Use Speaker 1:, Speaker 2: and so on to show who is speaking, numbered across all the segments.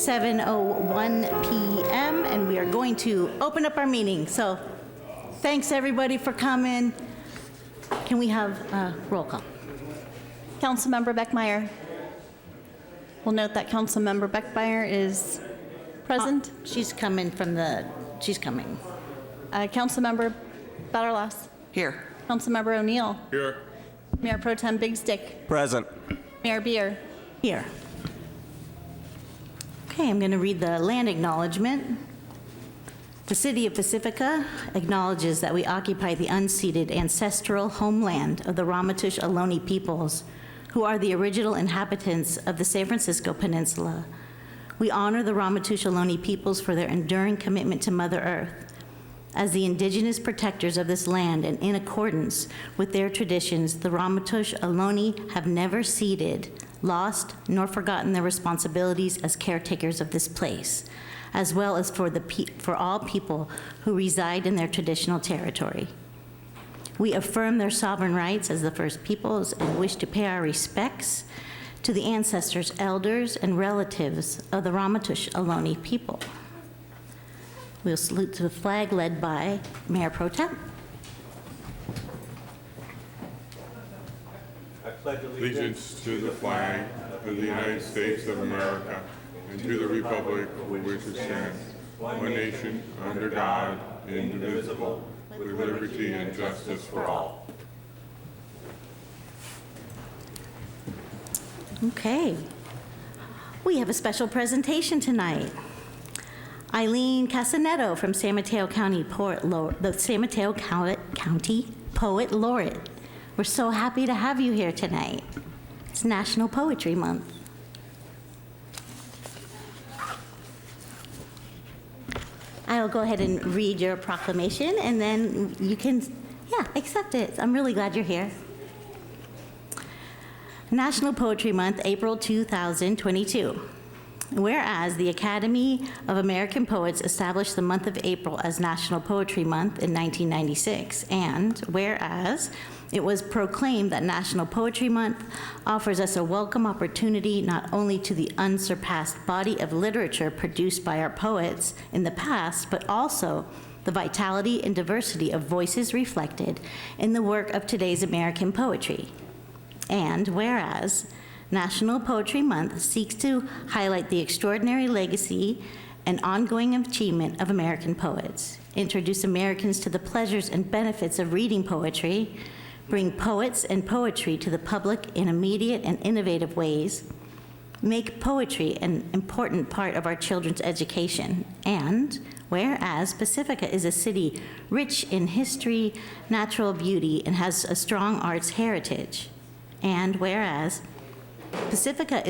Speaker 1: 7:01 p.m. and we are going to open up our meeting. So thanks everybody for coming. Can we have a roll call?
Speaker 2: Councilmember Beckmeyer. We'll note that Councilmember Beckmeyer is present.
Speaker 1: She's coming.
Speaker 2: Councilmember Batterlass.
Speaker 3: Here.
Speaker 2: Councilmember O'Neill.
Speaker 4: Here.
Speaker 2: Mayor Pro Tem Big Stick.
Speaker 4: Present.
Speaker 2: Mayor Beer.
Speaker 1: Here. Okay, I'm going to read the land acknowledgement. The City of Pacifica acknowledges that we occupy the unceded ancestral homeland of the Ramaytush Ohlone peoples, who are the original inhabitants of the San Francisco Peninsula. We honor the Ramaytush Ohlone peoples for their enduring commitment to Mother Earth. As the indigenous protectors of this land and in accordance with their traditions, the Ramaytush Ohlone have never ceded, lost, nor forgotten their responsibilities as caretakers of this place, as well as for all people who reside in their traditional territory. We affirm their sovereign rights as the First Peoples and wish to pay our respects to the ancestors, elders, and relatives of the Ramaytush Ohlone people. We'll salute to the flag led by Mayor Pro Tem.
Speaker 4: I pledge allegiance to the flag of the United States of America and to the republic for which it stands, one nation, under God, indivisible, with liberty and justice for all.
Speaker 1: Okay. We have a special presentation tonight. Eileen Casanetto from San Mateo County the San Mateo County Poet Laureate. We're so happy to have you here tonight. It's National Poetry Month. I'll go ahead and read your proclamation and then you can, accept it. I'm really glad you're here. National Poetry Month, April 2022. Whereas the Academy of American Poets established the month of April as National Poetry Month in 1996, and whereas it was proclaimed that National Poetry Month offers us a welcome opportunity not only to the unsurpassed body of literature produced by our poets in the past, but also the vitality and diversity of voices reflected in the work of today's American poetry. And whereas National Poetry Month seeks to highlight the extraordinary legacy and ongoing achievement of American poets, introduce Americans to the pleasures and benefits of reading poetry, bring poets and poetry to the public in immediate and innovative ways, make poetry an important part of our children's education, and whereas Pacifica is a city rich in history, natural beauty, and has a strong arts heritage, and whereas Pacifica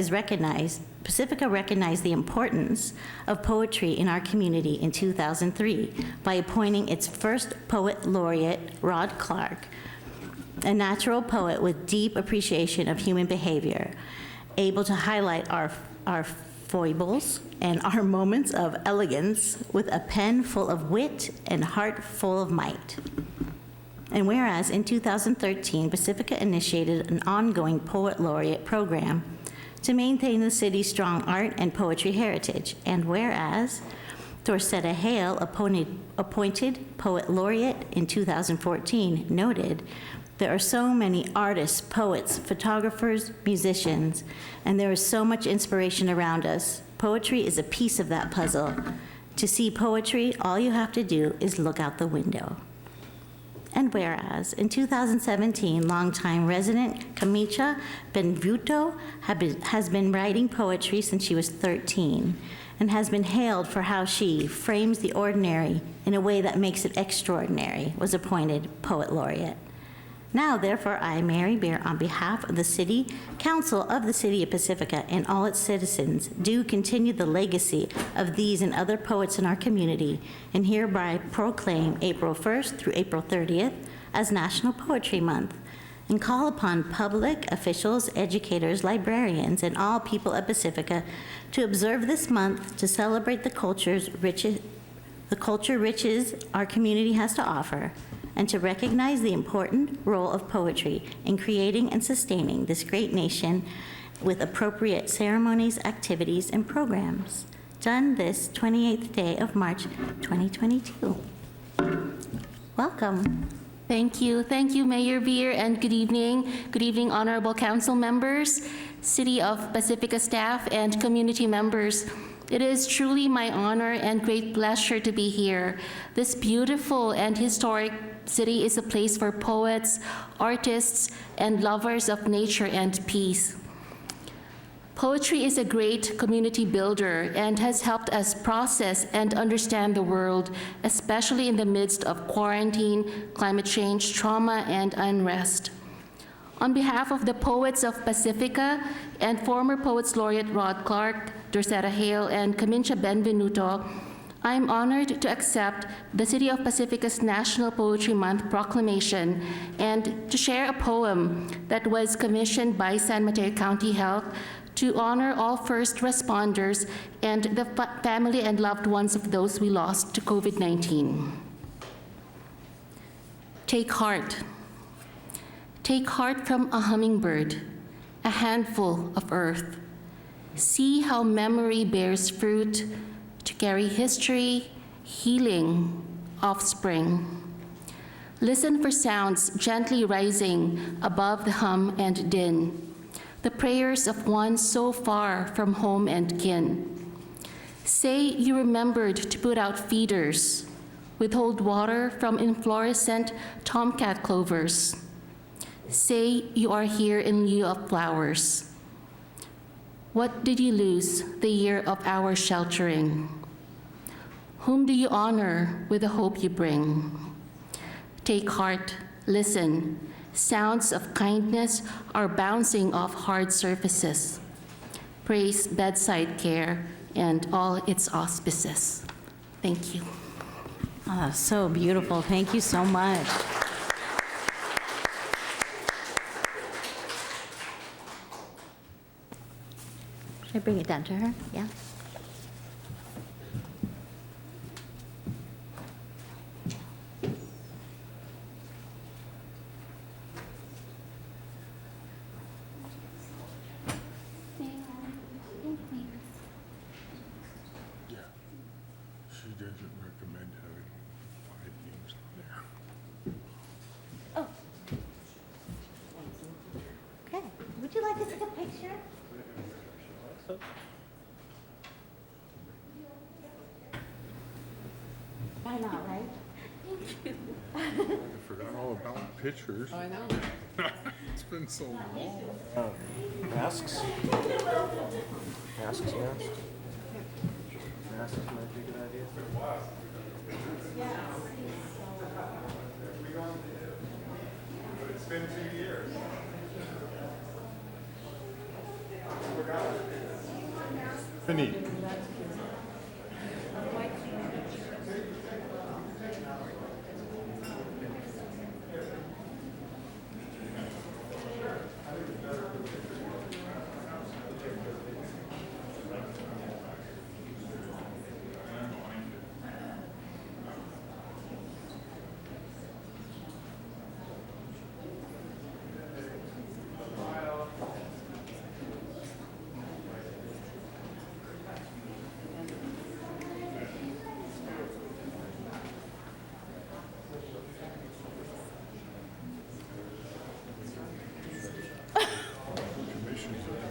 Speaker 1: recognized the importance of poetry in our community in 2003 by appointing its first poet laureate, Rod Clark, a natural poet with deep appreciation of human behavior, able to highlight our foibles and our moments of elegance with a pen full of wit and heart full of might. And whereas in 2013, Pacifica initiated an ongoing Poet Laureate program to maintain the city's strong art and poetry heritage. And whereas Dorcetta Hale, appointed Poet Laureate in 2014, noted, there are so many artists, poets, photographers, musicians, and there is so much inspiration around us. Poetry is a piece of that puzzle. To see poetry, all you have to do is look out the window. And whereas in 2017, longtime resident Camicha Benvuto has been writing poetry since she was 13 and has been hailed for how she frames the ordinary in a way that makes it extraordinary, was appointed Poet Laureate. Now, therefore, I, Mary Beer, on behalf of the City Council of the City of Pacifica and all its citizens, do continue the legacy of these and other poets in our community, and hereby proclaim April 1st through April 30th as National Poetry Month, and call upon public officials, educators, librarians, and all people of Pacifica to observe this month to celebrate the culture riches our community has to offer, and to recognize the important role of poetry in creating and sustaining this great nation with appropriate ceremonies, activities, and programs. done this 28th day of March 2022. Welcome.
Speaker 3: Thank you. Thank you, Mayor Beer, and good evening. Good evening, honorable council members, City of Pacifica staff, and community members. It is truly my honor and great pleasure to be here. This beautiful and historic city is a place for poets, artists, and lovers of nature and peace. Poetry is a great community builder and has helped us process and understand the world, especially in the midst of quarantine, climate change, trauma, and unrest. On behalf of the poets of Pacifica and former Poets Laureate Rod Clark, Dorcetta Hale, and Camincha Benvenuto, I am honored to accept the City of Pacifica's National Poetry Month proclamation and to share a poem that was commissioned by San Mateo County Health to honor all first responders and the family and loved ones of those we lost to COVID-19. Take heart. Take heart from a hummingbird, a handful of earth. See how memory bears fruit to carry history, healing, offspring. Listen for sounds gently rising above the hum and din, the prayers of one so far from home and kin. Say you remembered to put out feeders, withhold water from inflorescent tomcat clovers. Say you are here in lieu of flowers. What did you lose the year of our sheltering? Whom do you honor with the hope you bring? Take heart, listen. Sounds of kindness are bouncing off hard surfaces. Praise bedside care and all its auspices. Thank you.
Speaker 1: Oh, so beautiful. Thank you so much. Should I bring it down to her? Yeah.
Speaker 4: She doesn't recommend having 5 names on there.
Speaker 1: Okay. Would you like to take a picture? Why not, right?
Speaker 4: I forgot all about pictures. I know. It's been so long.
Speaker 5: Masks? Masks, masks? Masks might be a good idea.
Speaker 4: It's been 2 years. Fini.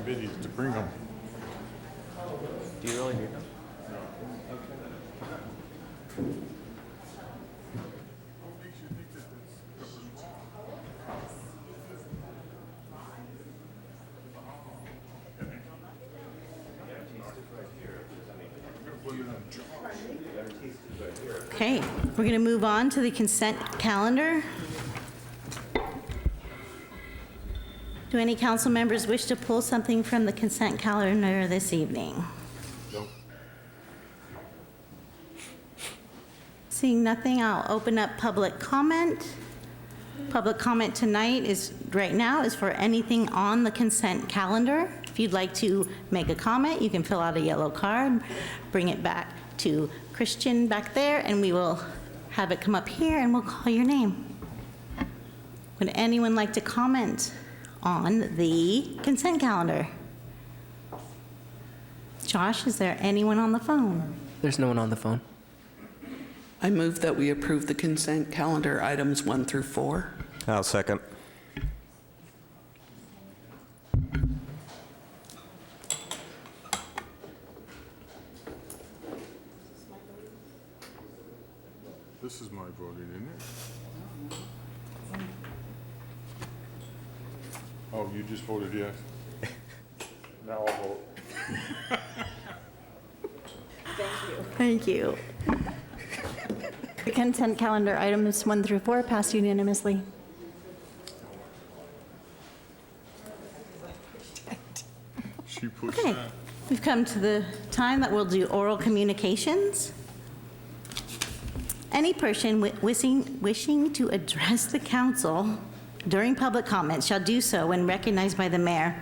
Speaker 4: Committees to bring them.
Speaker 5: Do you really need them?
Speaker 1: Okay, we're going to move on to the consent calendar. Do any council members wish to pull something from the consent calendar this evening?
Speaker 4: Nope.
Speaker 1: Seeing nothing, I'll open up public comment. Public comment tonight right now is for anything on the consent calendar. If you'd like to make a comment, you can fill out a yellow card, bring it back to Christian back there, and we will have it come up here and we'll call your name. Would anyone like to comment on the consent calendar? Josh, is there anyone on the phone?
Speaker 5: There's no one on the phone.
Speaker 6: I move that we approve the consent calendar items 1 through 4.
Speaker 7: I'll second.
Speaker 4: This is my voting, isn't it? Oh, you just voted yes? Now I'll vote.
Speaker 1: Thank you.
Speaker 2: The consent calendar items 1 through 4 passed unanimously.
Speaker 4: She pushed
Speaker 1: Okay,
Speaker 4: that.
Speaker 1: we've come to the time that we'll do oral communications. Any person wishing to address the council during public comments shall do so when recognized by the mayor.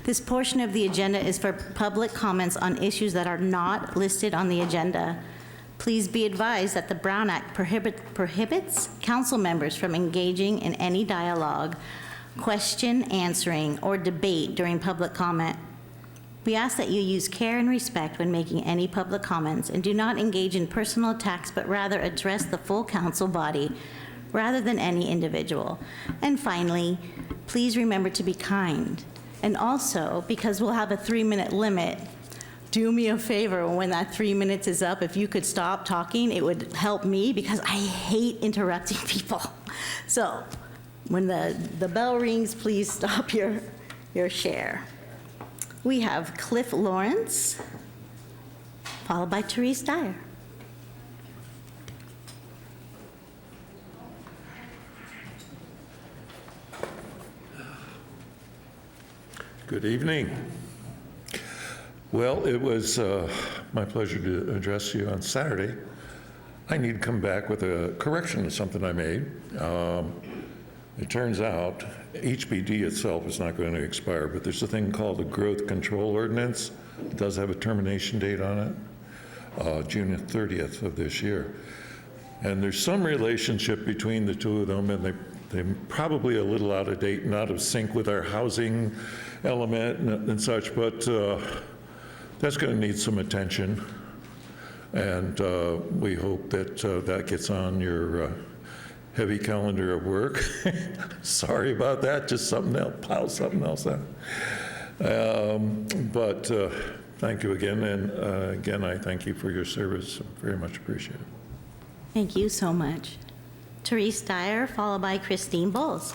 Speaker 1: This portion of the agenda is for public comments on issues that are not listed on the agenda. Please be advised that the Brown Act prohibits council members from engaging in any dialogue, question answering, or debate during public comment. We ask that you use care and respect when making any public comments and do not engage in personal attacks, but rather address the full council body rather than any individual. And finally, please remember to be kind. And also, because we'll have a 3-minute limit, do me a favor when that 3 minutes is up, if you could stop talking, it would help me because I hate interrupting people. So when the bell rings, please stop your share. We have Cliff Lawrence, followed by Therese Dyer.
Speaker 8: Good evening. Well, it was my pleasure to address you on Saturday. I need to come back with a correction to something I made. It turns out HBD itself is not going to expire, but there's a thing called the Growth Control Ordinance. It does have a termination date on it, June 30th of this year. And there's some relationship between the two of them, and they're probably a little out of date and out of sync with our housing element and such, but that's going to need some attention. And we hope that that gets on your heavy calendar of work. Sorry about that, just something else, pile something else out. But thank you again, and again, I thank you for your service, very much appreciated.
Speaker 1: Thank you so much. Therese Dyer, followed by Christine Bowles.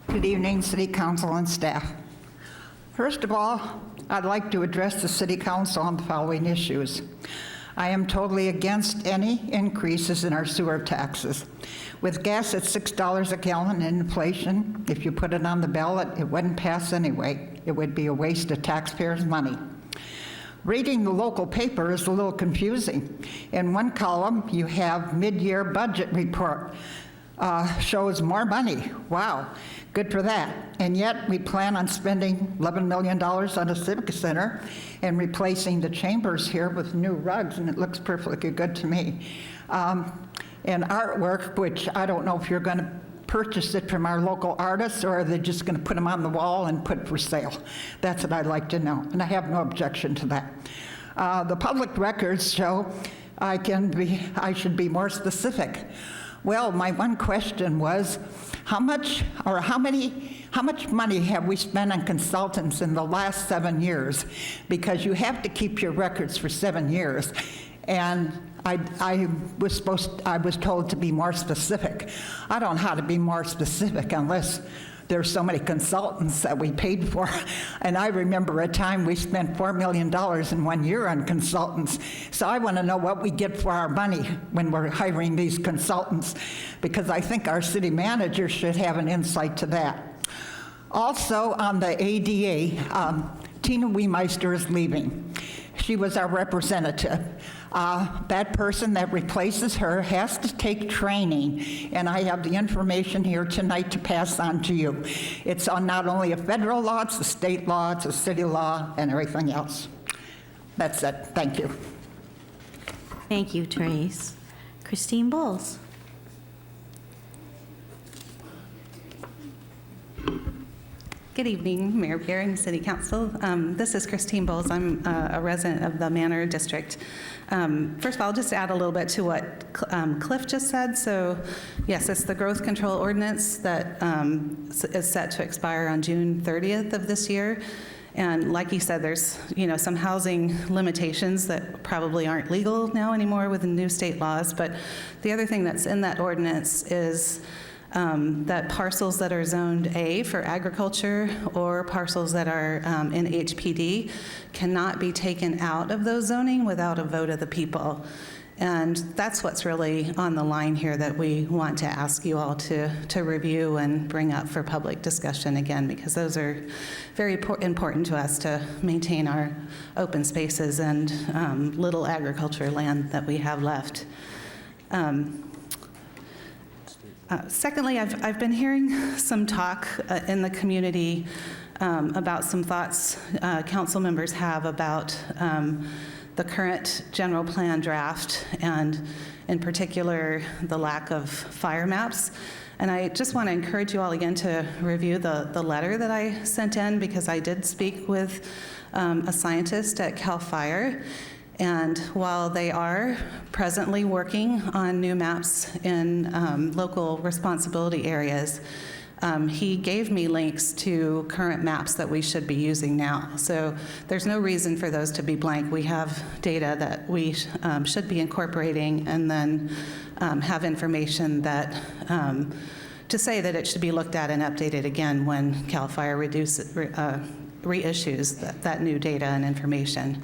Speaker 9: Good evening, City Council and staff. First of all, I'd like to address the City Council on the following issues. I am totally against any increases in our sewer taxes. With gas at $6 a gallon and inflation, if you put it on the ballot, it wouldn't pass anyway. It would be a waste of taxpayers' money. Reading the local paper is a little confusing. In one column, you have mid-year budget report. Shows more money. Wow, good for that. And yet we plan on spending $11 million on a civic center and replacing the chambers here with new rugs, and it looks perfectly good to me. And artwork, which I don't know if you're going to purchase it from our local artists or are they just going to put them on the wall and put for sale? That's what I'd like to know, and I have no objection to that. The public records show I should be more specific. Well, my one question was, how much money have we spent on consultants in the last 7 years? Because you have to keep your records for 7 years. And I was told to be more specific. I don't know how to be more specific unless there's so many consultants that we paid for. And I remember a time we spent $4 million in 1 year on consultants. So I want to know what we get for our money when we're hiring these consultants, because I think our city manager should have an insight to that. Also on the ADA, Tina Wiemeister is leaving. She was our representative. That person that replaces her has to take training, and I have the information here tonight to pass on to you. It's on not only a federal law, it's a state law, it's a city law, and everything else. That's it. Thank you.
Speaker 1: Thank you, Therese. Christine Bowles.
Speaker 7: Good evening, Mayor Pierre and City Council. This is Christine Bowles. I'm a resident of the Manor District. First of all, I'll just add a little bit to what Cliff just said. So, yes, it's the growth control ordinance that is set to expire on June 30th of this year. And like you said, there's some housing limitations that probably aren't legal now anymore with the new state laws. But the other thing that's in that ordinance is that parcels that are zoned A for agriculture or parcels that are in HPD cannot be taken out of those zoning without a vote of the people. And that's what's really on the line here that we want to ask you all to review and bring up for public discussion again, because those are very important to us to maintain our open spaces and little agriculture land that we have left. Secondly, I've been hearing some talk in the community about some thoughts council members have about the current general plan draft, and in particular, the lack of fire maps. And I just want to encourage you all again to review the letter that I sent in, because I did speak with a scientist at CAL FIRE. And while they are presently working on new maps in local responsibility areas, he gave me links to current maps that we should be using now. So there's no reason for those to be blank. We have data that we should be incorporating, and then have information that to say that it should be looked at and updated again when CAL FIRE reissues that new data and information.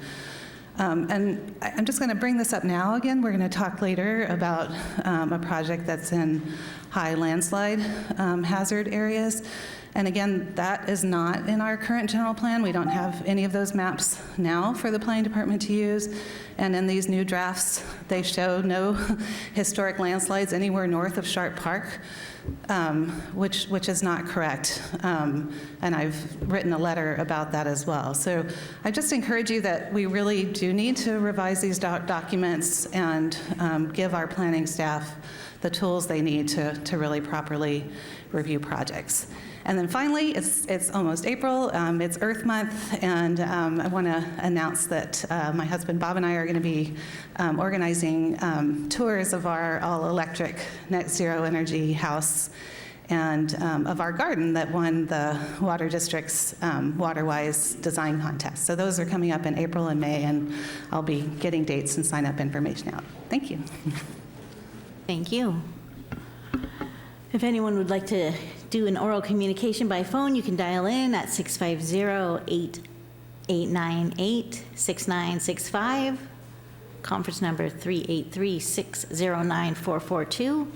Speaker 7: And I'm just going to bring this up now again. We're going to talk later about a project that's in high landslide hazard areas. And again, that is not in our current general plan. We don't have any of those maps now for the planning department to use. And in these new drafts, they show no historic landslides anywhere north of Sharp Park, which is not correct. And I've written a letter about that as well. So I just encourage you that we really do need to revise these documents and give our planning staff the tools they need to really properly review projects. And then finally, it's almost April, it's Earth Month, and I want to announce that my husband Bob and I are going to be organizing tours of our all-electric net zero energy house and of our garden that won the Water District's WaterWise design contest. So those are coming up in April and May, and I'll be getting dates and sign-up information out. Thank you.
Speaker 1: Thank you. If anyone would like to do an oral communication by phone, you can dial in at 650-898-6965, conference number 383-609-442.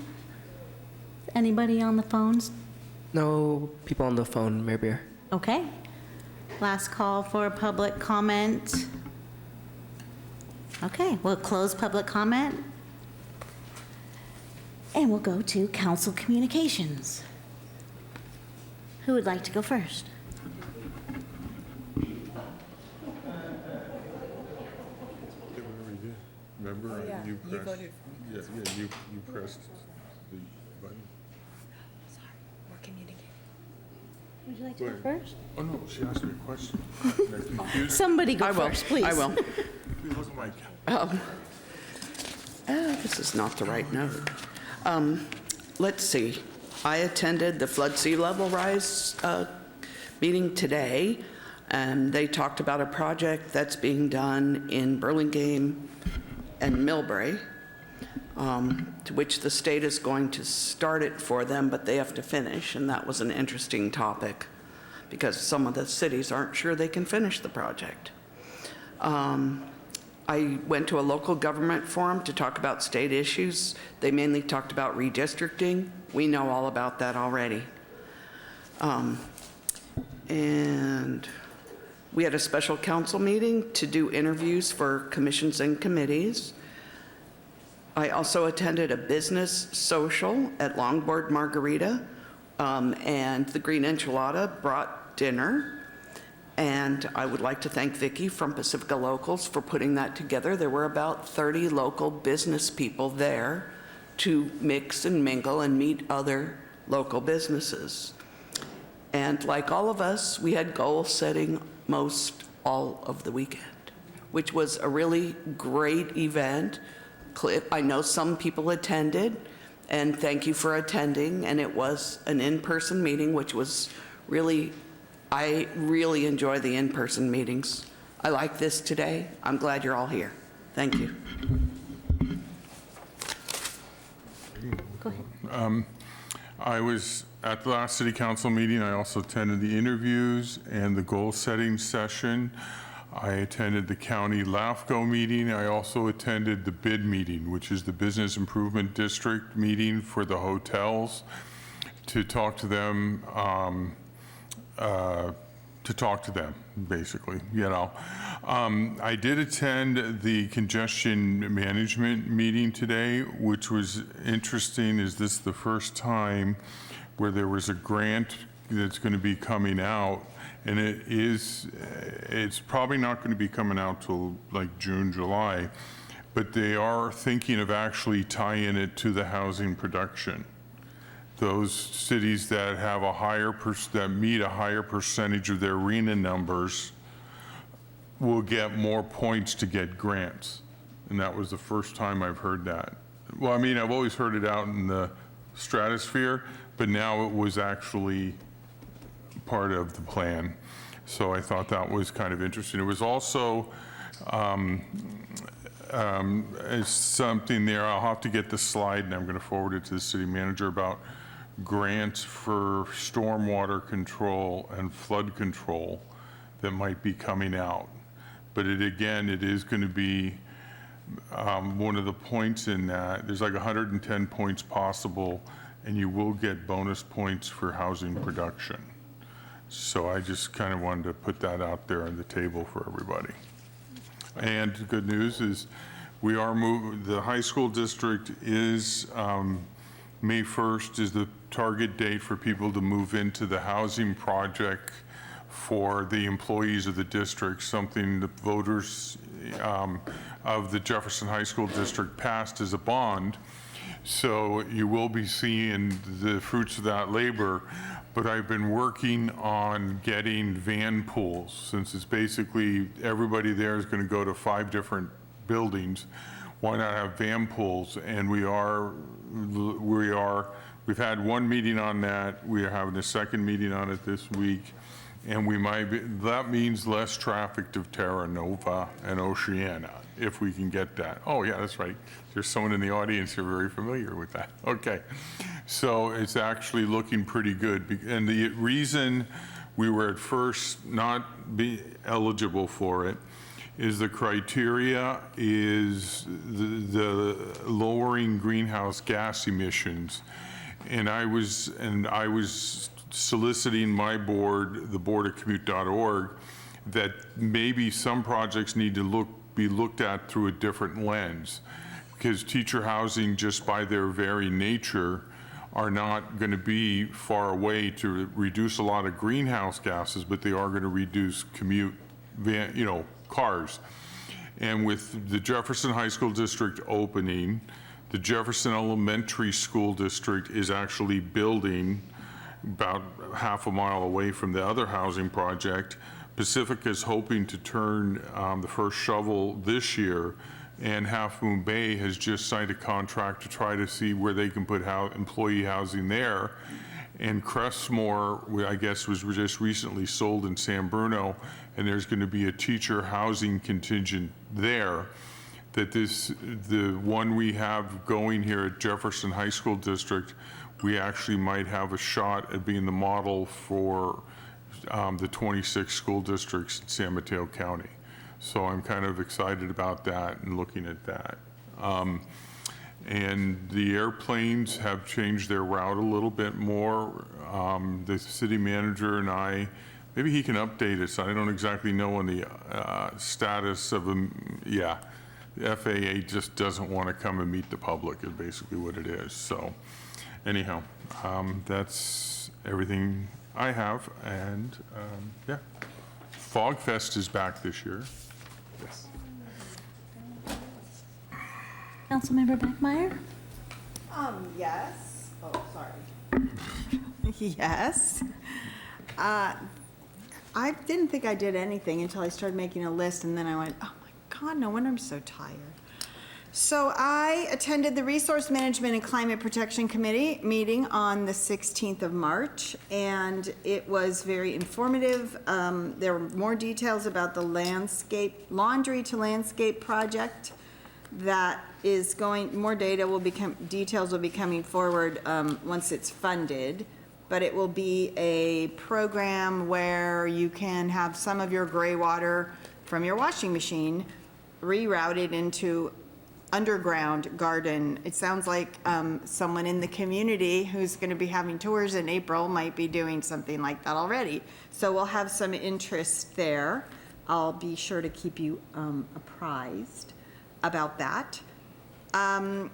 Speaker 1: Anybody on the phones?
Speaker 5: No people on the phone, Mayor Beer.
Speaker 1: Okay. Last call for public comment. Okay, we'll close public comment. And we'll go to council communications. Who would like to go first?
Speaker 4: Remember, you pressed. You pressed the button.
Speaker 1: Would you like to go first?
Speaker 4: Oh no, she asked me a question.
Speaker 1: Somebody go
Speaker 6: I will.
Speaker 1: first, please.
Speaker 6: I will.
Speaker 4: It wasn't like.
Speaker 6: This is not the right note. Let's see. I attended the flood sea level rise meeting today, and they talked about a project that's being done in Burlingame and Millbrae, to which the state is going to start it for them, but they have to finish, and that was an interesting topic because some of the cities aren't sure they can finish the project. I went to a local government forum to talk about state issues. They mainly talked about redistricting. We know all about that already. And we had a special council meeting to do interviews for commissions and committees. I also attended a business social at Longboard Margarita, and the Green Enchilada brought dinner. And I would like to thank Vicki from Pacifica Locals for putting that together. There were about 30 local business people there to mix and mingle and meet other local businesses. And like all of us, we had goal setting most all of the weekend, which was a really great event. I know some people attended, and thank you for attending. And it was an in-person meeting, which was really, I really enjoy the in-person meetings. I like this today. I'm glad you're all here. Thank you.
Speaker 1: Go ahead.
Speaker 4: I was at the last city council meeting. I also attended the interviews and the goal setting session. I attended the county LAFCO meeting. I also attended the bid meeting, which is the Business Improvement District meeting for the hotels, to talk to them, basically, you know. I did attend the congestion management meeting today, which was interesting. Is this the first time where there was a grant that's going to be coming out? And it's probably not going to be coming out till like June, July, but they are thinking of actually tying it to the housing production. Those cities that have a higher, that meet a higher percentage of their RENA numbers will get more points to get grants. And that was the first time I've heard that. Well, I mean, I've always heard it out in the stratosphere, but now it was actually part of the plan. So I thought that was kind of interesting. It was also it's something there, I'll have to get the slide and I'm going to forward it to the city manager, about grants for stormwater control and flood control that might be coming out. But it is going to be one of the points in that, there's like 110 points possible, and you will get bonus points for housing production. So I just kind of wanted to put that out there on the table for everybody. And the good news is we are moving, the high school district is, May 1st is the target date for people to move into the housing project for the employees of the district, something the voters of the Jefferson High School District passed as a bond. So you will be seeing the fruits of that labor. But I've been working on getting van pools, since it's basically everybody there is going to go to 5 different buildings. Why not have van pools? And we've had one meeting on that. We are having a second meeting on it this week. And we might be, that means less traffic to Terra Nova and Oceana, if we can get that. Oh yeah, that's right. There's someone in the audience who's very familiar with that. Okay, so it's actually looking pretty good. And the reason we were at first not be eligible for it is the criteria is the lowering greenhouse gas emissions. And I was soliciting my board, the board at commute.org, that maybe some projects need to be looked at through a different lens, because teacher housing, just by their very nature, are not going to be far away to reduce a lot of greenhouse gases, but they are going to reduce commute, cars. And with the Jefferson High School District opening, the Jefferson Elementary School District is actually building about half a mile away from the other housing project. Pacifica is hoping to turn the first shovel this year, and Half Moon Bay has just signed a contract to try to see where they can put employee housing there. And Crestmore, I guess, was just recently sold in San Bruno, and there's going to be a teacher housing contingent there. That the one we have going here at Jefferson High School District, we actually might have a shot at being the model for the 26 school districts in San Mateo County. So I'm kind of excited about that and looking at that. And the airplanes have changed their route a little bit more. The city manager and I, maybe he can update us. I don't exactly know on the status of them. Yeah, the FAA just doesn't want to come and meet the public is basically what it is. So anyhow, that's everything I have. And yeah, Fog Fest is back this year.
Speaker 2: Councilmember Beckmeyer?
Speaker 10: Yes. Oh, sorry. Yes. I didn't think I did anything until I started making a list, and then I went, oh my God, no wonder I'm so tired. So I attended the Resource Management and Climate Protection Committee meeting on the 16th of March, and it was very informative. There were more details about the laundry to landscape project that is going, more details will be coming forward once it's funded, but it will be a program where you can have some of your gray water from your washing machine rerouted into underground garden. It sounds like someone in the community who's going to be having tours in April might be doing something like that already. So we'll have some interest there. I'll be sure to keep you apprised about that. I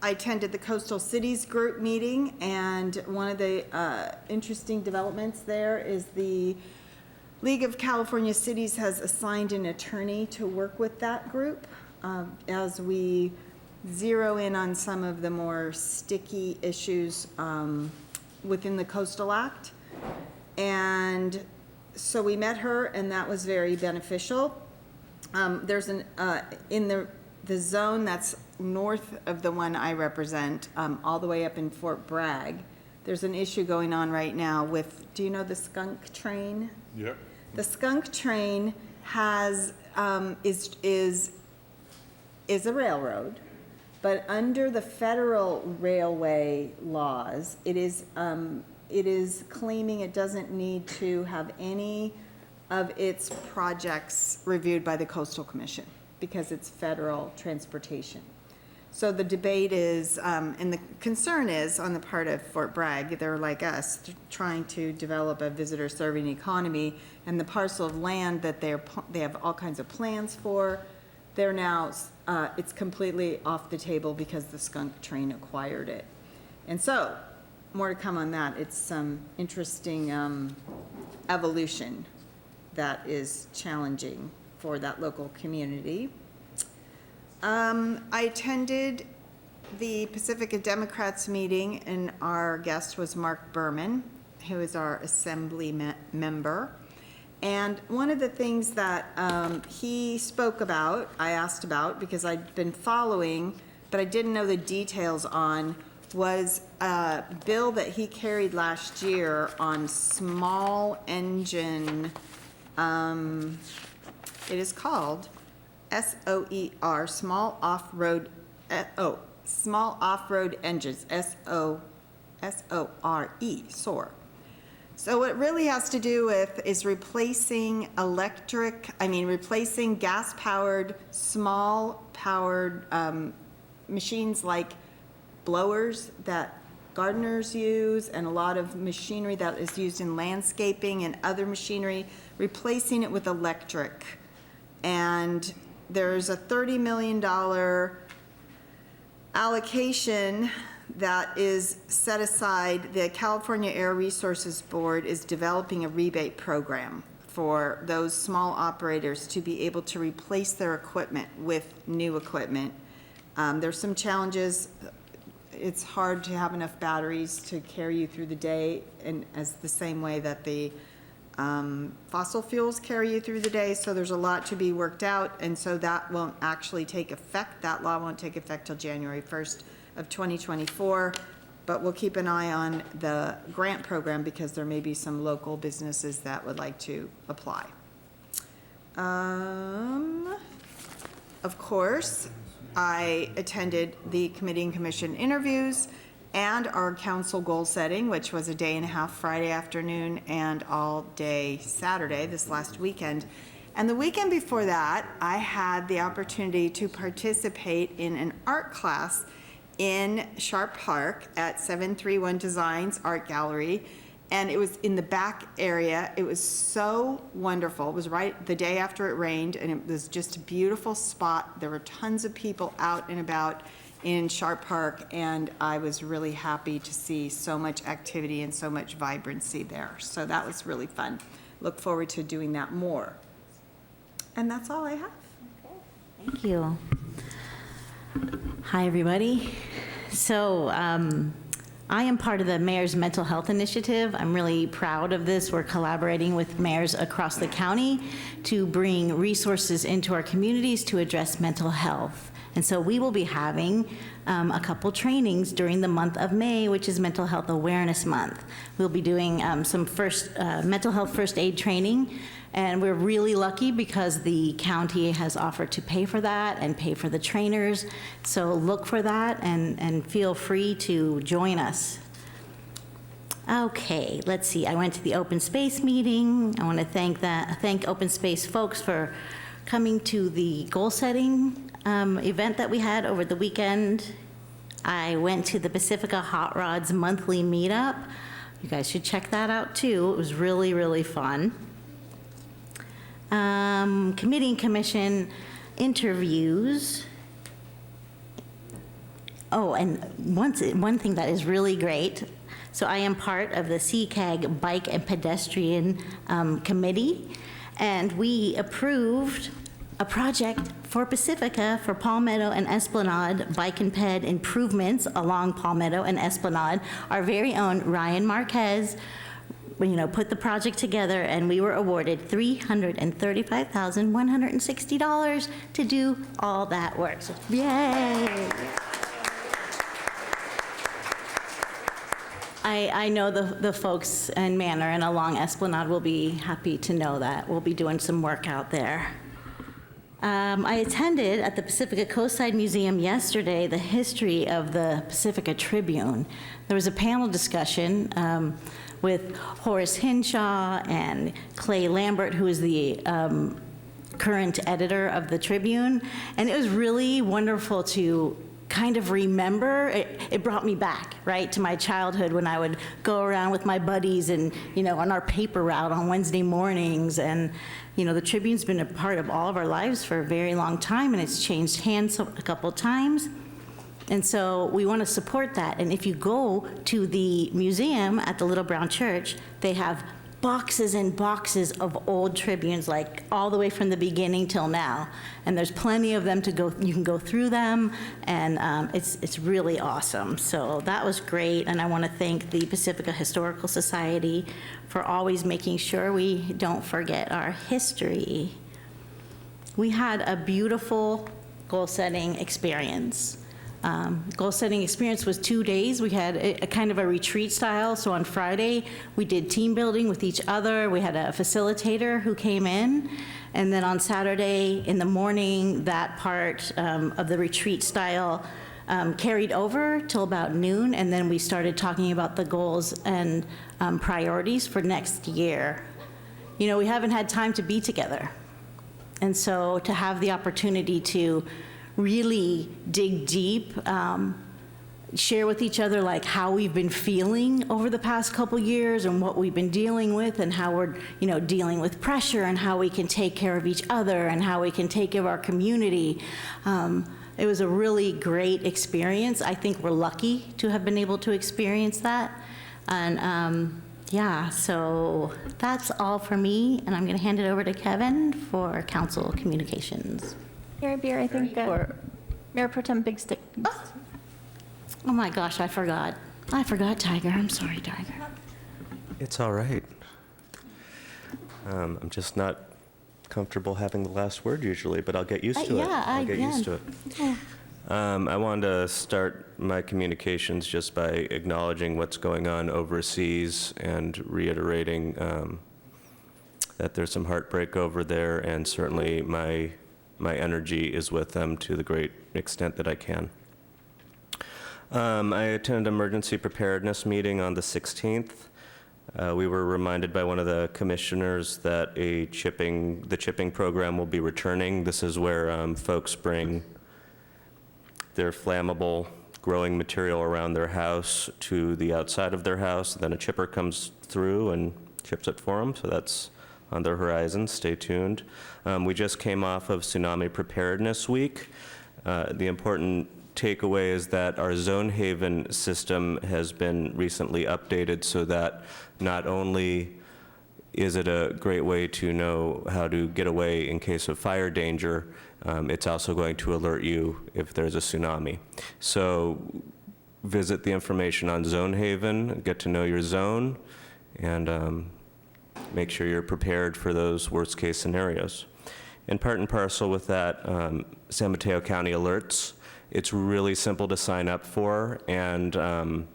Speaker 10: attended the Coastal Cities Group meeting, and one of the interesting developments there is the League of California Cities has assigned an attorney to work with that group as we zero in on some of the more sticky issues within the Coastal Act. And so we met her, and that was very beneficial. There's an, in the zone that's north of the one I represent, all the way up in Fort Bragg, there's an issue going on right now with, do you know the skunk train?
Speaker 4: Yep.
Speaker 10: The skunk train has, is a railroad, but under the federal railway laws, it is claiming it doesn't need to have any of its projects reviewed by the Coastal Commission because it's federal transportation. So the debate is, and the concern is on the part of Fort Bragg, they're like us, trying to develop a visitor-serving economy, and the parcel of land that they have all kinds of plans for, they're now, it's completely off the table because the skunk train acquired it. And so, more to come on that. It's some interesting evolution that is challenging for that local community. I attended the Pacifica Democrats meeting, and our guest was Mark Berman, who is our assembly member. And one of the things that he spoke about, I asked about because I'd been following, but I didn't know the details on, was a bill that he carried last year on small engine, it is called SOER, small off-road, small off-road engines, S-O-R-E, SOAR. So what it really has to do with is replacing replacing gas-powered, small-powered machines like blowers that gardeners use, and a lot of machinery that is used in landscaping and other machinery, replacing it with electric. And there's a $30 million allocation that is set aside. The California Air Resources Board is developing a rebate program for those small operators to be able to replace their equipment with new equipment. There's some challenges. It's hard to have enough batteries to carry you through the day, and as the same way that the fossil fuels carry you through the day, so there's a lot to be worked out, and so that won't actually take effect. That law won't take effect till January 1st of 2024, but we'll keep an eye on the grant program because there may be some local businesses that would like to apply. Of course, I attended the committee and commission interviews and our council goal setting, which was a day and a half Friday afternoon and all day Saturday this last weekend. And the weekend before that, I had the opportunity to participate in an art class in Sharp Park at 731 Designs Art Gallery. And it was in the back area. It was so wonderful. It was right the day after it rained, and it was just a beautiful spot. There were tons of people out and about in Sharp Park, and I was really happy to see so much activity and so much vibrancy there. So that was really fun. look forward to doing that more. And that's all I have.
Speaker 1: Thank you. Hi, everybody. So I am part of the Mayor's Mental Health Initiative. I'm really proud of this. We're collaborating with mayors across the county to bring resources into our communities to address mental health. And so we will be having a couple trainings during the month of May, which is Mental Health Awareness Month. We'll be doing some mental health first aid training, and we're really lucky because the county has offered to pay for that and pay for the trainers. So look for that and feel free to join us. Okay, let's see. I went to the open space meeting. I want to thank open space folks for coming to the goal setting event that we had over the weekend. I went to the Pacifica Hot Rods monthly meetup. You guys should check that out too. It was really, really fun. Committee and commission interviews. Oh, and one thing that is really great. So I am part of the CCAG Bike and Pedestrian Committee, and we approved a project for Pacifica for Palmetto and Esplanade bike and ped improvements along Palmetto and Esplanade. Our very own Ryan Marquez, put the project together, and we were awarded $335,160 to do all that work. So, yay! I know the folks in Manor and along Esplanade will be happy to know that. We'll be doing some work out there. I attended at the Pacifica Coastside Museum yesterday the history of the Pacifica Tribune. There was a panel discussion with Horace Hinshaw and Clay Lambert, who is the current editor of the Tribune, and it was really wonderful to kind of remember. It brought me back, right, to my childhood when I would go around with my buddies and, on our paper route on Wednesday mornings. And, the Tribune's been a part of all of our lives for a very long time, and it's changed hands a couple times. And so we want to support that. And if you go to the museum at the Little Brown Church, they have boxes and boxes of old Tribunes, like all the way from the beginning till now. And there's plenty of them to go, you can go through them, and it's really awesome. So that was great, and I want to thank the Pacifica Historical Society for always making sure we don't forget our history. We had a beautiful goal-setting experience. Goal-setting experience was 2 days. We had a kind of a retreat style. So on Friday, we did team building with each other. We had a facilitator who came in. And then on Saturday in the morning, that part of the retreat style carried over till about noon. And then we started talking about the goals and priorities for next year. We haven't had time to be together. And so to have the opportunity to really dig deep, share with each other like how we've been feeling over the past couple years and what we've been dealing with, and how we're dealing with pressure, and how we can take care of each other, and how we can take care of our community. It was a really great experience. I think we're lucky to have been able to experience that. And yeah, so that's all for me, and I'm going to hand it over to Kevin for council communications.
Speaker 2: Mayor Beer, I think, Mayor Pro Tem Big Stick.
Speaker 1: Oh my gosh, I forgot. Tiger. I'm sorry, Tiger.
Speaker 11: It's all right. I'm just not comfortable having the last word usually, but I'll get used to it. I'll get used to it.
Speaker 1: Yeah.
Speaker 11: I wanted to start my communications just by acknowledging what's going on overseas and reiterating that there's some heartbreak over there, and certainly my energy is with them to the great extent that I can. I attended an emergency preparedness meeting on the 16th. We were reminded by one of the commissioners that the chipping program will be returning. This is where folks bring their flammable growing material around their house to the outside of their house. Then a chipper comes through and chips it for them. So that's on the horizon. Stay tuned. We just came off of Tsunami Preparedness Week. The important takeaway is that our Zone Haven system has been recently updated so that not only is it a great way to know how to get away in case of fire danger? It's also going to alert you if there's a tsunami. So visit the information on Zone Haven, get to know your zone, and make sure you're prepared for those worst case scenarios. And part and parcel with that, San Mateo County Alerts, it's really simple to sign up for, and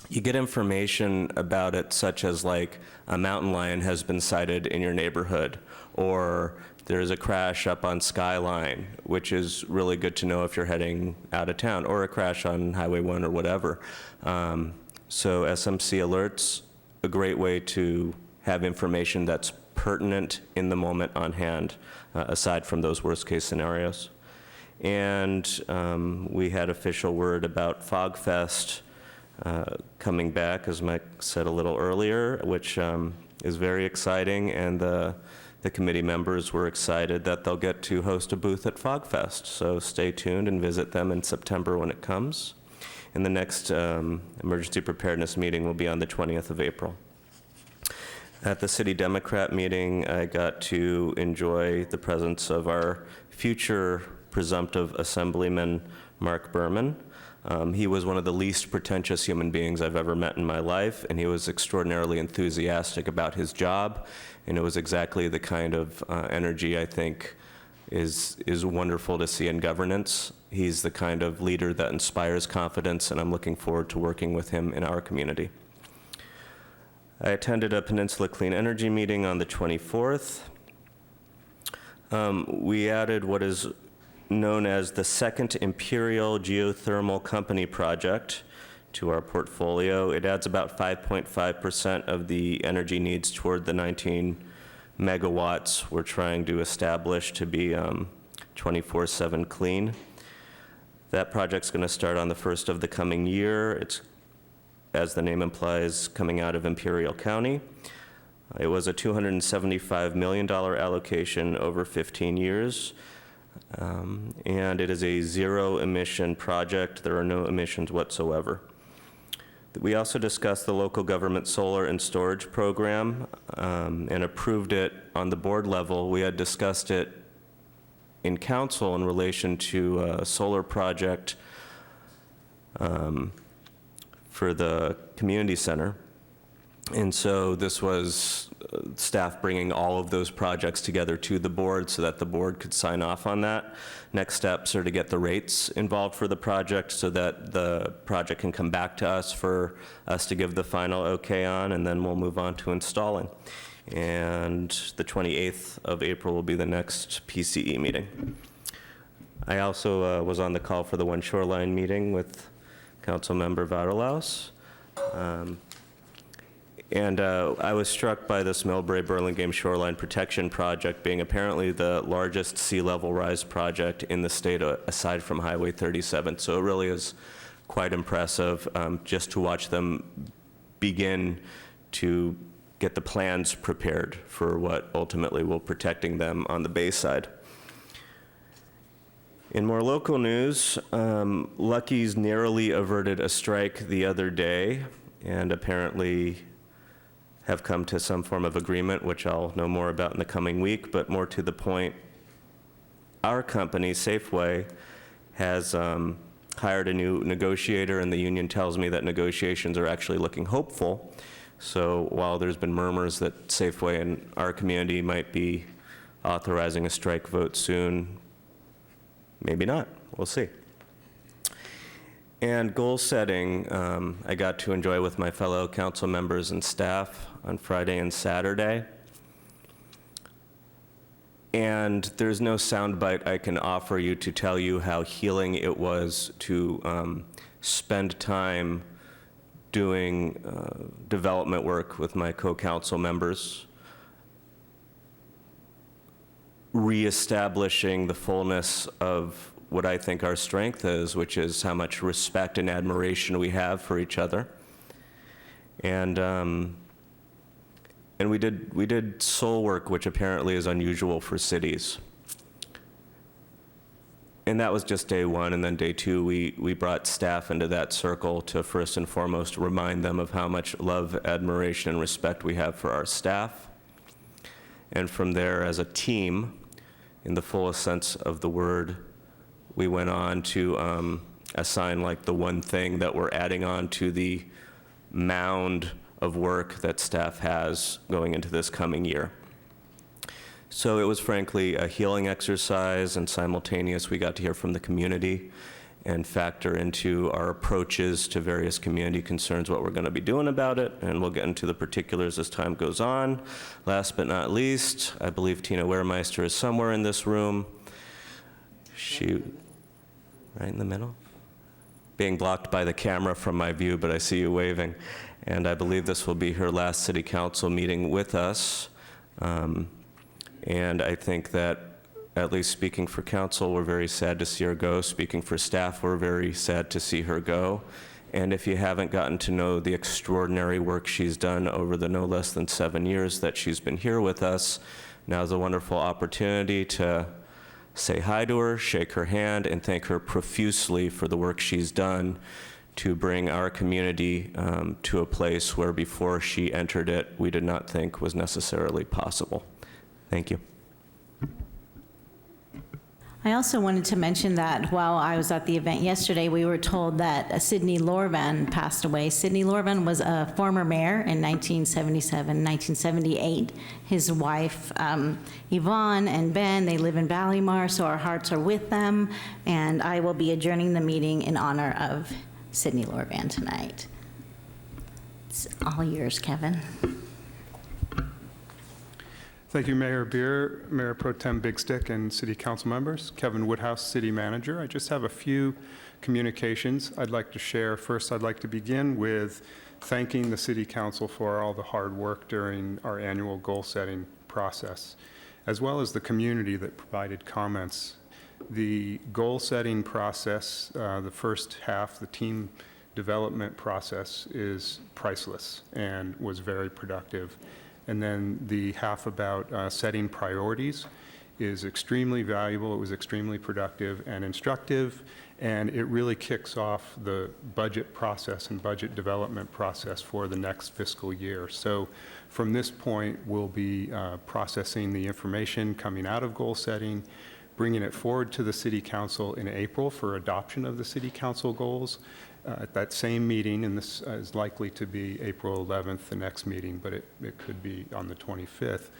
Speaker 11: you get information about it, such as like a mountain lion has been sighted in your neighborhood, or there's a crash up on Skyline, which is really good to know if you're heading out of town, or a crash on Highway 1 or whatever. So SMC Alerts, a great way to have information that's pertinent in the moment on hand, aside from those worst case scenarios. And we had official word about Fog Fest coming back, as Mike said a little earlier, which is very exciting, and the committee members were excited that they'll get to host a booth at Fog Fest. So stay tuned and visit them in September when it comes. And the next emergency preparedness meeting will be on the 20th of April. At the City Democrat meeting, I got to enjoy the presence of our future presumptive Assemblyman, Mark Berman. He was one of the least pretentious human beings I've ever met in my life, and he was extraordinarily enthusiastic about his job, and it was exactly the kind of energy I think is wonderful to see in governance. He's the kind of leader that inspires confidence, and I'm looking forward to working with him in our community. I attended a Peninsula Clean Energy meeting on the 24th. We added what is known as the Second Imperial Geothermal Company project to our portfolio. It adds about 5.5% of the energy needs toward the 19 megawatts we're trying to establish to be 24/7 clean. That project's going to start on the 1st of the coming year. It's, as the name implies, coming out of Imperial County. It was a $275 million allocation over 15 years. And it is a zero-emission project. There are no emissions whatsoever. We also discussed the local government solar and storage program and approved it on the board level. We had discussed it in council in relation to a solar project for the community center. And so this was staff bringing all of those projects together to the board so that the board could sign off on that. Next steps are to get the rates involved for the project so that the project can come back to us for us to give the final okay on, and then we'll move on to installing. And the 28th of April will be the next PCE meeting. I also was on the call for the One Shoreline meeting with Councilmember Vaterlaus. And I was struck by this Millbrae-Burlingame Shoreline Protection Project being apparently the largest sea level rise project in the state aside from Highway 37. So it really is quite impressive just to watch them begin to get the plans prepared for what ultimately will protecting them on the bay side. In more local news, Lucky's narrowly averted a strike the other day and apparently have come to some form of agreement, which I'll know more about in the coming week, but more to the point, our company, Safeway, has hired a new negotiator, and the union tells me that negotiations are actually looking hopeful. So while there's been murmurs that Safeway in our community might be authorizing a strike vote soon, maybe not, we'll see. And goal setting, I got to enjoy with my fellow council members and staff on Friday and Saturday. And there's no soundbite I can offer you to tell you how healing it was to spend time doing development work with my co-council members, reestablishing the fullness of what I think our strength is, which is how much respect and admiration we have for each other. And we did soul work, which apparently is unusual for cities. And that was just day one, and then day two, we brought staff into that circle to first and foremost remind them of how much love, admiration, and respect we have for our staff. And from there, as a team, in the fullest sense of the word, we went on to assign like the one thing that we're adding on to the mound of work that staff has going into this coming year. So it was frankly a healing exercise, and simultaneous we got to hear from the community and factor into our approaches to various community concerns, what we're going to be doing about it, and we'll get into the particulars as time goes on. Last but not least, I believe Tina Wehrmeister is somewhere in this room. She, right in the middle? Being blocked by the camera from my view, but I see you waving. And I believe this will be her last city council meeting with us. And I think that, at least speaking for council, we're very sad to see her go. Speaking for staff, we're very sad to see her go. And if you haven't gotten to know the extraordinary work she's done over the no less than 7 years that she's been here with us, now's a wonderful opportunity to say hi to her, shake her hand, and thank her profusely for the work she's done to bring our community to a place where before she entered it, we did not think was necessarily possible. Thank you.
Speaker 1: I also wanted to mention that while I was at the event yesterday, we were told that Sidney Lorvan passed away. Sidney Lorvan was a former mayor in 1977, 1978. His wife, Yvonne and Ben, they live in Ballymar, so our hearts are with them. And I will be adjourning the meeting in honor of Sidney Lorvan tonight. It's all yours, Kevin.
Speaker 12: Thank you, Mayor Beer, Mayor Pro Tem Big Stick, and City Council members. Kevin Woodhouse, City Manager. I just have a few communications I'd like to share. First, I'd like to begin with thanking the City Council for all the hard work during our annual goal-setting process, as well as the community that provided comments. The goal-setting process, the first half, the team development process, is priceless and was very productive. And then the half about setting priorities is extremely valuable. It was extremely productive and instructive, and it really kicks off the budget process and budget development process for the next fiscal year. So from this point, we'll be processing the information coming out of goal setting, bringing it forward to the City Council in April for adoption of the City Council goals. At that same meeting, and this is likely to be April 11th, the next meeting, but it could be on the 25th.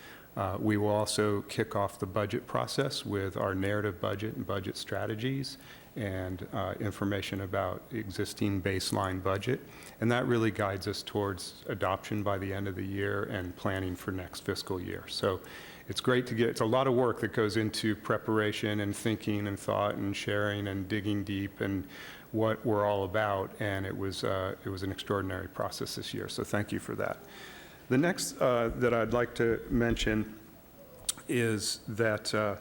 Speaker 12: We will also kick off the budget process with our narrative budget and budget strategies and information about existing baseline budget. And that really guides us towards adoption by the end of the year and planning for next fiscal year. So it's great to get, it's a lot of work that goes into preparation and thinking and thought and sharing and digging deep and what we're all about, and it was an extraordinary process this year, so thank you for that. The next that I'd like to mention is that,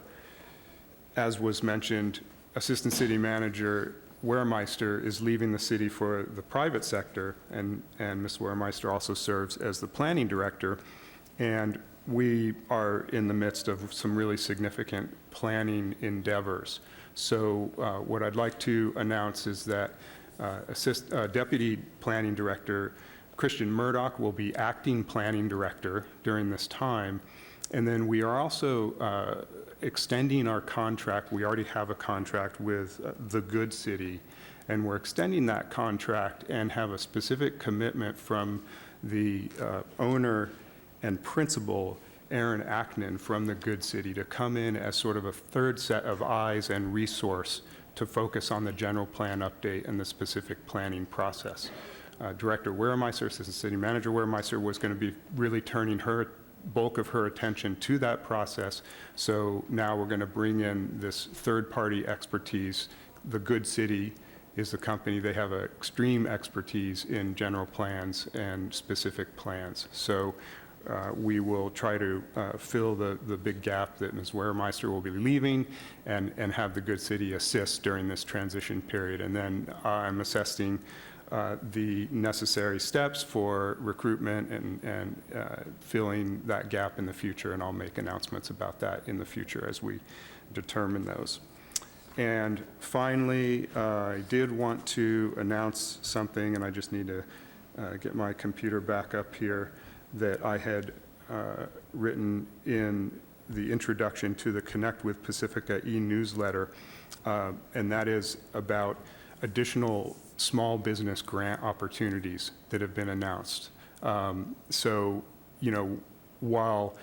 Speaker 12: as was mentioned, Assistant City Manager Wehrmeister is leaving the city for the private sector, and Ms. Wehrmeister also serves as the planning director, and we are in the midst of some really significant planning endeavors. So what I'd like to announce is that Deputy Planning Director Christian Murdoch will be acting Planning Director during this time. And then we are also extending our contract. We already have a contract with the Good City, and we're extending that contract and have a specific commitment from the owner and principal, Aaron Ackman, from the Good City, to come in as sort of a third set of eyes and resource to focus on the general plan update and the specific planning process. Director Wehrmeister, Assistant City Manager Wehrmeister, was going to be really turning her bulk of her attention to that process. So now we're going to bring in this third-party expertise. The Good City is the company. They have an extreme expertise in general plans and specific plans. So we will try to fill the big gap that Ms. Wehrmeister will be leaving and have the Good City assist during this transition period. And then I'm assessing the necessary steps for recruitment and filling that gap in the future, and I'll make announcements about that in the future as we determine those. And finally, I did want to announce something, and I just need to get my computer back up here, that I had written in the introduction to the Connect with Pacifica e-newsletter, and that is about additional small business grant opportunities that have been announced. So, you know, while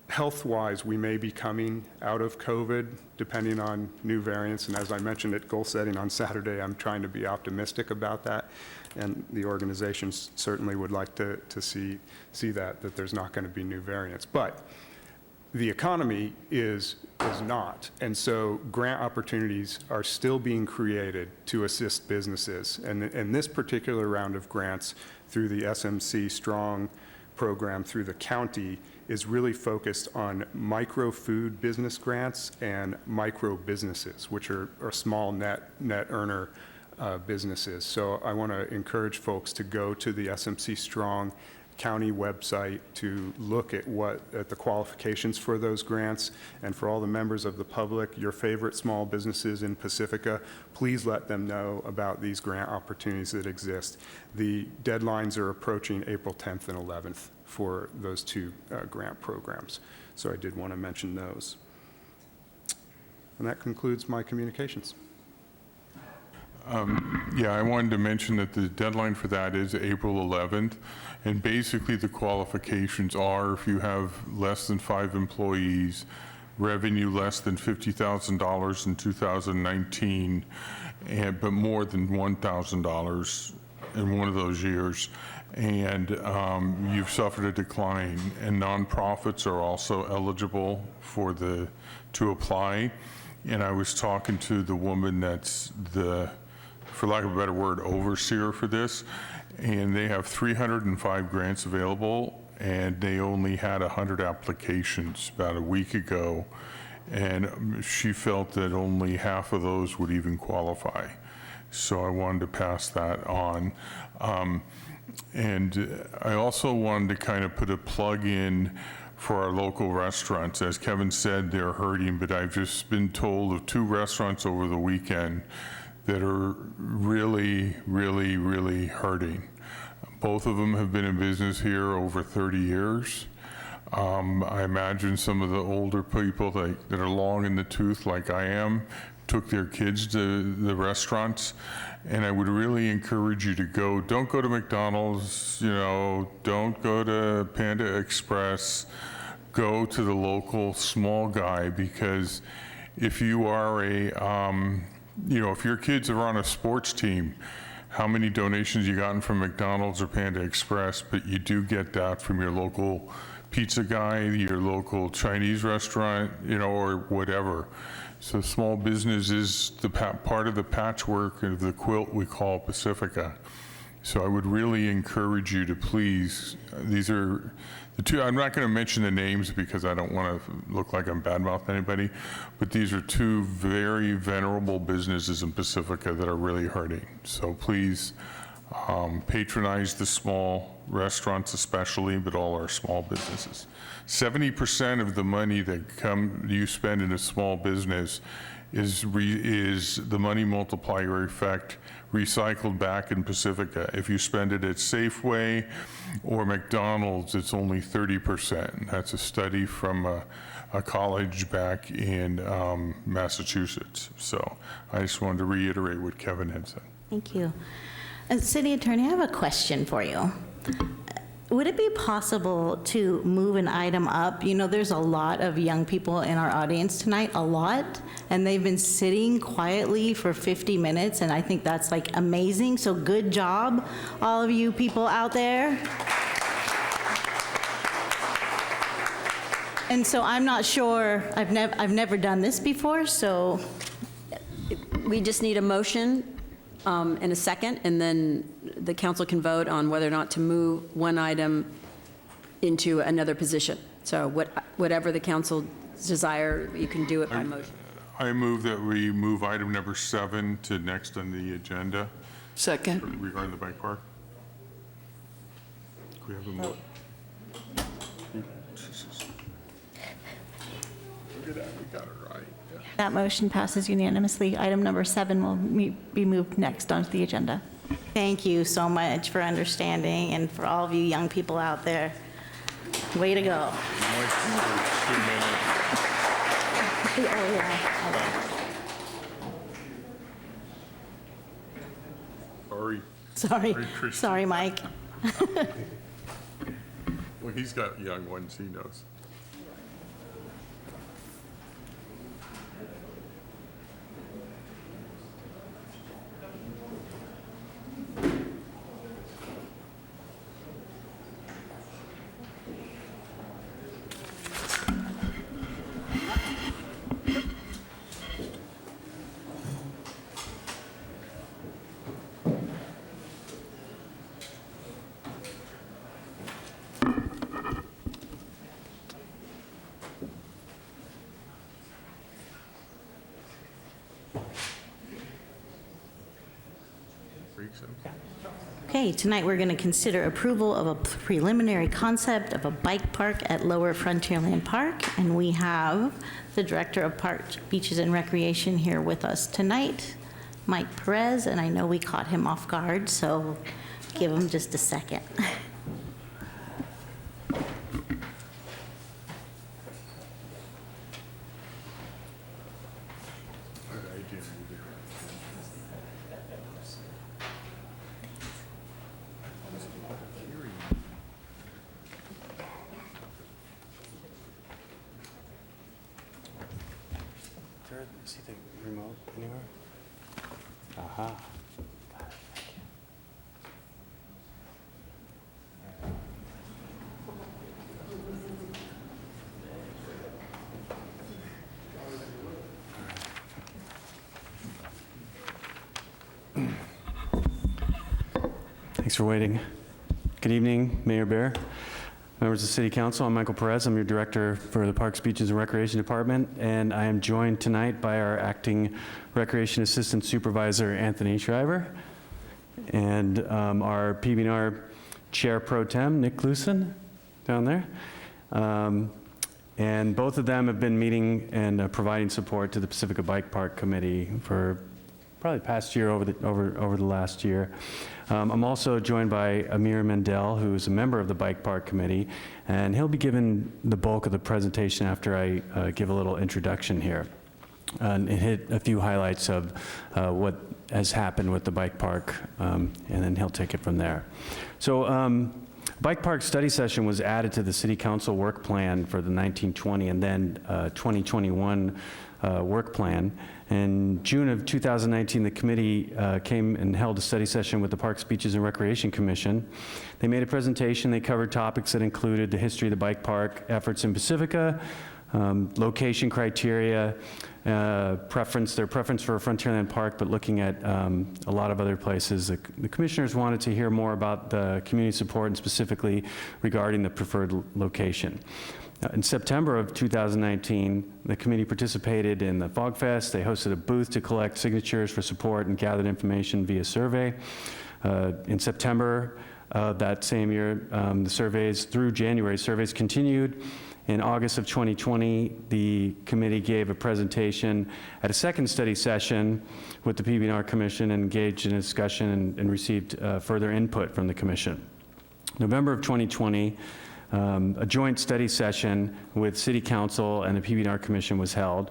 Speaker 12: health-wise, we may be coming out of COVID, depending on new variants, and as I mentioned at goal setting on Saturday, I'm trying to be optimistic about that, and the organizations certainly would like to see that there's not going to be new variants. But the economy is not, and so grant opportunities are still being created to assist businesses. And this particular round of grants through the SMC Strong program through the county is really focused on micro food business grants and micro businesses, which are small net earner businesses. So I want to encourage folks to go to the SMC Strong county website to look at the qualifications for those grants. And for all the members of the public, your favorite small businesses in Pacifica, please let them know about these grant opportunities that exist. The deadlines are approaching April 10th and 11th for those two grant programs. So I did want to mention those. And that concludes my communications.
Speaker 4: Yeah, I wanted to mention that the deadline for that is April 11th. And basically the qualifications are if you have less than 5 employees, revenue less than $50,000 in 2019, but more than $1,000 in one of those years, and you've suffered a decline. And nonprofits are also eligible to apply. And I was talking to the woman that's for lack of a better word, overseer for this, and they have 305 grants available, and they only had 100 applications about a week ago, and she felt that only half of those would even qualify. So I wanted to pass that on. And I also wanted to kind of put a plug in for our local restaurants. As Kevin said, they're hurting, but I've just been told of 2 restaurants over the weekend that are really, really, really hurting. Both of them have been in business here over 30 years. I imagine some of the older people that are long in the tooth like I am took their kids to the restaurants, and I would really encourage you to go. Don't go to McDonald's, you know, don't go to Panda Express. Go to the local small guy, because if you are if your kids are on a sports team, how many donations you gotten from McDonald's or Panda Express, but you do get that from your local pizza guy, your local Chinese restaurant, you know, or whatever. So small business is the part of the patchwork of the quilt we call Pacifica. So I would really encourage you to please, these are the 2, I'm not going to mention the names because I don't want to look like I'm badmouthing anybody, but these are 2 very venerable businesses in Pacifica that are really hurting. So please patronize the small restaurants especially, but all our small businesses. 70% of the money that you spend in a small business is the money multiplier effect recycled back in Pacifica. If you spend it at Safeway or McDonald's, it's only 30%. That's a study from a college back in Massachusetts. So I just wanted to reiterate what Kevin had said.
Speaker 1: Thank you. City Attorney, I have a question for you. Would it be possible to move an item up? You know, there's a lot of young people in our audience tonight, a lot, and they've been sitting quietly for 50 minutes, and I think that's like amazing. So good job, all of you people out there. And so I'm not sure, I've never done this before, so.
Speaker 13: We just need a motion and a second, and then the council can vote on whether or not to move one item into another position. So whatever the council's desire, you can do it by motion.
Speaker 4: I move that we move item number 7 to next on the agenda.
Speaker 6: Second.
Speaker 4: Regarding the bike park. Can we have a vote? Look at that, we got it right. Yeah.
Speaker 2: That motion passes unanimously. Item number 7 will be moved next onto the agenda.
Speaker 1: Thank you so much for understanding, and for all of you young people out there. Way to go. Oh, yeah.
Speaker 4: Sorry.
Speaker 1: Sorry,
Speaker 4: Christian.
Speaker 1: sorry, Mike.
Speaker 4: Well, he's got young ones, he knows.
Speaker 1: Okay, tonight we're going to consider approval of a preliminary concept of a bike park at Lower Frontierland Park, and we have the Director of Parks, Beaches, and Recreation here with us tonight, Mike Perez, and I know we caught him off guard, so give him just a second.
Speaker 14: See the remote anywhere? Aha. Thanks for waiting. Good evening, Mayor Bear, members of the City Council. I'm Michael Perez. I'm your Director for the Parks, Beaches, and Recreation Department, and I am joined tonight by our Acting Recreation Assistant Supervisor, Anthony Shriver, and our PB&R Chair Pro Tem, Nick Lucen, down there. And both of them have been meeting and providing support to the Pacifica Bike Park Committee for probably the past year, over the last year. I'm also joined by Amir Mendel, who is a member of the Bike Park Committee, and he'll be giving the bulk of the presentation after I give a little introduction here and hit a few highlights of what has happened with the bike park, and then he'll take it from there. So Bike Park study session was added to the City Council work plan for the 1920 and then 2021 work plan. In June of 2019, the committee came and held a study session with the Parks, Beaches, and Recreation Commission. They made a presentation. They covered topics that included the history of the bike park, efforts in Pacifica, location criteria, their preference for a Frontierland Park, but looking at a lot of other places. The commissioners wanted to hear more about the community support and specifically regarding the preferred location. In September of 2019, the committee participated in the Fog Fest. They hosted a booth to collect signatures for support and gathered information via survey. In September that same year, the surveys through January, surveys continued. In August of 2020, the committee gave a presentation at a second study session with the PB&R Commission and engaged in a discussion and received further input from the Commission. November of 2020, a joint study session with City Council and the PB&R Commission was held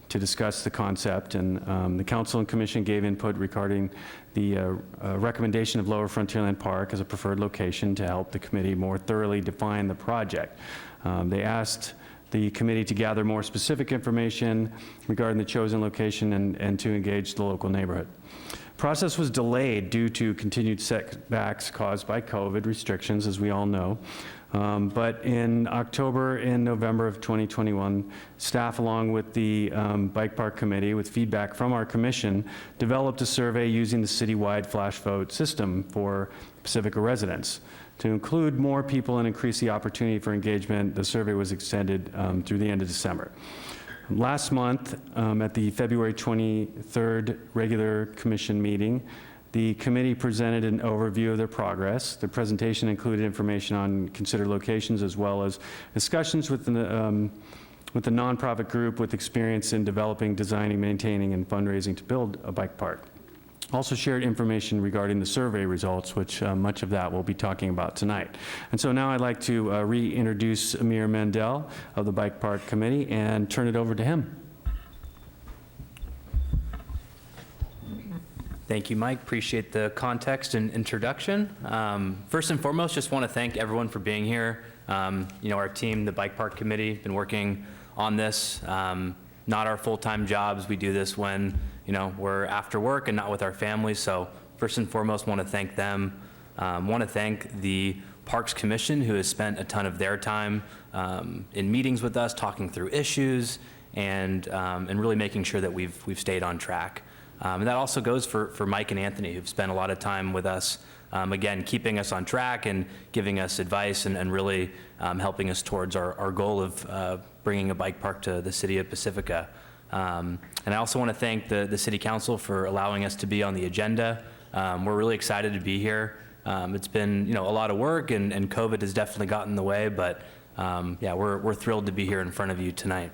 Speaker 14: to discuss the concept, and the Council and Commission gave input regarding the recommendation of Lower Frontierland Park as a preferred location to help the committee more thoroughly define the project. They asked the committee to gather more specific information regarding the chosen location and to engage the local neighborhood. Process was delayed due to continued setbacks caused by COVID restrictions, as we all know. But in October and November of 2021, staff, along with the Bike Park Committee, with feedback from our commission, developed a survey using the citywide flash vote system for Pacifica residents. To include more people and increase the opportunity for engagement, the survey was extended through the end of December. Last month, at the February 23rd regular commission meeting, the committee presented an overview of their progress. The presentation included information on considered locations as well as discussions with the nonprofit group with experience in developing, designing, maintaining, and fundraising to build a bike park. Also shared information regarding the survey results, which much of that we'll be talking about tonight. And so now I'd like to reintroduce Amir Mandel of the Bike Park Committee and turn it over to him.
Speaker 15: Thank you, Mike. Appreciate the context and introduction. First and foremost, just want to thank everyone for being here. Our team, the Bike Park Committee, been working on this. Not our full-time jobs. We do this when, we're after work and not with our families. So first and foremost, want to thank them. Want to thank the Parks Commission, who has spent a ton of their time in meetings with us, talking through issues, and really making sure that we've stayed on track. And that also goes for Mike and Anthony, who've spent a lot of time with us, again, keeping us on track and giving us advice and really helping us towards our goal of bringing a bike park to the city of Pacifica. And I also want to thank the City Council for allowing us to be on the agenda. We're really excited to be here. It's been a lot of work, and COVID has definitely gotten in the way, but yeah, we're thrilled to be here in front of you tonight.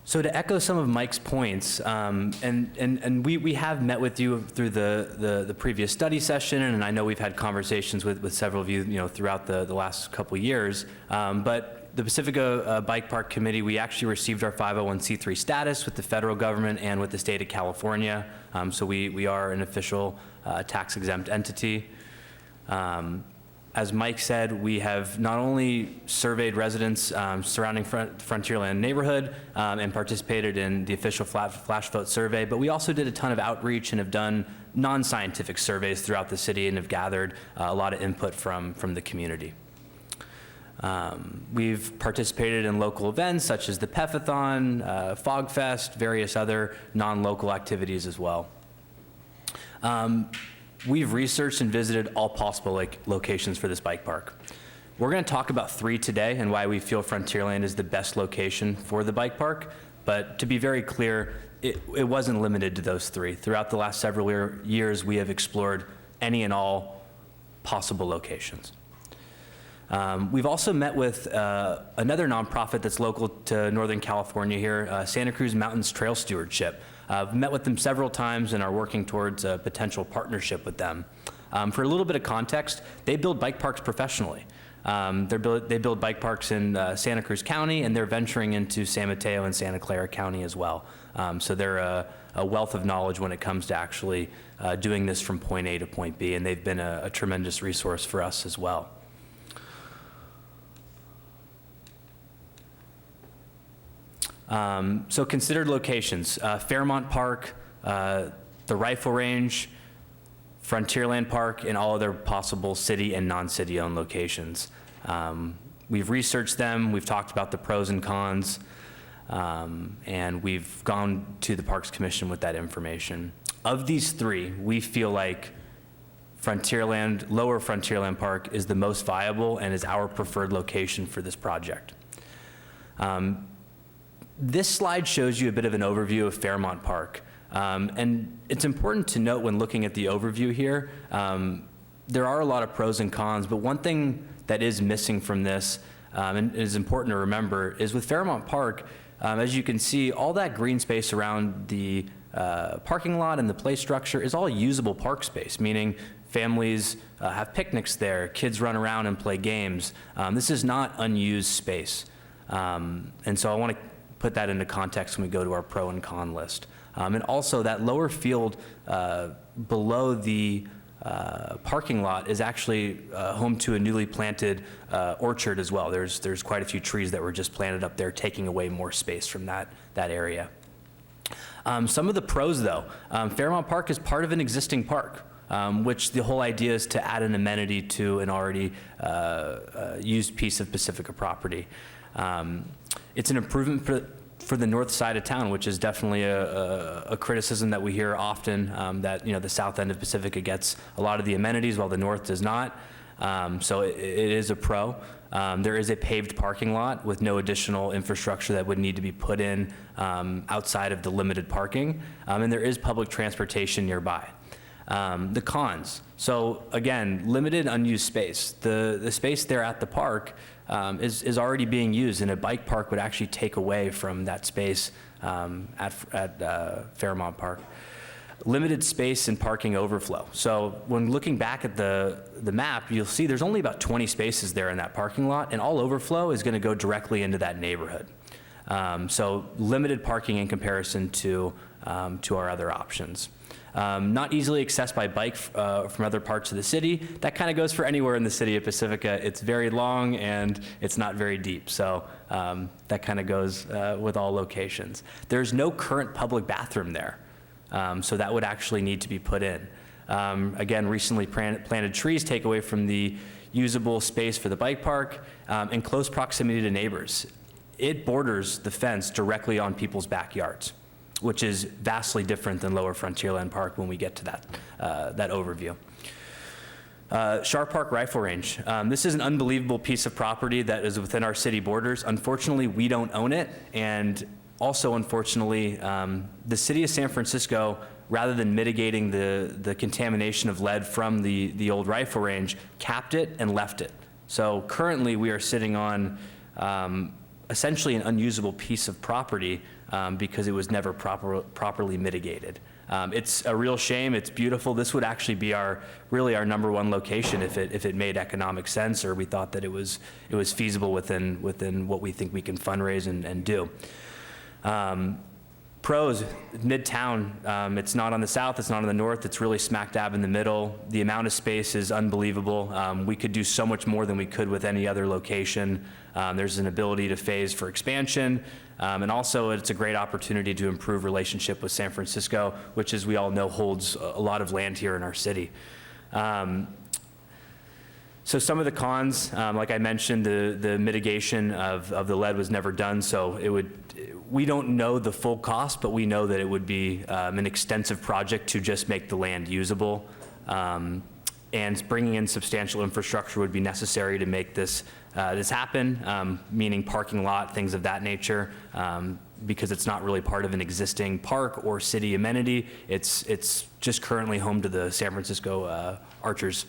Speaker 15: So to echo some of Mike's points, and we have met with you through the previous study session, and I know we've had conversations with several of you, throughout the last couple years. But the Pacifica Bike Park Committee, we actually received our 501c3 status with the federal government and with the state of California. So we are an official tax-exempt entity. As Mike said, we have not only surveyed residents surrounding Frontierland neighborhood and participated in the official flash vote survey, but we also did a ton of outreach and have done non-scientific surveys throughout the city and have gathered a lot of input from the community. We've participated in local events such as the Pefathon, Fog Fest, various other non-local activities as well. We've researched and visited all possible locations for this bike park. We're going to talk about 3 today and why we feel Frontierland is the best location for the bike park. But to be very clear, it wasn't limited to those 3. Throughout the last several years, we have explored any and all possible locations. We've also met with another nonprofit that's local to Northern California here, Santa Cruz Mountains Trail Stewardship. I've met with them several times and are working towards a potential partnership with them. For a little bit of context, they build bike parks professionally. They build bike parks in Santa Cruz County, and they're venturing into San Mateo and Santa Clara County as well. So they're a wealth of knowledge when it comes to actually doing this from point A to point B, and they've been a tremendous resource for us as well. So considered locations, Fairmont Park, the Rifle Range, Frontierland Park, and all other possible city and non-city owned locations. We've researched them, we've talked about the pros and cons, and we've gone to the Parks Commission with that information. Of these 3, we feel like Lower Frontierland Park is the most viable and is our preferred location for this project. This slide shows you a bit of an overview of Fairmont Park. And it's important to note when looking at the overview here, there are a lot of pros and cons, but one thing that is missing from this, and is important to remember, is with Fairmont Park, as you can see, all that green space around the parking lot and the play structure is all usable park space, meaning families have picnics there, kids run around and play games. This is not unused space. And so I want to put that into context when we go to our pro and con list. And also that lower field below the parking lot is actually home to a newly planted orchard as well. There's quite a few trees that were just planted up there, taking away more space from that area. Some of the pros though, Fairmont Park is part of an existing park, which the whole idea is to add an amenity to an already used piece of Pacifica property. It's an improvement for the north side of town, which is definitely a criticism that we hear often, that the south end of Pacifica gets a lot of the amenities while the north does not. So it is a pro. There is a paved parking lot with no additional infrastructure that would need to be put in outside of the limited parking, and there is public transportation nearby. The cons. So again, limited unused space. The space there at the park is already being used, and a bike park would actually take away from that space at Fairmont Park. Limited space and parking overflow. So when looking back at the map, you'll see there's only about 20 spaces there in that parking lot, and all overflow is going to go directly into that neighborhood. So limited parking in comparison to our other options. Not easily accessed by bike from other parts of the city. That kind of goes for anywhere in the city of Pacifica. It's very long and it's not very deep. So that kind of goes with all locations. There's no current public bathroom there. So that would actually need to be put in. Again, recently planted trees take away from the usable space for the bike park in close proximity to neighbors. It borders the fence directly on people's backyards, which is vastly different than Lower Frontierland Park when we get to that overview. Sharp Park Rifle Range. This is an unbelievable piece of property that is within our city borders. Unfortunately, we don't own it, and also unfortunately, the city of San Francisco, rather than mitigating the contamination of lead from the old rifle range, capped it and left it. So currently we are sitting on essentially an unusable piece of property because it was never properly mitigated. It's a real shame. It's beautiful. This would actually be really our #1 location if it made economic sense, or we thought that it was feasible within what we think we can fundraise and do. Pros, Midtown, it's not on the south, it's not on the north, it's really smack dab in the middle. The amount of space is unbelievable. We could do so much more than we could with any other location. There's an ability to phase for expansion, and also it's a great opportunity to improve relationship with San Francisco, which, as we all know, holds a lot of land here in our city. So some of the cons, like I mentioned, the mitigation of the lead was never done, so we don't know the full cost, but we know that it would be an extensive project to just make the land usable. And bringing in substantial infrastructure would be necessary to make this happen, meaning parking lot, things of that nature, because it's not really part of an existing park or city amenity. It's just currently home to the San Francisco Archers.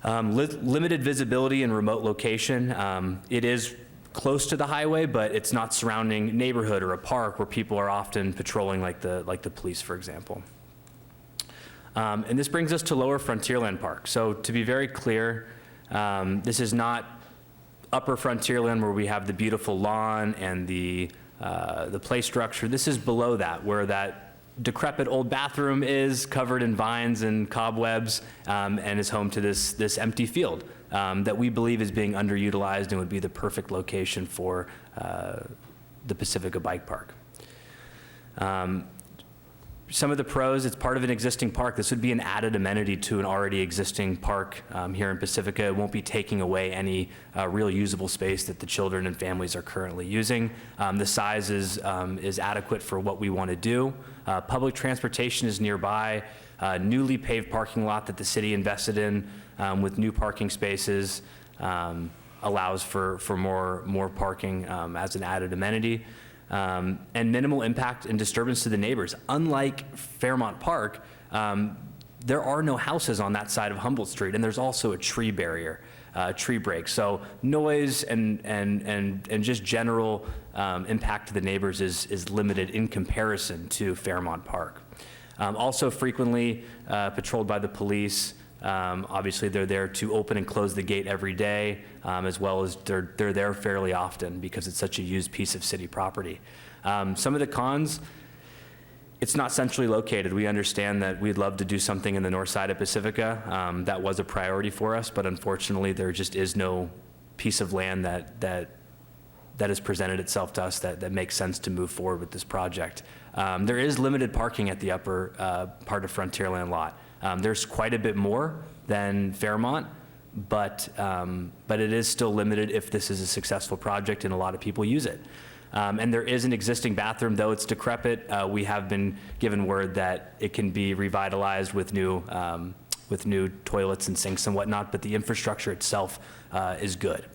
Speaker 15: Limited visibility and remote location. It is close to the highway, but it's not surrounding neighborhood or a park where people are often patrolling, like the police, for example. And this brings us to Lower Frontierland Park. So to be very clear, this is not Upper Frontierland where we have the beautiful lawn and the play structure. This is below that, where that decrepit old bathroom is covered in vines and cobwebs, and is home to this empty field that we believe is being underutilized and would be the perfect location for the Pacifica Bike Park. Some of the pros, it's part of an existing park. This would be an added amenity to an already existing park here in Pacifica. It won't be taking away any real usable space that the children and families are currently using. The size is adequate for what we want to do. Public transportation is nearby. Newly paved parking lot that the city invested in with new parking spaces allows for more parking as an added amenity. And minimal impact and disturbance to the neighbors. Unlike Fairmont Park, there are no houses on that side of Humboldt Street, and there's also a tree barrier, tree break. So noise and just general impact to the neighbors is limited in comparison to Fairmont Park. Also frequently patrolled by the police. Obviously, they're there to open and close the gate every day, as well as they're there fairly often because it's such a used piece of city property. Some of the cons, it's not centrally located. We understand that we'd love to do something in the north side of Pacifica. That was a priority for us, but unfortunately, there just is no piece of land that has presented itself to us that makes sense to move forward with this project. There is limited parking at the upper part of Frontierland lot. There's quite a bit more than Fairmont, but it is still limited if this is a successful project and a lot of people use it. And there is an existing bathroom, though it's decrepit. We have been given word that it can be revitalized with new toilets and sinks and whatnot, but the infrastructure itself is good.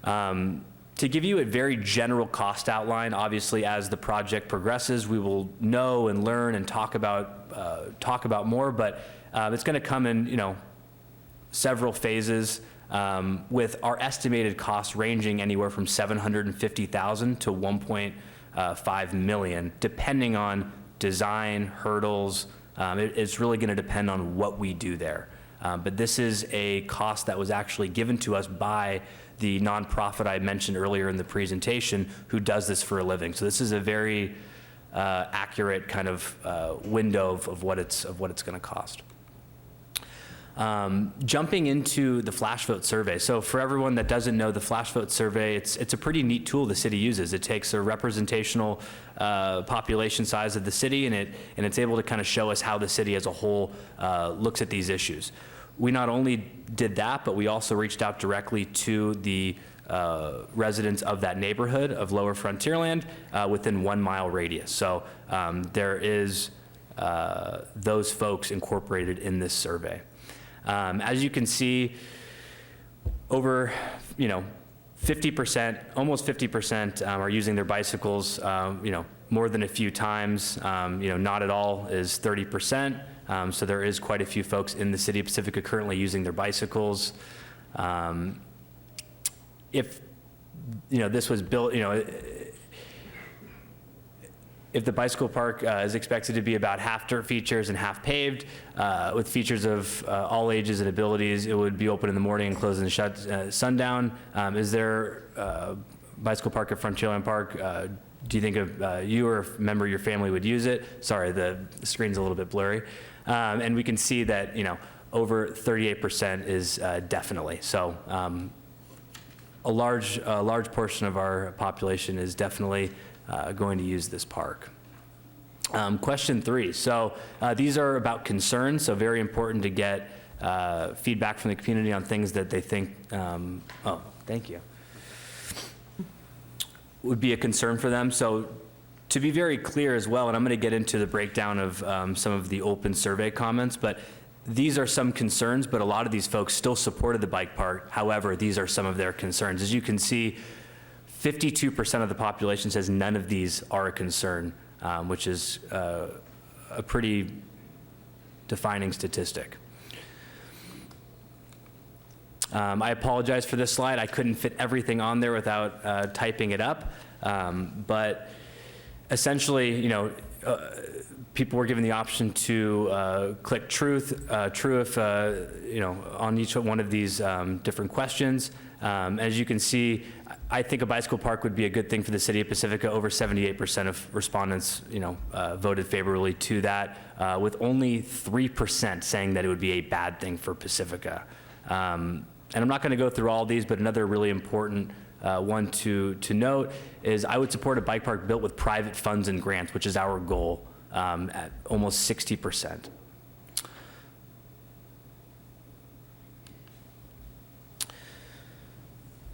Speaker 15: To give you a very general cost outline, obviously as the project progresses, we will know and learn and talk about more, but it's going to come in several phases. with our estimated cost ranging anywhere from $750,000 to $1.5 million, depending on design, hurdles. It's really going to depend on what we do there. But this is a cost that was actually given to us by the nonprofit I mentioned earlier in the presentation who does this for a living. So this is a very accurate kind of window of what it's going to cost. Jumping into the flash vote survey. So for everyone that doesn't know the flash vote survey, it's a pretty neat tool the city uses. It takes a representational population size of the city and it's able to kind of show us how the city as a whole looks at these issues. We not only did that, but we also reached out directly to the residents of that neighborhood of Lower Frontierland within 1 mile radius. So there is those folks incorporated in this survey. As you can see, over 50%, almost 50% are using their bicycles, more than a few times. Not at all is 30%. So there is quite a few folks in the city of Pacifica currently using their bicycles. If this was built, if the bicycle park is expected to be about half dirt features and half paved, with features of all ages and abilities, it would be open in the morning and closed and shut sundown. Is there a bicycle park at Frontierland Park? Do you think you or a member of your family would use it? Sorry, the screen's a little bit blurry. And we can see that over 38% is definitely. So a large portion of our population is definitely going to use this park. Question 3. So these are about concerns, so very important to get feedback from the community on things that they think, oh, thank you, would be a concern for them. So to be very clear as well, and I'm going to get into the breakdown of some of the open survey comments, but these are some concerns, but a lot of these folks still supported the bike park. However, these are some of their concerns. As you can see, 52% of the population says none of these are a concern, which is a pretty defining statistic. I apologize for this slide. I couldn't fit everything on there without typing it up. But essentially, people were given the option to click true if, on each one of these different questions. As you can see, I think a bicycle park would be a good thing for the city of Pacifica. Over 78% of respondents, voted favorably to that, with only 3% saying that it would be a bad thing for Pacifica. And I'm not going to go through all these, but another really important one to note is I would support a bike park built with private funds and grants, which is our goal, at almost 60%.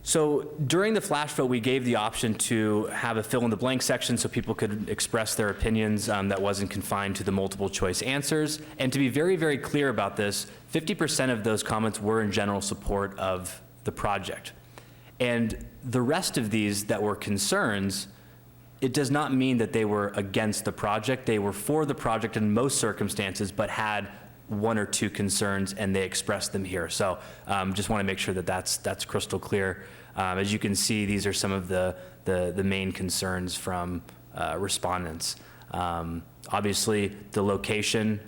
Speaker 15: So during the flash vote, we gave the option to have a fill in the blank section so people could express their opinions that wasn't confined to the multiple choice answers. And to be very, very clear about this, 50% of those comments were in general support of the project. And the rest of these that were concerns, it does not mean that they were against the project. They were for the project in most circumstances, but had 1 or 2 concerns, and they expressed them here. So just want to make sure that that's crystal clear. As you can see, these are some of the main concerns from respondents. Obviously, the location,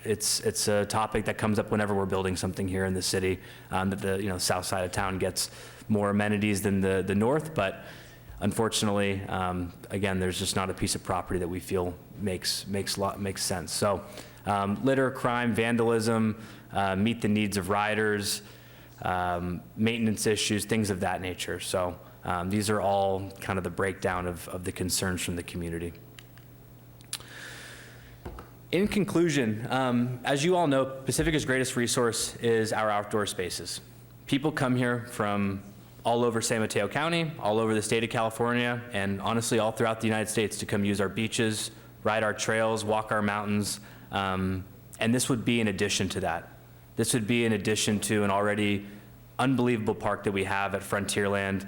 Speaker 15: it's a topic that comes up whenever we're building something here in the city, that the south side of town gets more amenities than the north, but unfortunately, again, there's just not a piece of property that we feel makes sense. So litter, crime, vandalism, meet the needs of riders, maintenance issues, things of that nature. So these are all kind of the breakdown of the concerns from the community. In conclusion, as you all know, Pacifica's greatest resource is our outdoor spaces. People come here from all over San Mateo County, all over the state of California, and honestly all throughout the United States to come use our beaches, ride our trails, walk our mountains, and this would be in addition to that. This would be in addition to an already unbelievable park that we have at Frontierland,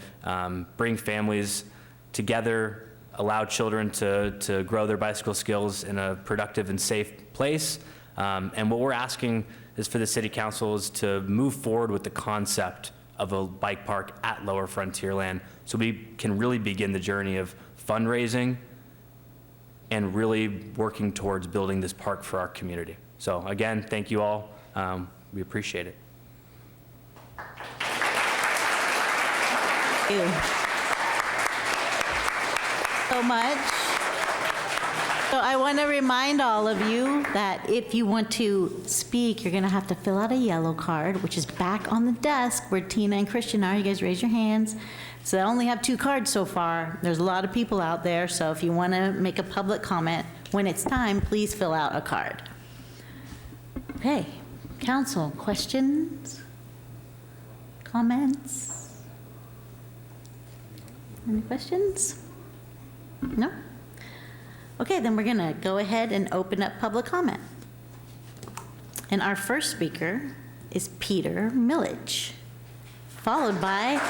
Speaker 15: bring families together, allow children to grow their bicycle skills in a productive and safe place, And what we're asking is for the city council is to move forward with the concept of a bike park at Lower Frontierland so we can really begin the journey of fundraising and really working towards building this park for our community. So again, thank you all. We appreciate it.
Speaker 1: Thank you so much. So I want to remind all of you that if you want to speak, you're going to have to fill out a yellow card, which is back on the desk where Tina and Christian are. You guys raise your hands. So I only have 2 cards so far. There's a lot of people out there, so if you want to make a public comment, when it's time, please fill out a card. Okay, council, questions? Comments? Any questions? No? Okay, then we're going to go ahead and open up public comment. And our first speaker is Peter Millich, followed by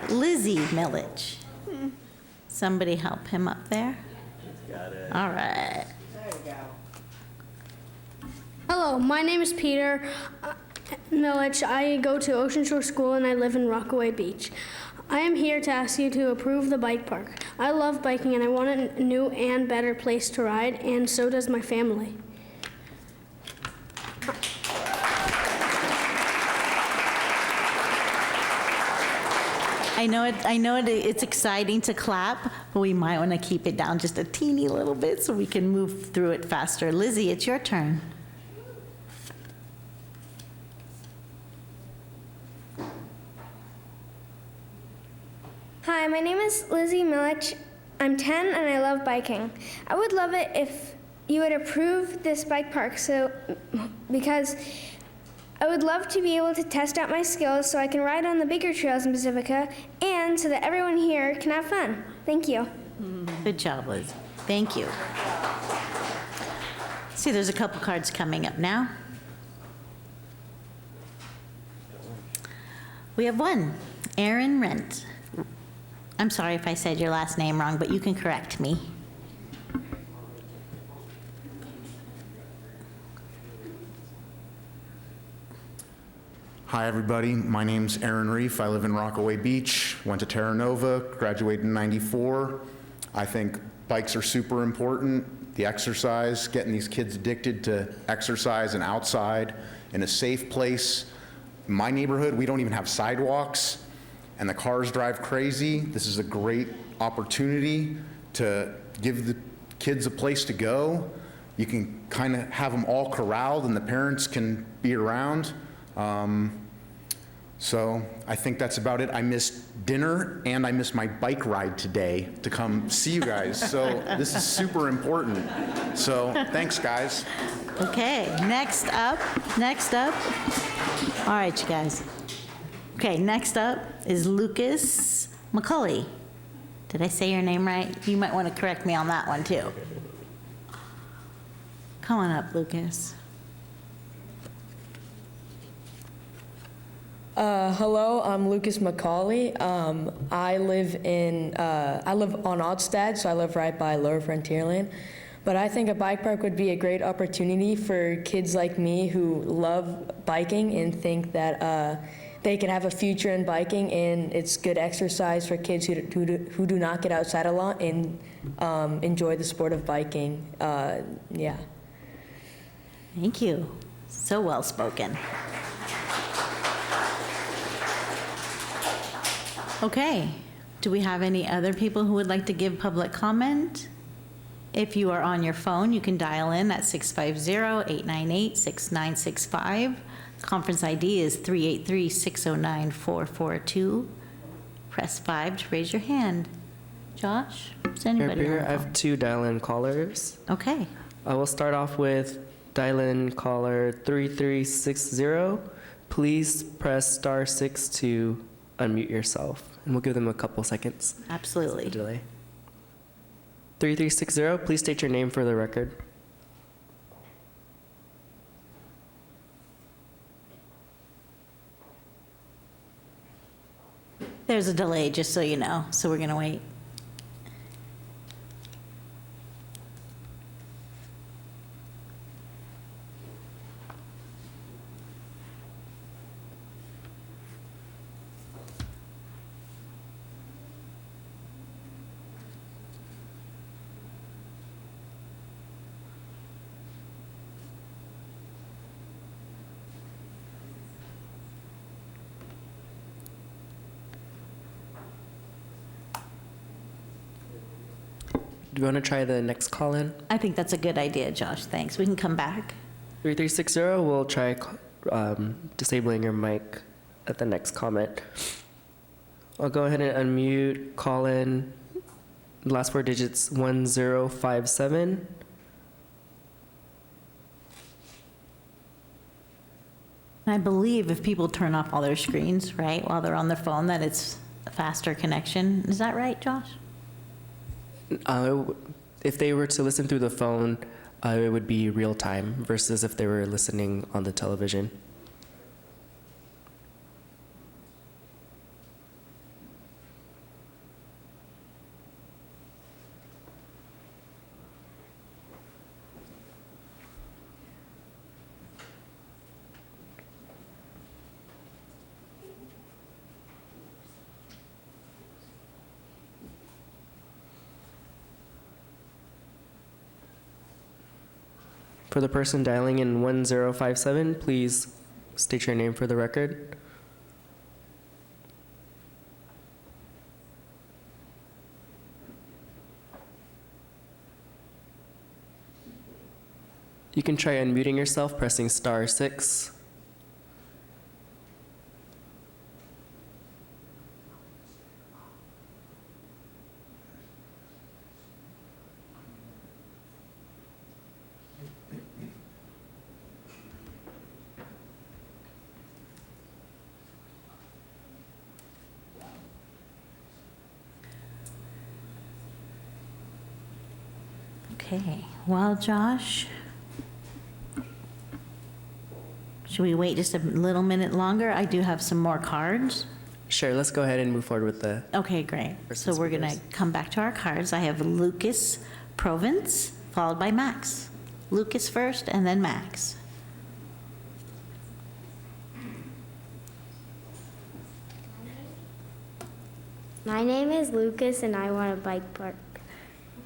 Speaker 1: Lizzie Millich. Somebody help him up there. Got it. All right.
Speaker 10: There you go.
Speaker 16: Hello, my name is Peter Millich. I go to Ocean Shore School and I live in Rockaway Beach. I am here to ask you to approve the bike park. I love biking and I want a new and better place to ride, and so does my family.
Speaker 1: I know it's exciting to clap, but we might want to keep it down just a teeny little bit so we can move through it faster. Lizzie, it's your turn.
Speaker 16: Hi, my name is Lizzie Millich. I'm 10 and I love biking. I would love it if you would approve this bike park because I would love to be able to test out my skills so I can ride on the bigger trails in Pacifica and so that everyone here can have fun. Thank you.
Speaker 1: Good job, Liz. Thank you. See, there's a couple cards coming up now. We have one, Aaron Rent. I'm sorry if I said your last name wrong, but you can correct me.
Speaker 17: Hi, everybody. My name's Aaron Reef. I live in Rockaway Beach. Went to Terra Nova, graduated in '94. I think bikes are super important. The exercise, getting these kids addicted to exercise and outside in a safe place. In my neighborhood, we don't even have sidewalks, and the cars drive crazy. This is a great opportunity to give the kids a place to go. You can kind of have them all corralled, and the parents can be around. So I think that's about it. I missed dinner and I missed my bike ride today to come see you guys. So this is super important. So thanks, guys.
Speaker 1: Okay, next up. All right, you guys. Okay, next up is Lucas McCulley. Did I say your name right? You might want to correct me on that one too. Come on up, Lucas.
Speaker 18: Hello, I'm Lucas McCauley. I live on Oddstad, so I live right by Lower Frontierland. But I think a bike park would be a great opportunity for kids like me who love biking and think that they can have a future in biking, and it's good exercise for kids who do not get outside a lot and enjoy the sport of biking. Yeah.
Speaker 1: Thank you. So well spoken. Okay, do we have any other people who would like to give public comment? If you are on your phone, you can dial in at 650-898-6965. Conference ID is 383-609-442. Press 5 to raise your hand. Josh, is anybody
Speaker 5: Mayor
Speaker 1: on
Speaker 5: Beer,
Speaker 1: the
Speaker 5: I
Speaker 1: phone?
Speaker 5: have 2 dial-in callers.
Speaker 1: Okay.
Speaker 5: I will start off with dial-in caller 3360. Please press *6 to unmute yourself, and we'll give them a couple seconds.
Speaker 1: Absolutely.
Speaker 5: Delay. 3360, please state your name for the record.
Speaker 1: There's a delay, just so you know, so we're going to wait.
Speaker 5: Do you want to try the next call-in?
Speaker 1: I think that's a good idea, Josh. Thanks. We can come back.
Speaker 5: 3360, we'll try disabling your mic at the next comment. I'll go ahead and unmute, call in, last four digits 1057.
Speaker 1: I believe if people turn off all their screens, right, while they're on their phone, that it's a faster connection. Is that right, Josh?
Speaker 5: If they were to listen through the phone, it would be real time versus if they were listening on the television. For the person dialing in 1057, please state your name for the record. You can try unmuting yourself, pressing *6.
Speaker 1: Okay. Well, Josh, should we wait just a little minute longer? I do have some more cards.
Speaker 5: Sure, let's go ahead and move forward with the...
Speaker 1: Okay, great. So we're going to come back to our cards. I have Lucas Provence, followed by Max. Lucas first, and then Max.
Speaker 16: My name is Lucas, and I want a bike park.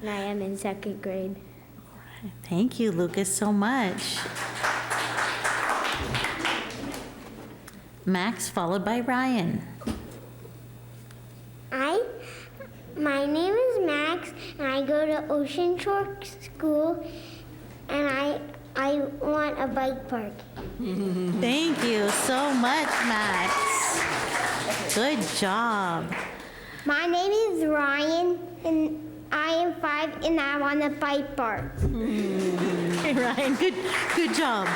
Speaker 16: And I am in 2nd grade.
Speaker 1: Thank you, Lucas, so much. Max, followed by Ryan.
Speaker 16: My name is Max, and I go to Ocean Shore School, and I want a bike park.
Speaker 1: Thank you so much, Max. Good job.
Speaker 16: My name is Ryan, and I am 5, and I want a bike park.
Speaker 1: Hey, Ryan, good job.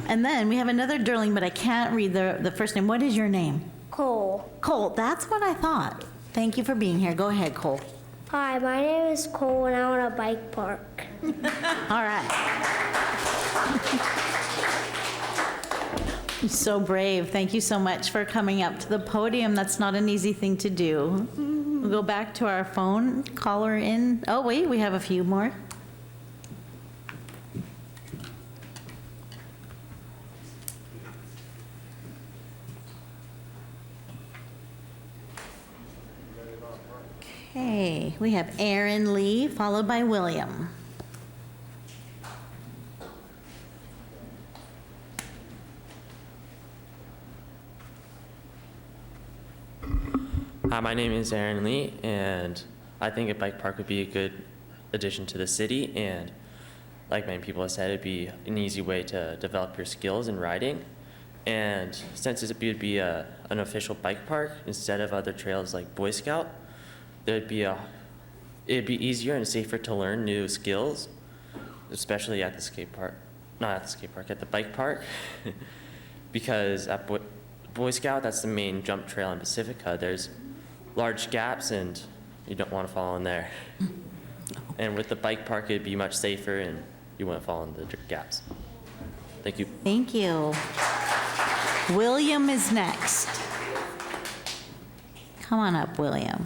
Speaker 1: And then we have another Durling, but I can't read the first name. What is your name?
Speaker 16: Cole.
Speaker 1: Cole, that's what I thought. Thank you for being here. Go ahead, Cole.
Speaker 16: Hi, my name is Cole, and I want a bike park.
Speaker 1: All right. You're so brave. Thank you so much for coming up to the podium. That's not an easy thing to do. We'll go back to our phone caller in. Oh, wait, we have a few more. Okay, we have Aaron Lee, followed by William.
Speaker 19: Hi, my name is Aaron Lee, and I think a bike park would be a good addition to the city, and like many people have said, it'd be an easy way to develop your skills in riding. And since it would be an official bike park instead of other trails like Boy Scout, it'd be easier and safer to learn new skills, especially at the skate park, not at the skate park, at the bike park, because at Boy Scout, that's the main jump trail in Pacifica. There's large gaps and you don't want to fall in there. And with the bike park, it'd be much safer and you wouldn't fall in the gaps. Thank you.
Speaker 1: Thank you. William is next. Come on up, William.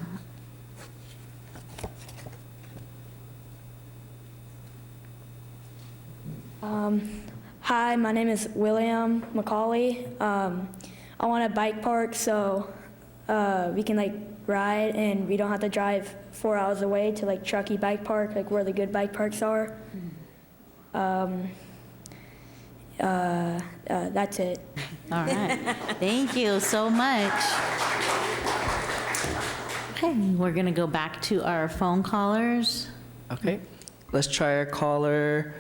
Speaker 20: Hi, my name is William McCauley. I want a bike park so we can like ride and we don't have to drive 4 hours away to like Truckee Bike Park, like where the good bike parks are. That's it.
Speaker 1: All right. Thank you so much. Okay, we're going to go back to our phone callers.
Speaker 5: Okay, let's try our caller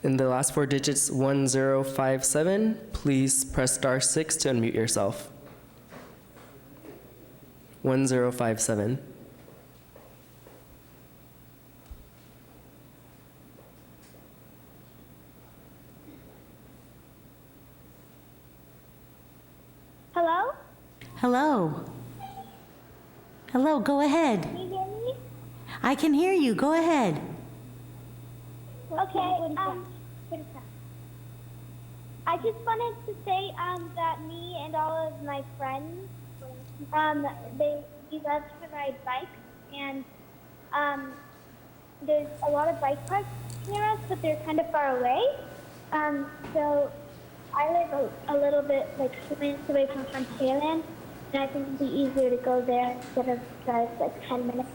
Speaker 5: in the last 4 digits, 1057. Please press *6 to unmute yourself. 1057.
Speaker 16: Hello?
Speaker 1: Hello. Hello, go ahead.
Speaker 16: Can you hear me?
Speaker 1: I can hear you. Go ahead.
Speaker 16: Okay. I just wanted to say that me and all of my friends, we love to ride bikes, and there's a lot of bike parks near us, but they're kind of far away. So I live a little bit like 2 minutes away from Frontierland, and I think it'd be easier to go there instead of drive like 10 minutes.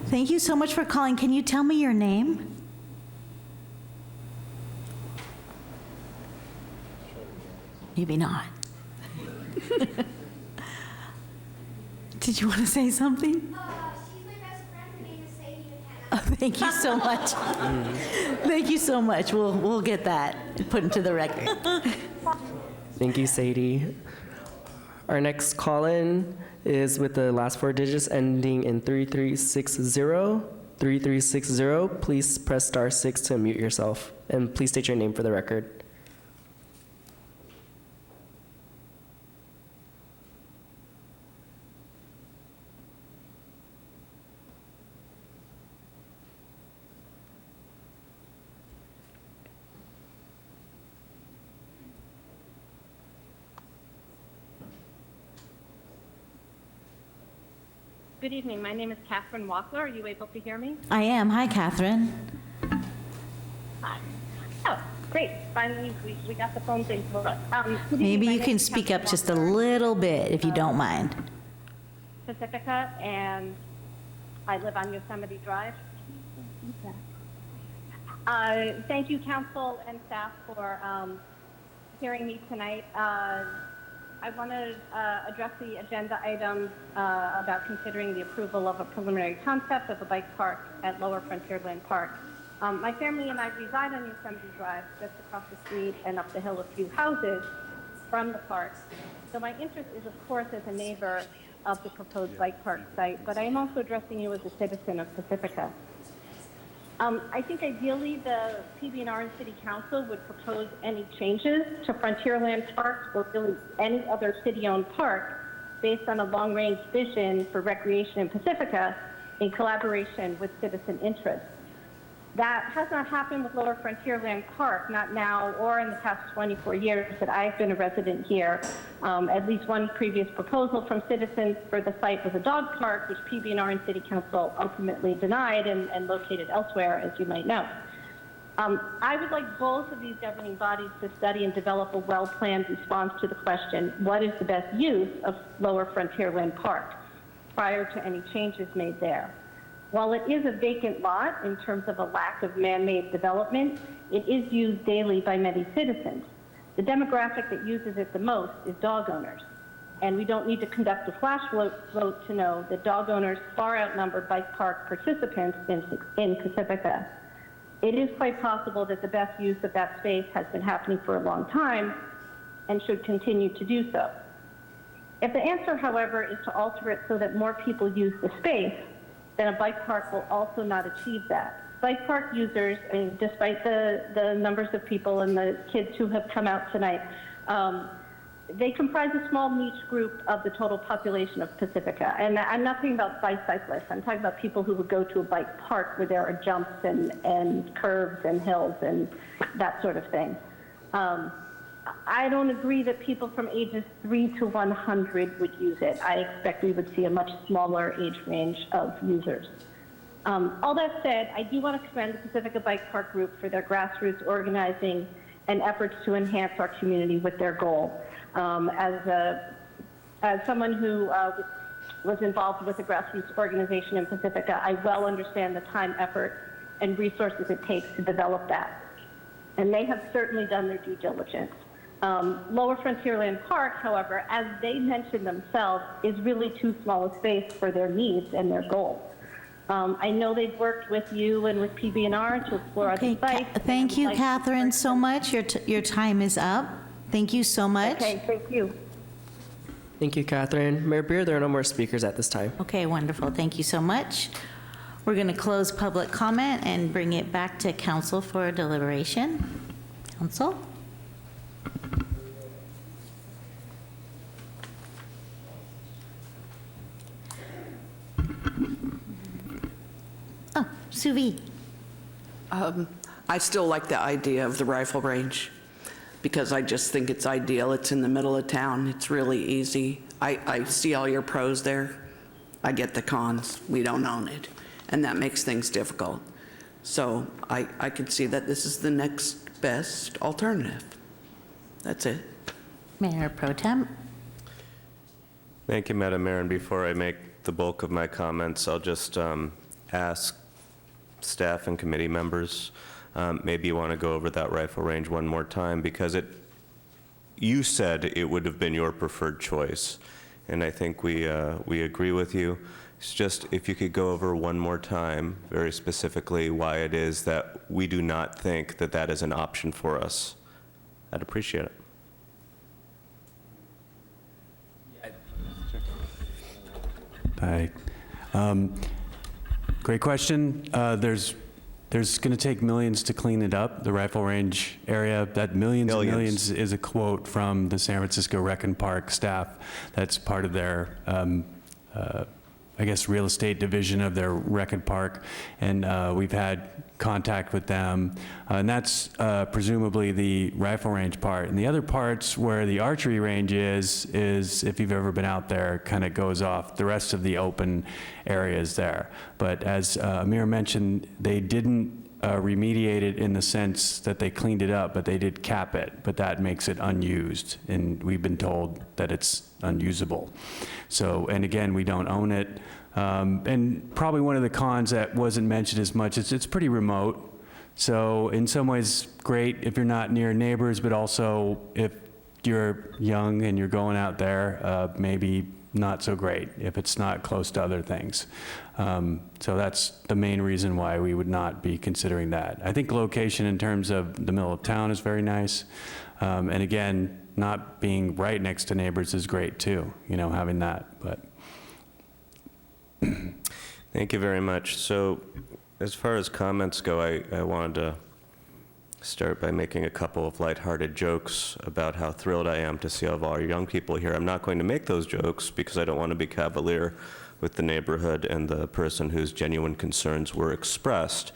Speaker 1: Thank you so much for calling. Can you tell me your name? Maybe not. Did you want to say something?
Speaker 16: She's my best friend. Her name is Sadie McKenna.
Speaker 1: Oh, thank you so much. Thank you so much. We'll get that put into the record.
Speaker 5: Thank you, Sadie. Our next call-in is with the last 4 digits ending in 3360. 3360. Please press *6 to unmute yourself, and please state your name for the record.
Speaker 21: Good evening. My name is Catherine Walkler. Are you able to hear me?
Speaker 1: I am. Hi, Catherine.
Speaker 21: Hi. Oh, great. Finally, we got the phone thing for us.
Speaker 1: Maybe you can speak up just a little bit if you don't mind.
Speaker 21: Pacifica, and I live on Yosemite Drive. Thank you, council and staff, for hearing me tonight. I want to address the agenda items about considering the approval of a preliminary concept of a bike park at Lower Frontierland Park. My family and I reside on Yosemite Drive, just across the street and up the hill a few houses from the park. So my interest is, of course, as a neighbor of the proposed bike park site, but I am also addressing you as a citizen of Pacifica. I think ideally the PB&R and City Council would propose any changes to Frontierland Park or really any other city-owned park based on a long-range vision for recreation in Pacifica in collaboration with citizen interests. That has not happened with Lower Frontierland Park, not now or in the past 24 years that I've been a resident here. At least one previous proposal from citizens for the site was a dog park, which PB&R and City Council ultimately denied and located elsewhere, as you might know. I would like both of these governing bodies to study and develop a well-planned response to the question, what is the best use of Lower Frontierland Park, prior to any changes made there. While it is a vacant lot in terms of a lack of man-made development, it is used daily by many citizens. The demographic that uses it the most is dog owners. And we don't need to conduct a flash vote to know that dog owners far outnumber bike park participants in Pacifica. It is quite possible that the best use of that space has been happening for a long time and should continue to do so. If the answer, however, is to alter it so that more people use the space, then a bike park will also not achieve that. Bike park users, and despite the numbers of people and the kids who have come out tonight, they comprise a small niche group of the total population of Pacifica. And I'm not talking about bicyclists. I'm talking about people who would go to a bike park where there are jumps and curves and hills and that sort of thing. I don't agree that people from ages 3 to 100 would use it. I expect we would see a much smaller age range of users. All that said, I do want to commend the Pacifica Bike Park Group for their grassroots organizing and efforts to enhance our community with their goal. As someone who was involved with a grassroots organization in Pacifica, I well understand the time, effort, and resources it takes to develop that. And they have certainly done their due diligence. Lower Frontierland Park, however, as they mentioned themselves, is really too small a space for their needs and their goals. I know they've worked with you and with PB&R to explore other sites.
Speaker 1: Thank you, Catherine, so much. Your time is up. Thank you so much.
Speaker 21: Okay, thank you.
Speaker 5: Thank you, Catherine. Mayor Beer, there are no more speakers at this time.
Speaker 1: Okay, wonderful. Thank you so much. We're going to close public comment and bring it back to council for deliberation. Council? Oh, Sue V.
Speaker 6: I still like the idea of the rifle range because I just think it's ideal. It's in the middle of town. It's really easy. I see all your pros there. I get the cons. We don't own it, and that makes things difficult. So I can see that this is the next best alternative. That's it.
Speaker 1: Mayor Pro Tem.
Speaker 11: Thank you, Madam Mayor. And before I make the bulk of my comments, I'll just ask staff and committee members, maybe you want to go over that rifle range one more time, because you said it would have been your preferred choice, and I think we agree with you. It's just if you could go over one more time, very specifically, why it is that we do not think that that is an option for us. I'd appreciate it.
Speaker 14: Hi. Great question. There's going to take millions to clean it up, the rifle range area. That millions and millions is a quote from the San Francisco Rec and Park staff. That's part of their, I guess, real estate division of their Rec and Park. And we've had contact with them. And that's presumably the rifle range part. And the other parts where the archery range is if you've ever been out there, kind of goes off the rest of the open areas there. But as Amir mentioned, they didn't remediate it in the sense that they cleaned it up, but they did cap it. But that makes it unused. And we've been told that it's unusable. So, and again, we don't own it. And probably one of the cons that wasn't mentioned as much is it's pretty remote. So in some ways, great if you're not near neighbors, but also if you're young and you're going out there, maybe not so great if it's not close to other things. So that's the main reason why we would not be considering that. I think location in terms of the middle of town is very nice. And again, not being right next to neighbors is great too, you know, having that, but.
Speaker 11: Thank you very much. So as far as comments go, I wanted to start by making a couple of lighthearted jokes about how thrilled I am to see all of our young people here. I'm not going to make those jokes because I don't want to be cavalier with the neighborhood and the person whose genuine concerns were expressed.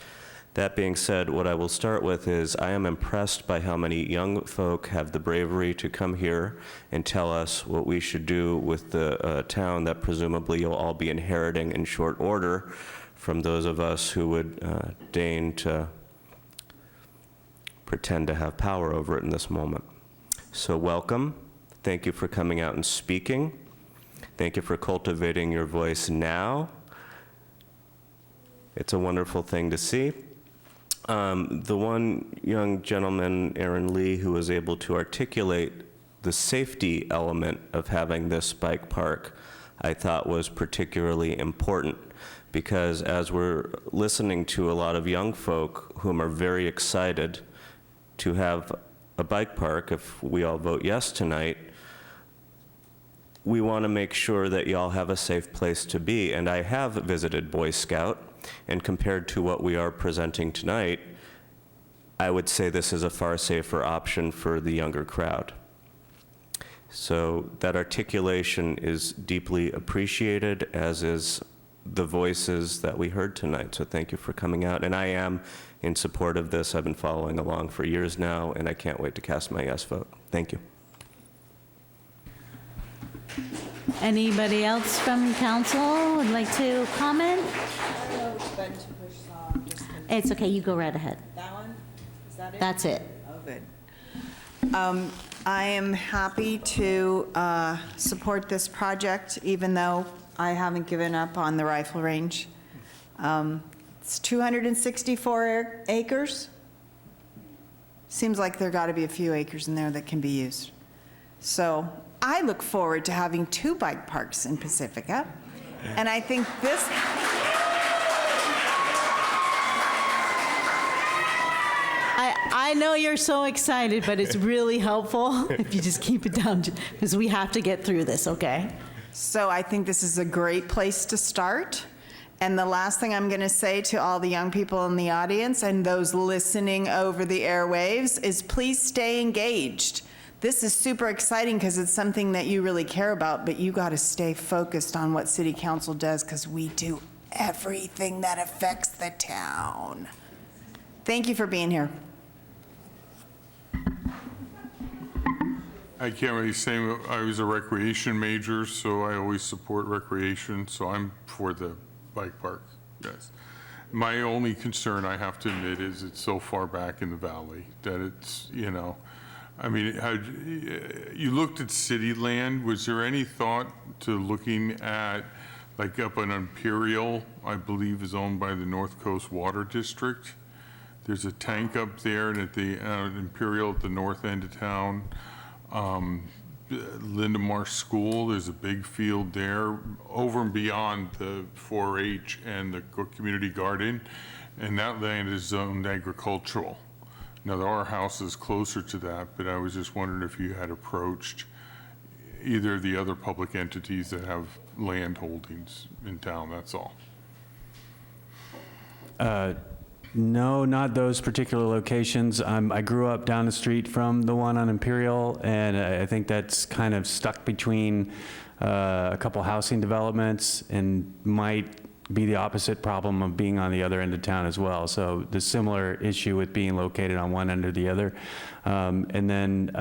Speaker 11: That being said, what I will start with is I am impressed by how many young folk have the bravery to come here and tell us what we should do with the town that presumably you'll all be inheriting in short order from those of us who would deign to pretend to have power over it in this moment. So welcome. Thank you for coming out and speaking. Thank you for cultivating your voice now. It's a wonderful thing to see. The one young gentleman, Aaron Lee, who was able to articulate the safety element of having this bike park, I thought was particularly important, because as we're listening to a lot of young folk whom are very excited to have a bike park, if we all vote yes tonight, we want to make sure that y'all have a safe place to be. And I have visited Boy Scout, and compared to what we are presenting tonight, I would say this is a far safer option for the younger crowd. So that articulation is deeply appreciated, as is the voices that we heard tonight. So thank you for coming out. And I am in support of this. I've been following along for years now, and I can't wait to cast my yes vote. Thank you.
Speaker 1: Anybody else from council would like to comment?
Speaker 10: I don't know which button to push, so I'm just gonna-
Speaker 1: It's okay, you go right ahead.
Speaker 10: That one? Is that it?
Speaker 1: That's it.
Speaker 10: Oh, good. I am happy to support this project, even though I haven't given up on the rifle range. It's 264 acres. Seems like there got to be a few acres in there that can be used. So I look forward to having 2 bike parks in Pacifica. And I think this,
Speaker 1: I know you're so excited, but it's really helpful if you just keep it down, because we have to get through this, okay?
Speaker 10: so I think this is a great place to start. And the last thing I'm going to say to all the young people in the audience and those listening over the airwaves is please stay engaged. This is super exciting because it's something that you really care about, but you got to stay focused on what City Council does because we do everything that affects the town. Thank you for being here.
Speaker 4: I can't really say, I was a recreation major, so I always support recreation, so I'm for the bike park, yes. My only concern, I have to admit, is it's so far back in the valley that it's, you know, I mean, you looked at city land. Was there any thought to looking at, like up on Imperial, I believe is owned by the North Coast Water District? There's a tank up there, and at the Imperial at the north end of town, Lindemar School, there's a big field there over and beyond the 4-H and the community garden, and that land is zoned agricultural. Now, there are houses closer to that, but I was just wondering if you had approached either of the other public entities that have land holdings in town, that's all.
Speaker 14: No, not those particular locations. I grew up down the street from the one on Imperial, and I think that's kind of stuck between a couple housing developments and might be the opposite problem of being on the other end of town as well. So the similar issue with being located on one end or the other. And then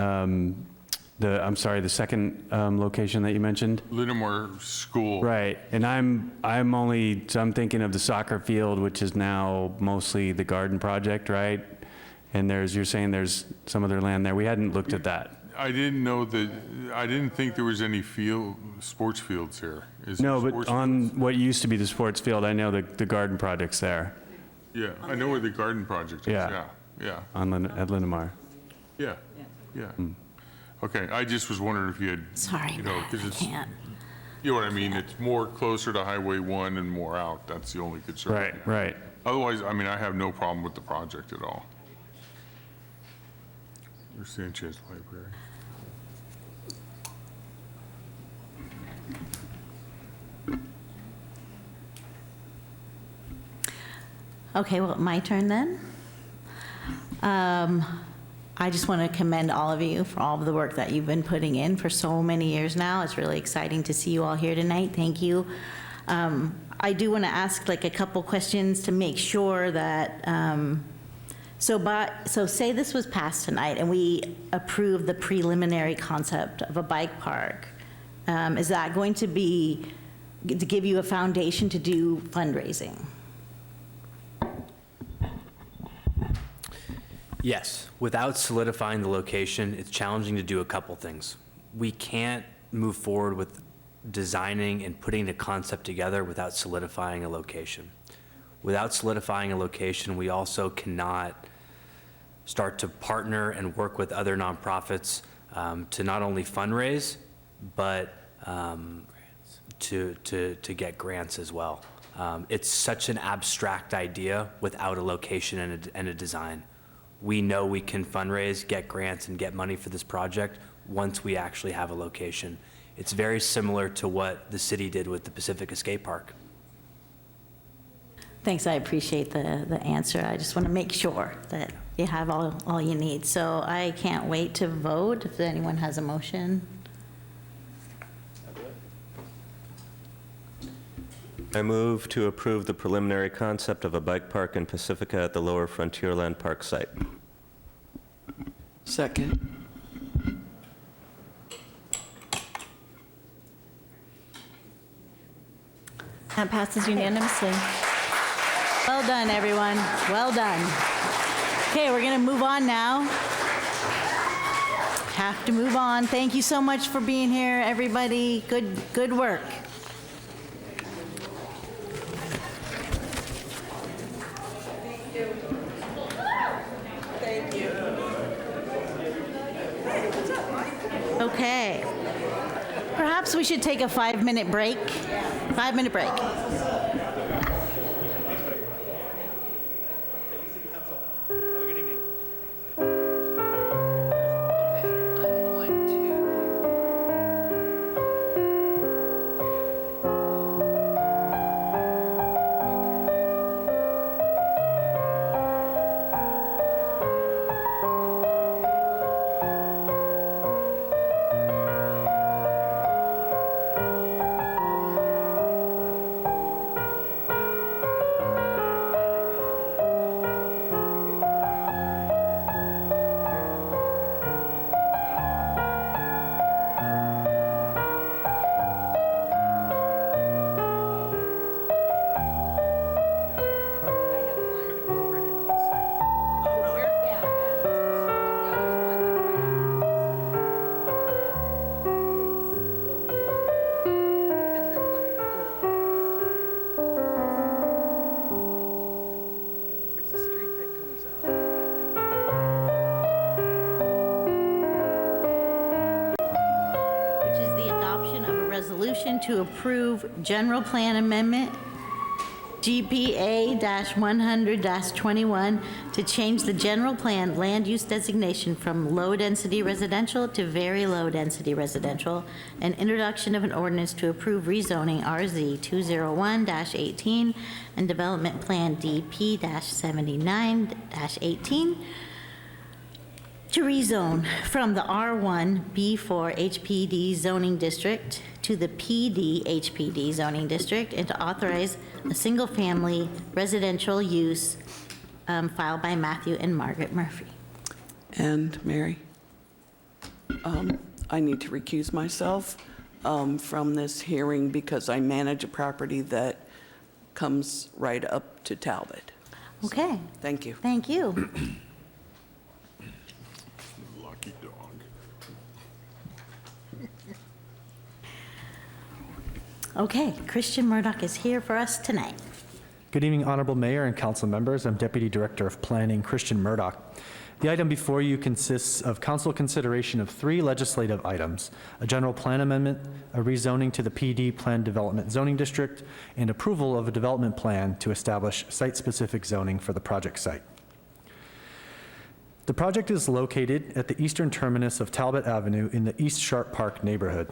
Speaker 14: I'm sorry, the second location that you mentioned?
Speaker 4: Lindemar School.
Speaker 14: Right, and I'm thinking of the soccer field, which is now mostly the garden project, right? And you're saying there's some other land there. We hadn't looked at that.
Speaker 4: I didn't know that, I didn't think there was any sports fields here.
Speaker 14: No, but on what used to be the sports field, I know the garden project's there.
Speaker 4: Yeah, I know where the garden project is, yeah.
Speaker 14: At Lindemar.
Speaker 4: Yeah. Okay, I just was wondering if you had,
Speaker 1: Sorry,
Speaker 4: you know, because it's,
Speaker 1: can't.
Speaker 4: you know what I mean? It's more closer to Highway 1 and more out. That's the only concern.
Speaker 14: Right.
Speaker 4: Otherwise, I mean, I have no problem with the project at all. Or Sanchez Library.
Speaker 1: Okay, well, my turn then. I just want to commend all of you for all of the work that you've been putting in for so many years now. It's really exciting to see you all here tonight. Thank you. I do want to ask like a couple questions to make sure that, so say this was passed tonight and we approve the preliminary concept of a bike park. Is that going to give you a foundation to do fundraising?
Speaker 15: Yes, without solidifying the location, it's challenging to do a couple things. We can't move forward with designing and putting the concept together without solidifying a location. Without solidifying a location, we also cannot start to partner and work with other nonprofits to not only fundraise, but to get grants as well. It's such an abstract idea without a location and a design. We know we can fundraise, get grants, and get money for this project once we actually have a location. It's very similar to what the city did with the Pacifica Skate Park.
Speaker 1: Thanks, I appreciate the answer. I just want to make sure that you have all you need. So I can't wait to vote if anyone has a motion.
Speaker 11: I move to approve the preliminary concept of a bike park in Pacifica at the Lower Frontierland Park site.
Speaker 5: Second.
Speaker 2: That passes unanimously.
Speaker 1: Well done, everyone. Well done. Okay, we're going to move on now. Have to move on. Thank you so much for being here, everybody. Good work.
Speaker 6: Thank you.
Speaker 1: we should take a 5-minute break. 5-minute break. To approve General Plan Amendment GPA-100-21 to change the general plan land use designation from low-density residential to very low-density residential, and introduction of an ordinance to approve rezoning RZ 201-18 and Development Plan DP-79-18 to rezone from the R1 B4 HPD zoning district to the PD HPD zoning district, and to authorize a single-family residential use filed by Matthew and Margaret Murphy.
Speaker 6: And Mary, I need to recuse myself from this hearing because I manage a property that comes right up to Talbot.
Speaker 1: Okay.
Speaker 6: Thank you.
Speaker 1: Thank you.
Speaker 4: Lucky dog.
Speaker 1: Okay, Christian Murdoch is here for us tonight.
Speaker 3: Good evening, Honorable Mayor and Council members. I'm Deputy Director of Planning, Christian Murdoch. The item before you consists of council consideration of 3 legislative items: a general plan amendment, a rezoning to the PD Planned Development Zoning District, and approval of a development plan to establish site-specific zoning for the project site. The project is located at the eastern terminus of Talbot Avenue in the East Sharp Park neighborhood.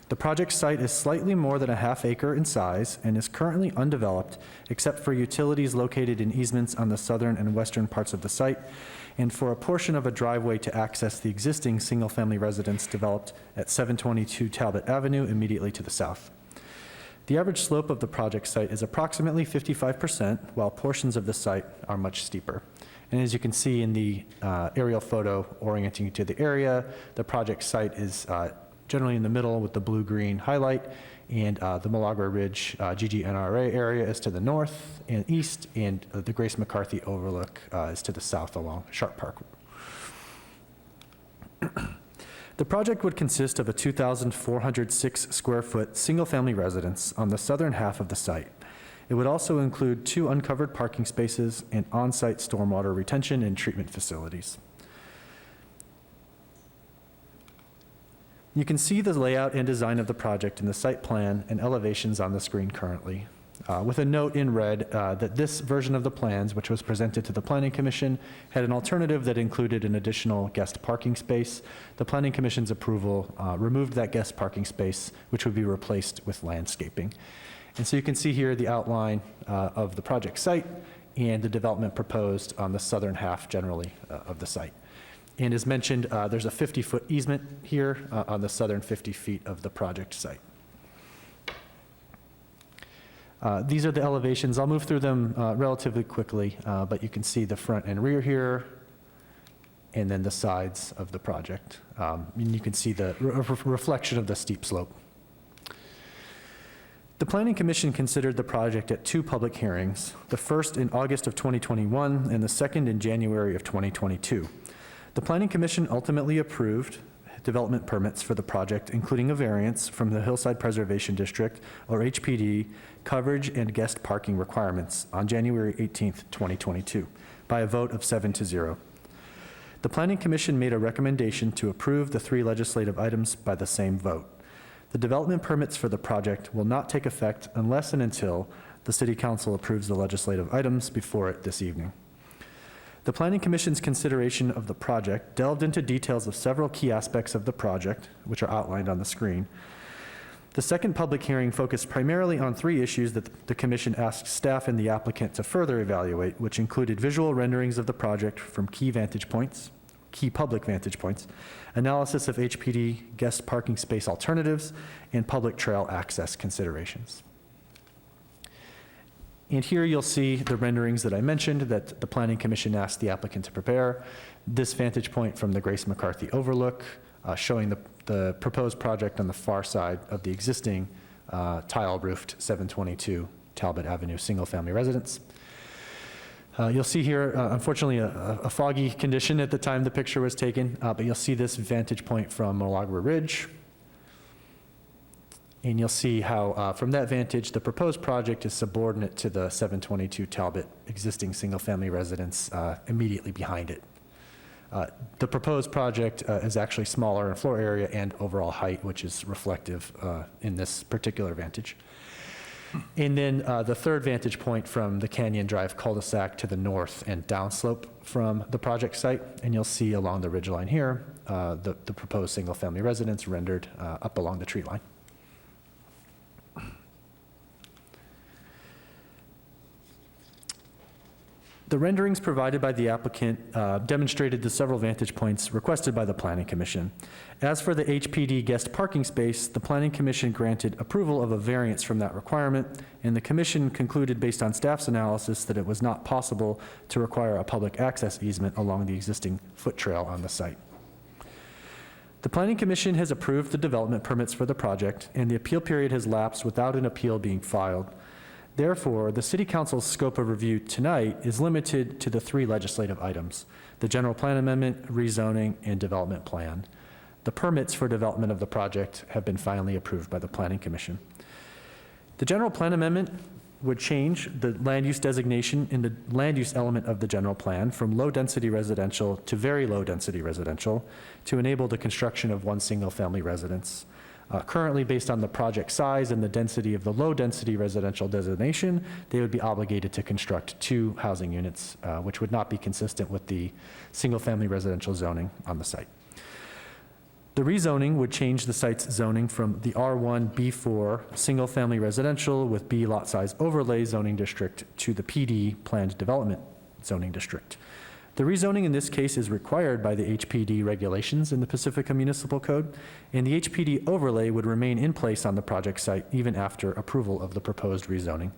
Speaker 3: The project site is slightly more than a half acre in size and is currently undeveloped except for utilities located in easements on the southern and western parts of the site, and for a portion of a driveway to access the existing single-family residence developed at 722 Talbot Avenue immediately to the south. The average slope of the project site is approximately 55%, while portions of the site are much steeper. And as you can see in the aerial photo orienting you to the area, the project site is generally in the middle with the blue-green highlight, and the Milagro Ridge GGNRA area is to the north and east, and the Grace McCarthy overlook is to the south along Sharp Park. The project would consist of a 2,406 square foot single-family residence on the southern half of the site. It would also include 2 uncovered parking spaces and on-site stormwater retention and treatment facilities. You can see the layout and design of the project in the site plan and elevations on the screen currently, with a note in red that this version of the plans, which was presented to the Planning Commission, had an alternative that included an additional guest parking space. The Planning Commission's approval removed that guest parking space, which would be replaced with landscaping. And so you can see here the outline of the project site and the development proposed on the southern half generally of the site. And as mentioned, there's a 50-foot easement here on the southern 50 feet of the project site. These are the elevations. I'll move through them relatively quickly, but you can see the front and rear here, and then the sides of the project. And you can see the reflection of the steep slope. The Planning Commission considered the project at 2 public hearings, the first in August of 2021 and the second in January of 2022. The Planning Commission ultimately approved development permits for the project, including a variance from the Hillside Preservation District, or HPD, coverage and guest parking requirements on January 18th, 2022, by a vote of 7-0. The Planning Commission made a recommendation to approve the 3 legislative items by the same vote. The development permits for the project will not take effect unless and until the City Council approves the legislative items before it this evening. The Planning Commission's consideration of the project delved into details of several key aspects of the project, which are outlined on the screen. The second public hearing focused primarily on 3 issues that the Commission asked staff and the applicant to further evaluate, which included visual renderings of the project from key public vantage points, analysis of HPD guest parking space alternatives, and public trail access considerations. And here you'll see the renderings that I mentioned that the Planning Commission asked the applicant to prepare. This vantage point from the Grace McCarthy overlook, showing the proposed project on the far side of the existing tile-roofed 722 Talbot Avenue single-family residence. You'll see here, unfortunately, a foggy condition at the time the picture was taken, but you'll see this vantage point from Milagro Ridge. And you'll see how, from that vantage, the proposed project is subordinate to the 722 Talbot existing single-family residence immediately behind it. The proposed project is actually smaller in floor area and overall height, which is reflective in this particular vantage. And then the third vantage point from the Canyon Drive cul-de-sac to the north and downslope from the project site. And you'll see along the ridgeline here, the proposed single-family residence rendered up along the tree line. The renderings provided by the applicant demonstrated the several vantage points requested by the Planning Commission. As for the HPD guest parking space, the Planning Commission granted approval of a variance from that requirement, and the Commission concluded based on staff's analysis that it was not possible to require a public access easement along the existing foot trail on the site. The Planning Commission has approved the development permits for the project, and the appeal period has lapsed without an appeal being filed. Therefore, the City Council's scope of review tonight is limited to the 3 legislative items: the general plan amendment, rezoning, and development plan. The permits for development of the project have been finally approved by the Planning Commission. The general plan amendment would change the land use designation in the land use element of the general plan from low-density residential to very low-density residential to enable the construction of 1 single-family residence. Currently, based on the project size and the density of the low-density residential designation, they would be obligated to construct 2 housing units, which would not be consistent with the single-family residential zoning on the site. The rezoning would change the site's zoning from the R1 B4 single-family residential with B lot size overlay zoning district to the PD planned development zoning district. The rezoning in this case is required by the HPD regulations in the Pacifica Municipal Code, and the HPD overlay would remain in place on the project site even after approval of the proposed rezoning.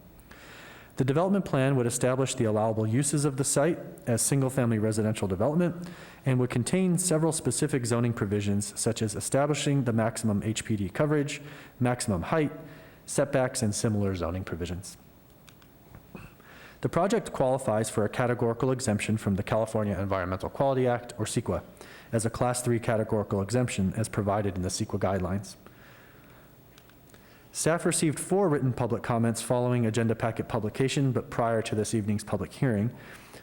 Speaker 3: The development plan would establish the allowable uses of the site as single-family residential development and would contain several specific zoning provisions such as establishing the maximum HPD coverage, maximum height, setbacks, and similar zoning provisions. The project qualifies for a categorical exemption from the California Environmental Quality Act, or CEQA, as a Class 3 categorical exemption as provided in the CEQA guidelines. Staff received 4 written public comments following agenda packet publication, but prior to this evening's public hearing.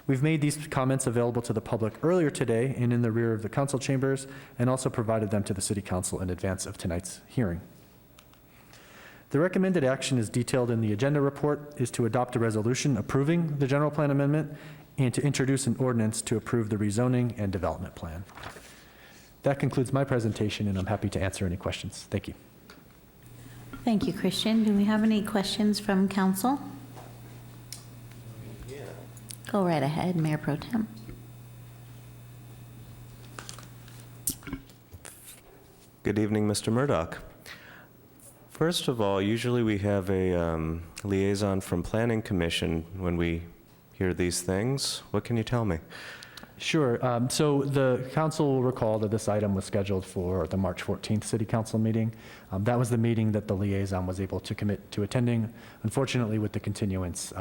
Speaker 3: We've made these comments available to the public earlier today and in the rear of the council chambers, and also provided them to the City Council in advance of tonight's hearing. The recommended action is detailed in the agenda report is to adopt a resolution approving the general plan amendment and to introduce an ordinance to approve the rezoning and development plan. That concludes my presentation, and I'm happy to answer any questions. Thank you.
Speaker 1: Thank you, Christian. Do we have any questions from council? Yeah. Go right ahead, Mayor Pro Tem.
Speaker 11: Good evening, Mr. Murdoch. First of all, usually we have a liaison from Planning Commission when we hear these things. What can you tell me?
Speaker 3: Sure. So the council will recall that this item was scheduled for the March 14th City Council meeting. That was the meeting that the liaison was able to commit to attending. Unfortunately, with the continuance,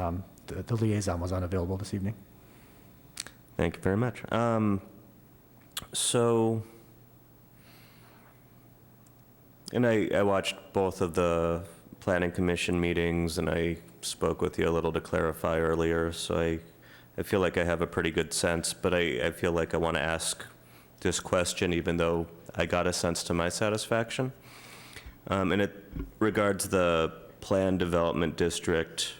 Speaker 3: the liaison was unavailable this evening.
Speaker 11: Thank you very much. And I watched both of the Planning Commission meetings, and I spoke with you a little to clarify earlier, so I feel like I have a pretty good sense, but I feel like I want to ask this question even though I got a sense to my satisfaction. And it regards the planned development district,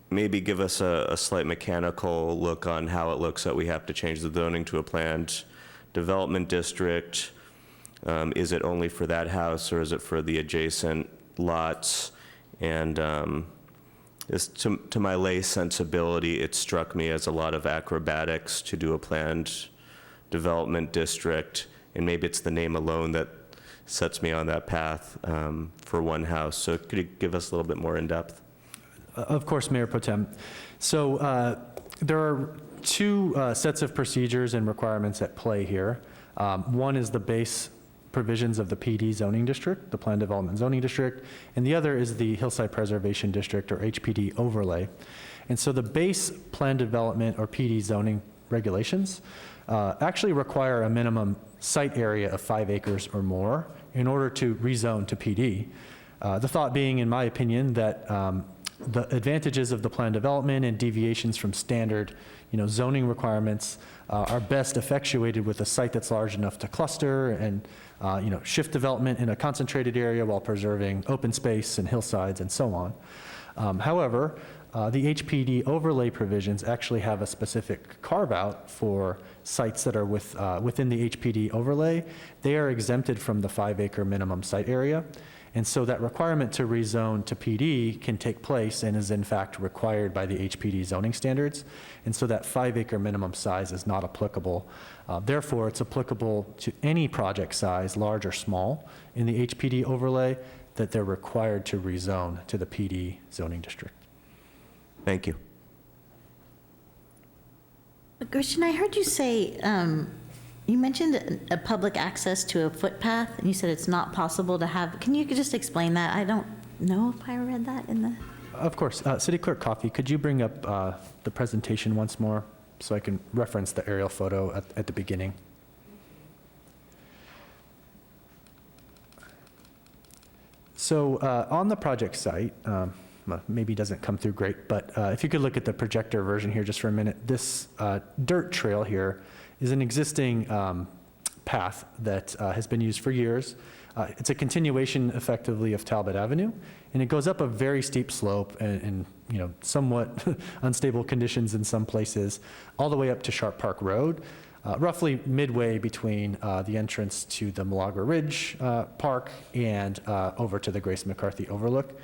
Speaker 11: maybe give us a slight mechanical look on how it looks that we have to change the zoning to a planned development district. Is it only for that house, or is it for the adjacent lots? And to my lay sensibility, it struck me as a lot of acrobatics to do a planned development district, and maybe it's the name alone that sets me on that path for one house. So could you give us a little bit more in depth?
Speaker 3: Of course, Mayor Pro Tem. So there are two sets of procedures and requirements at play here. One is the base provisions of the PD zoning district, the Planned Development Zoning District, and the other is the Hillside Preservation District, or HPD overlay. And so the base planned development, or PD zoning regulations, actually require a minimum site area of 5 acres or more in order to rezone to PD. The thought being, in my opinion, that the advantages of the planned development and deviations from standard, zoning requirements are best effectuated with a site that's large enough to cluster and, shift development in a concentrated area while preserving open space and hillsides and so on. However, the HPD overlay provisions actually have a specific carve-out for sites that are within the HPD overlay. They are exempted from the 5-acre minimum site area. And so that requirement to rezone to PD can take place and is in fact required by the HPD zoning standards. And so that 5-acre minimum size is not applicable. Therefore, it's applicable to any project size, large or small, in the HPD overlay that they're required to rezone to the PD zoning district.
Speaker 11: Thank you.
Speaker 1: Christian, I heard you say, you mentioned a public access to a footpath, and you said it's not possible to have. Can you just explain that? I don't know if I read that in the.
Speaker 3: Of course. City Clerk Coffey, could you bring up the presentation once more so I can reference the aerial photo at the beginning? So on the project site, maybe doesn't come through great, but if you could look at the projector version here just for a minute, this dirt trail here is an existing path that has been used for years. It's a continuation, effectively, of Talbot Avenue, and it goes up a very steep slope and somewhat unstable conditions in some places, all the way up to Sharp Park Road, roughly midway between the entrance to the Milagro Ridge Park and over to the Grace McCarthy Overlook.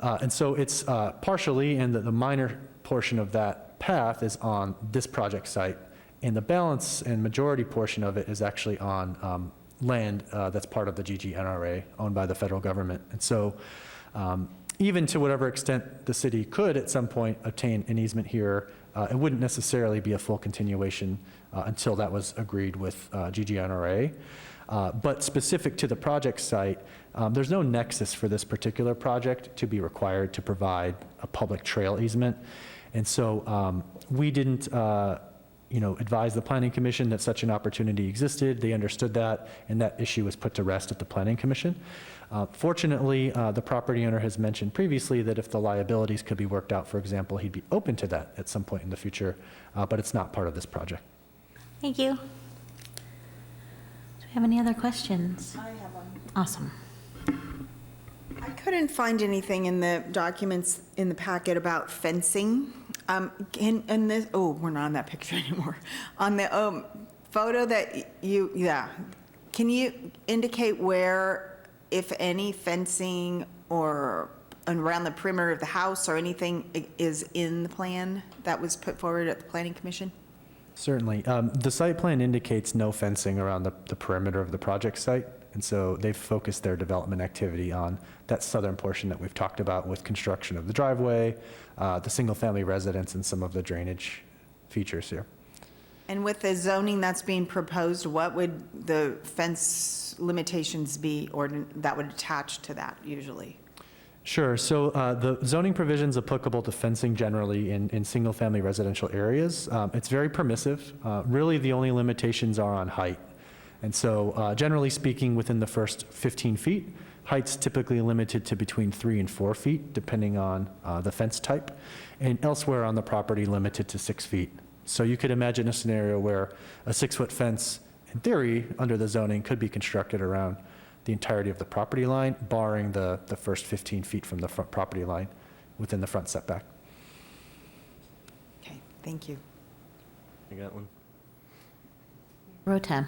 Speaker 3: And so it's partially, and the minor portion of that path is on this project site, and the balance and majority portion of it is actually on land that's part of the GGNRA owned by the federal government. And so even to whatever extent the city could at some point obtain an easement here, it wouldn't necessarily be a full continuation until that was agreed with GGNRA. But specific to the project site, there's no nexus for this particular project to be required to provide a public trail easement. And so we didn't advise the Planning Commission that such an opportunity existed. They understood that, and that issue was put to rest at the Planning Commission. Fortunately, the property owner has mentioned previously that if the liabilities could be worked out, for example, he'd be open to that at some point in the future, but it's not part of this project.
Speaker 1: Thank you. Do we have any other questions?
Speaker 10: I have one.
Speaker 1: Awesome.
Speaker 10: I couldn't find anything in the documents in the packet about fencing. And this, we're not on that picture anymore. On the photo that can you indicate where, if any, fencing or around the perimeter of the house or anything is in the plan that was put forward at the Planning Commission?
Speaker 3: Certainly. The site plan indicates no fencing around the perimeter of the project site. And so they've focused their development activity on that southern portion that we've talked about with construction of the driveway, the single-family residence, and some of the drainage features here.
Speaker 10: And with the zoning that's being proposed, what would the fence limitations be, or that would attach to that usually?
Speaker 3: Sure. So the zoning provisions applicable to fencing generally in single-family residential areas, it's very permissive. Really, the only limitations are on height. And so generally speaking, within the first 15 feet, height's typically limited to between 3 and 4 feet, depending on the fence type, and elsewhere on the property limited to 6 feet. So you could imagine a scenario where a 6-foot fence, in theory, under the zoning, could be constructed around the entirety of the property line, barring the first 15 feet from the front property line within the front setback.
Speaker 10: Okay, thank you.
Speaker 11: You got one?
Speaker 1: Rotem.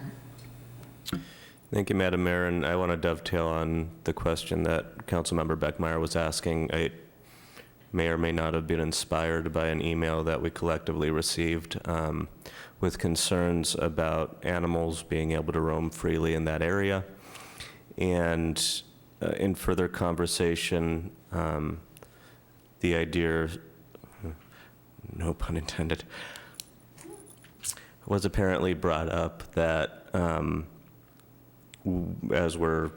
Speaker 11: Thank you, Madam Mayor, and I want to dovetail on the question that Councilmember Beckmeyer was asking. I may or may not have been inspired by an email that we collectively received with concerns about animals being able to roam freely in that area. And in further conversation, the idea, no pun intended, was apparently brought up that as we're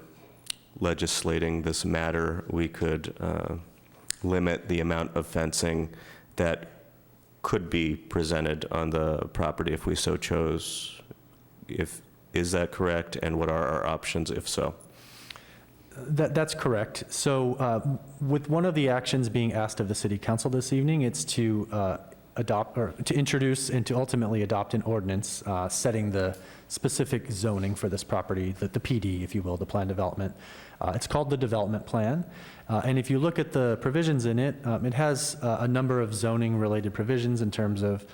Speaker 11: legislating this matter, we could limit the amount of fencing that could be presented on the property if we so chose. Is that correct? And what are our options if so?
Speaker 3: That's correct. So with one of the actions being asked of the City Council this evening, it's to adopt or to introduce and to ultimately adopt an ordinance setting the specific zoning for this property, the PD, if you will, the plan development. It's called the development plan. And if you look at the provisions in it, it has a number of zoning related provisions in terms of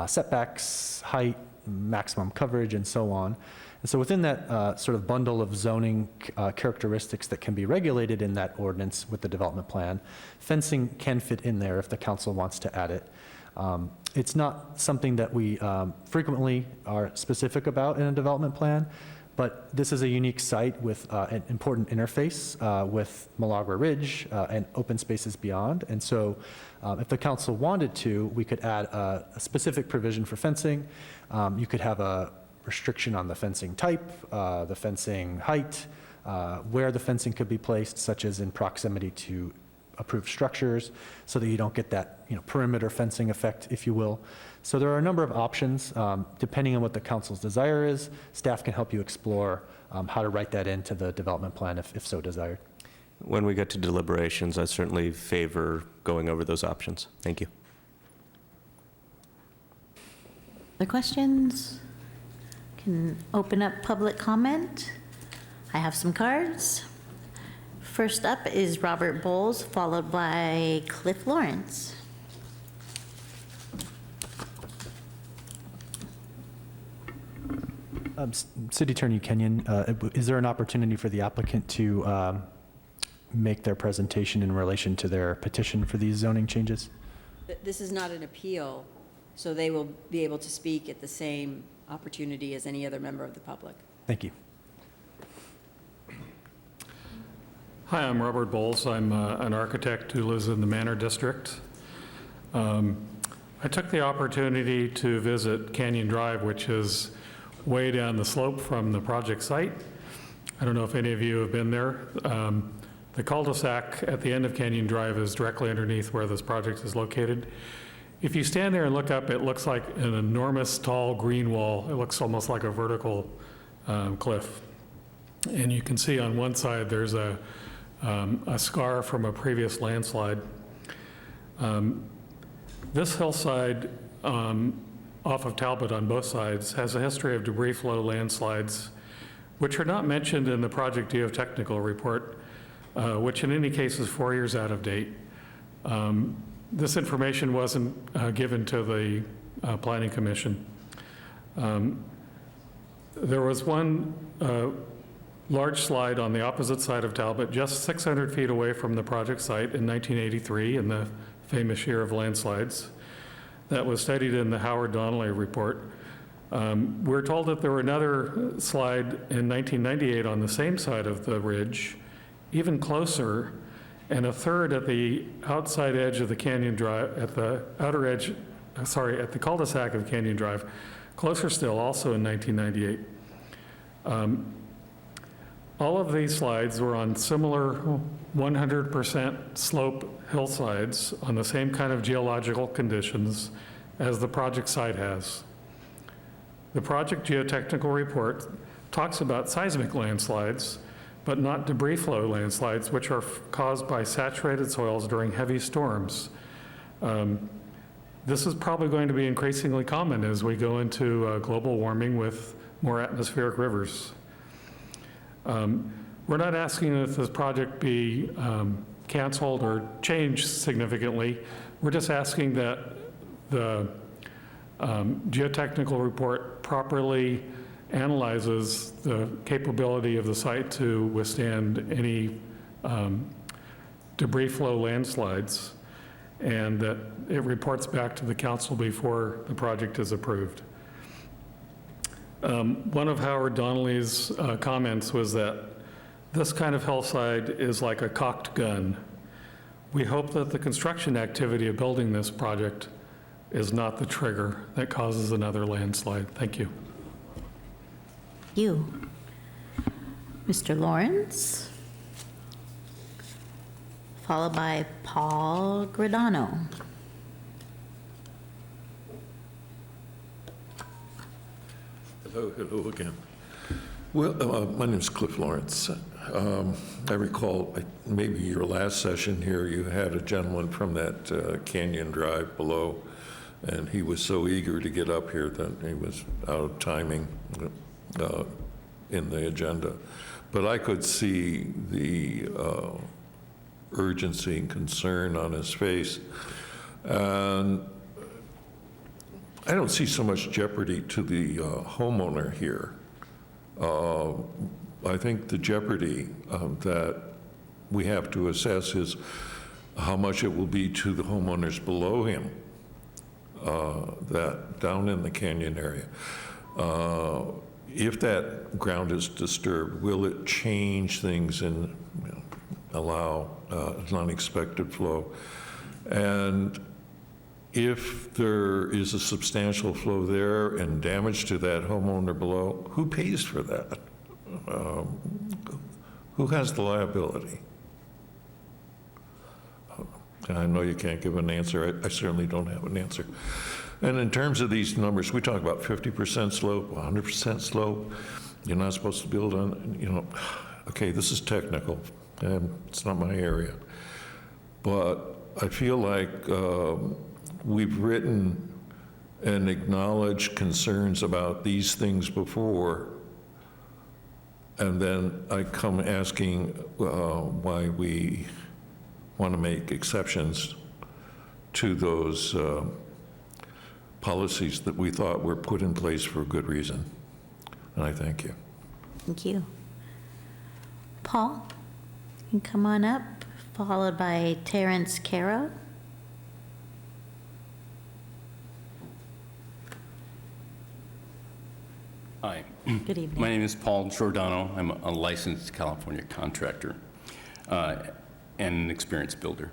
Speaker 3: setbacks, height, maximum coverage, and so on. And so within that sort of bundle of zoning characteristics that can be regulated in that ordinance with the development plan, fencing can fit in there if the council wants to add it. It's not something that we frequently are specific about in a development plan, but this is a unique site with an important interface with Milagro Ridge and open spaces beyond. And so if the council wanted to, we could add a specific provision for fencing. You could have a restriction on the fencing type, the fencing height, where the fencing could be placed, such as in proximity to approved structures, so that you don't get that perimeter fencing effect, if you will. So there are a number of options. Depending on what the council's desire is, staff can help you explore how to write that into the development plan if so desired.
Speaker 11: When we get to deliberations, I certainly favor going over those options. Thank you.
Speaker 1: Other questions? Can open up public comment. I have some cards. First up is Robert Bowles, followed by Cliff Lawrence.
Speaker 3: City Attorney Kenyon, is there an opportunity for the applicant to make their presentation in relation to their petition for these zoning changes?
Speaker 13: This is not an appeal, so they will be able to speak at the same opportunity as any other member of the public.
Speaker 3: Thank you.
Speaker 8: Hi, I'm Robert Bowles. I'm an architect who lives in the Manor District. I took the opportunity to visit Canyon Drive, which is way down the slope from the project site. I don't know if any of you have been there. The cul-de-sac at the end of Canyon Drive is directly underneath where this project is located. If you stand there and look up, it looks like an enormous tall green wall. It looks almost like a vertical cliff. And you can see on one side there's a scar from a previous landslide. This hillside off of Talbot on both sides has a history of debris flow landslides, which are not mentioned in the project geotechnical report, which in any case is 4 years out of date. This information wasn't given to the Planning Commission. There was one large slide on the opposite side of Talbot, just 600 feet away from the project site in 1983, in the famous year of landslides, that was studied in the Howard Donnelly report. We're told that there were another slide in 1998 on the same side of the ridge, even closer, and a third at the outside edge of the Canyon Drive, at the outer edge, sorry, at the cul-de-sac of Canyon Drive, closer still, also in 1998. All of these slides were on similar 100% slope hillsides on the same kind of geological conditions as the project site has. The project geotechnical report talks about seismic landslides, but not debris flow landslides, which are caused by saturated soils during heavy storms. This is probably going to be increasingly common as we go into global warming with more atmospheric rivers. We're not asking that this project be canceled or changed significantly. We're just asking that the geotechnical report properly analyzes the capability of the site to withstand any debris flow landslides, and that it reports back to the council before the project is approved. One of Howard Donnelly's comments was that this kind of hillside is like a cocked gun. We hope that the construction activity of building this project is not the trigger that causes another landslide. Thank you.
Speaker 1: You. Mr. Lawrence, followed by Paul Gradano.
Speaker 9: Hello again. Well, my name is Cliff Lawrence. I recall maybe your last session here, you had a gentleman from that Canyon Drive below, and he was so eager to get up here that he was out of timing in the agenda. But I could see the urgency and concern on his face. And I don't see so much jeopardy to the homeowner here. I think the jeopardy that we have to assess is how much it will be to the homeowners below him, that down in the canyon area. If that ground is disturbed, will it change things and allow unexpected flow? And if there is a substantial flow there and damage to that homeowner below, who pays for that? Who has the liability? I know you can't give an answer. I certainly don't have an answer. And in terms of these numbers, we talk about 50% slope, 100% slope. You're not supposed to build on, okay, this is technical, and it's not my area. But I feel like we've written and acknowledged concerns about these things before, and then I come asking why we want to make exceptions to those policies that we thought were put in place for a good reason. And I thank you.
Speaker 1: Thank you. Paul, you can come on up, followed by Terrence Caro.
Speaker 22: Hi.
Speaker 1: Good evening.
Speaker 22: My name is Paul Giordano. I'm a licensed California contractor and an experienced builder.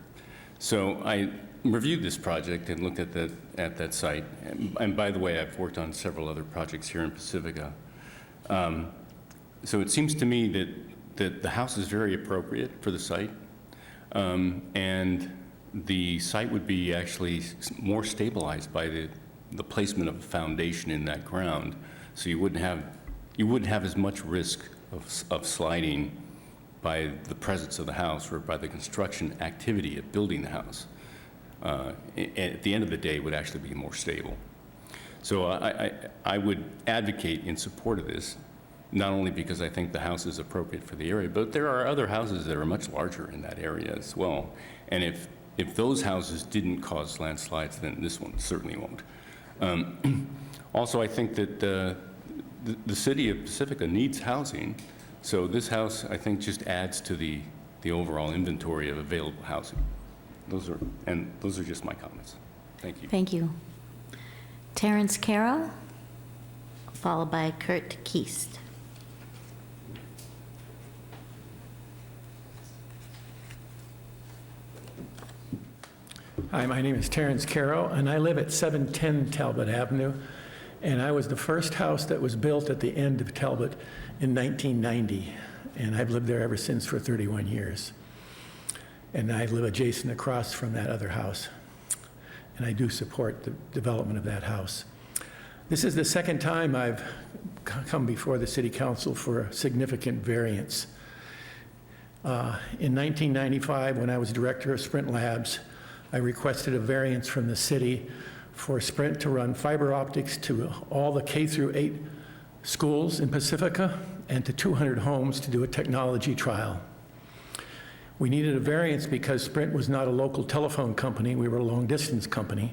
Speaker 22: So I reviewed this project and looked at that site. And by the way, I've worked on several other projects here in Pacifica. So it seems to me that the house is very appropriate for the site. And the site would be actually more stabilized by the placement of a foundation in that ground. So you wouldn't have as much risk of sliding by the presence of the house or by the construction activity of building the house. At the end of the day, it would actually be more stable. So I would advocate in support of this, not only because I think the house is appropriate for the area, but there are other houses that are much larger in that area as well. And if those houses didn't cause landslides, then this one certainly won't. Also, I think that the city of Pacifica needs housing, so this house, I think, just adds to the overall inventory of available housing. Those are just my comments. Thank you.
Speaker 1: Thank you. Terrence Caro, followed by Kurt Kiest.
Speaker 23: Hi, my name is Terrence Caro, and I live at 710 Talbot Avenue, and I was the first house that was built at the end of Talbot in 1990, and I've lived there ever since for 31 years. And I live adjacent across from that other house, and I do support the development of that house. This is the second time I've come before the City Council for a significant variance. In 1995, when I was director of Sprint Labs, I requested a variance from the city for Sprint to run fiber optics to all the K through 8 schools in Pacifica and to 200 homes to do a technology trial. We needed a variance because Sprint was not a local telephone company, we were a long-distance company,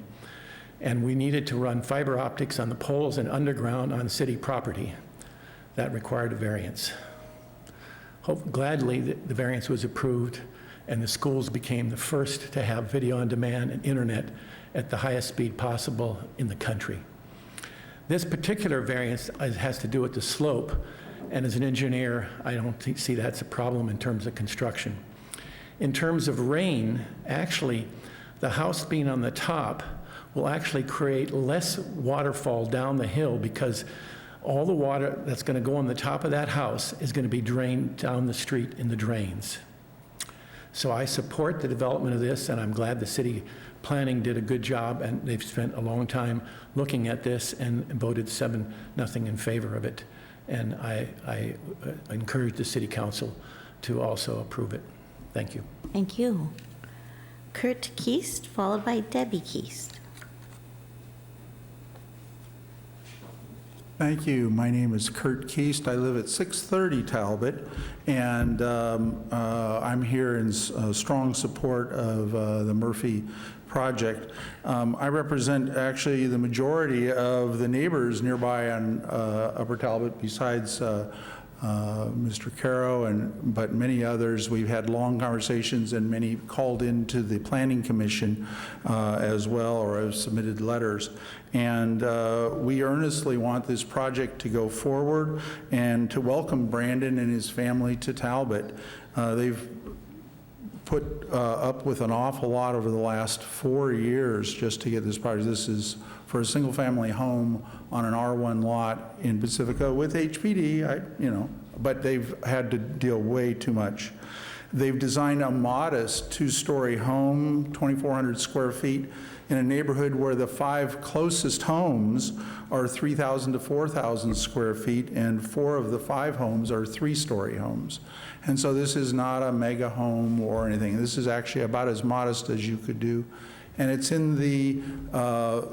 Speaker 23: and we needed to run fiber optics on the poles and underground on city property. That required a variance. Gladly, the variance was approved, and the schools became the first to have video on demand and internet at the highest speed possible in the country. This particular variance has to do with the slope, and as an engineer, I don't see that's a problem in terms of construction. In terms of rain, actually, the house being on the top will actually create less waterfall down the hill because all the water that's going to go on the top of that house is going to be drained down the street in the drains. So I support the development of this, and I'm glad the city planning did a good job, and they've spent a long time looking at this and voted 7-0 in favor of it. And I encourage the city council to also approve it. Thank you.
Speaker 1: Thank you. Kurt Kiest, followed by Debbie Kiest.
Speaker 7: Thank you. My name is Kurt Kiest. I live at 630 Talbot, and I'm here in strong support of the Murphy project. I represent actually the majority of the neighbors nearby on Upper Talbot besides Mr. Caro, but many others. We've had long conversations, and many called into the Planning Commission as well, or have submitted letters. And we earnestly want this project to go forward and to welcome Brandon and his family to Talbot. They've put up with an awful lot over the last 4 years just to get this project. This is for a single-family home on an R1 lot in Pacifica with HPD, but they've had to deal way too much. They've designed a modest 2-story home, 2,400 square feet, in a neighborhood where the 5 closest homes are 3,000 to 4,000 square feet, and 4 of the 5 homes are 3-story homes. And so this is not a mega home or anything. This is actually about as modest as you could do. And it's in the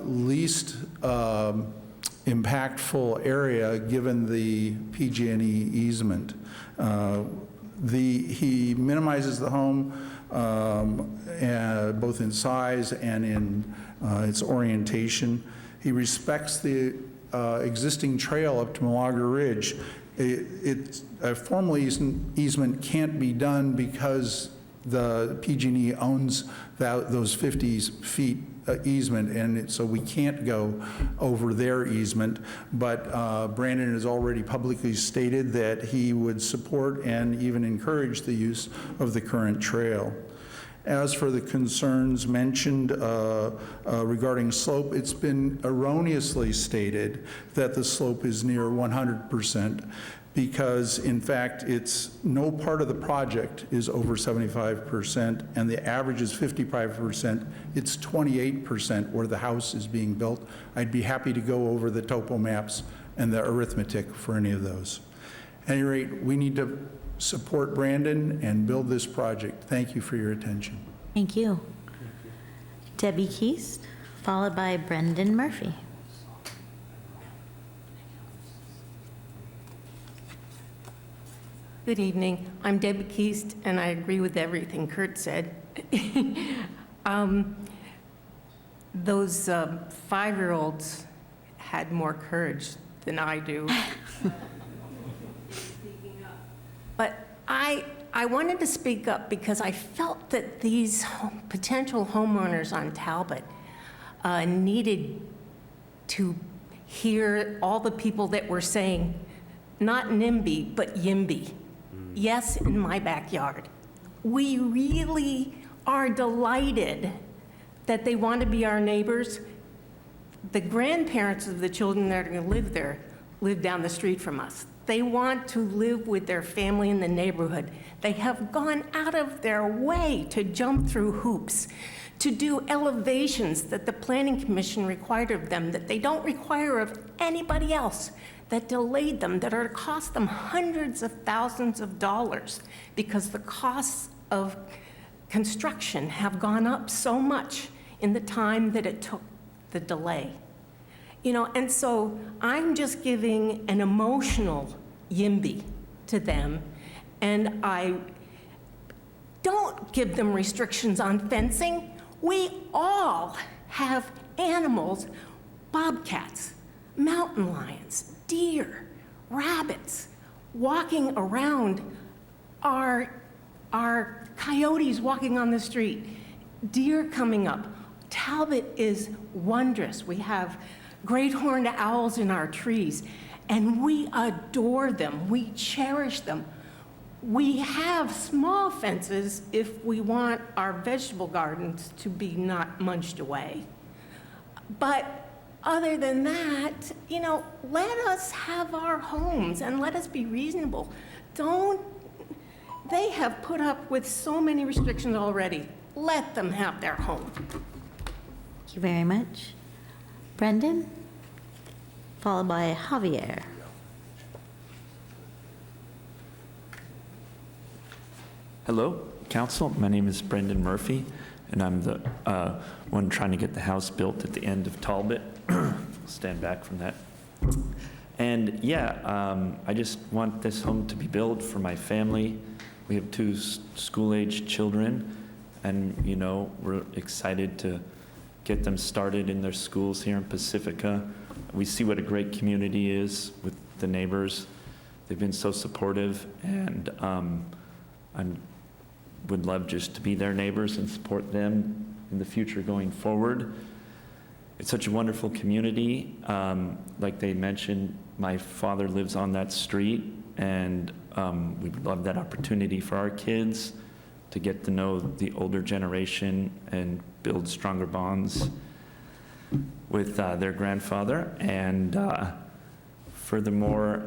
Speaker 7: least impactful area given the PG&E easement. He minimizes the home both in size and in its orientation. He respects the existing trail up to Malaga Ridge. A formal easement can't be done because the PG&E owns those 50 feet easement, and so we can't go over their easement. But Brandon has already publicly stated that he would support and even encourage the use of the current trail. As for the concerns mentioned regarding slope, it's been erroneously stated that the slope is near 100%. Because in fact, no part of the project is over 75%, and the average is 55%. It's 28% where the house is being built. I'd be happy to go over the topo maps and the arithmetic for any of those. At any rate, we need to support Brandon and build this project. Thank you for your attention.
Speaker 1: Thank you. Debbie Kiest, followed by Brendan Murphy.
Speaker 12: Good evening. I'm Debbie Kiest, and I agree with everything Kurt said. Those 5-year-olds had more courage than I do. But I wanted to speak up because I felt that these potential homeowners on Talbot needed to hear all the people that were saying, not NIMBY, but YIMBY. Yes, in my backyard. We really are delighted that they want to be our neighbors. The grandparents of the children that are going to live there live down the street from us. They want to live with their family in the neighborhood. They have gone out of their way to jump through hoops, to do elevations that the Planning Commission required of them that they don't require of anybody else, that delayed them, that are to cost them hundreds of thousands of dollars because the costs of construction have gone up so much in the time that it took the delay. You know, and so I'm just giving an emotional YIMBY to them, and I don't give them restrictions on fencing. We all have animals, bobcats, mountain lions, deer, rabbits, walking around, our coyotes walking on the street, deer coming up. Talbot is wondrous. We have great horned owls in our trees, and we adore them. We cherish them. We have small fences if we want our vegetable gardens to be not munched away. But other than that, you know, let us have our homes and let us be reasonable. They have put up with so many restrictions already. Let them have their home.
Speaker 1: Thank you very much. Brendan, followed by Javier.
Speaker 17: Hello, Council. My name is Brendan Murphy, and I'm the one trying to get the house built at the end of Talbot. Stand back from that. And yeah, I just want this home to be built for my family. We have 2 school-age children, and you know, we're excited to get them started in their schools here in Pacifica. We see what a great community is with the neighbors. They've been so supportive, and I would love just to be their neighbors and support them in the future going forward. It's such a wonderful community. Like they mentioned, my father lives on that street, and we would love that opportunity for our kids to get to know the older generation and build stronger bonds with their grandfather. And furthermore,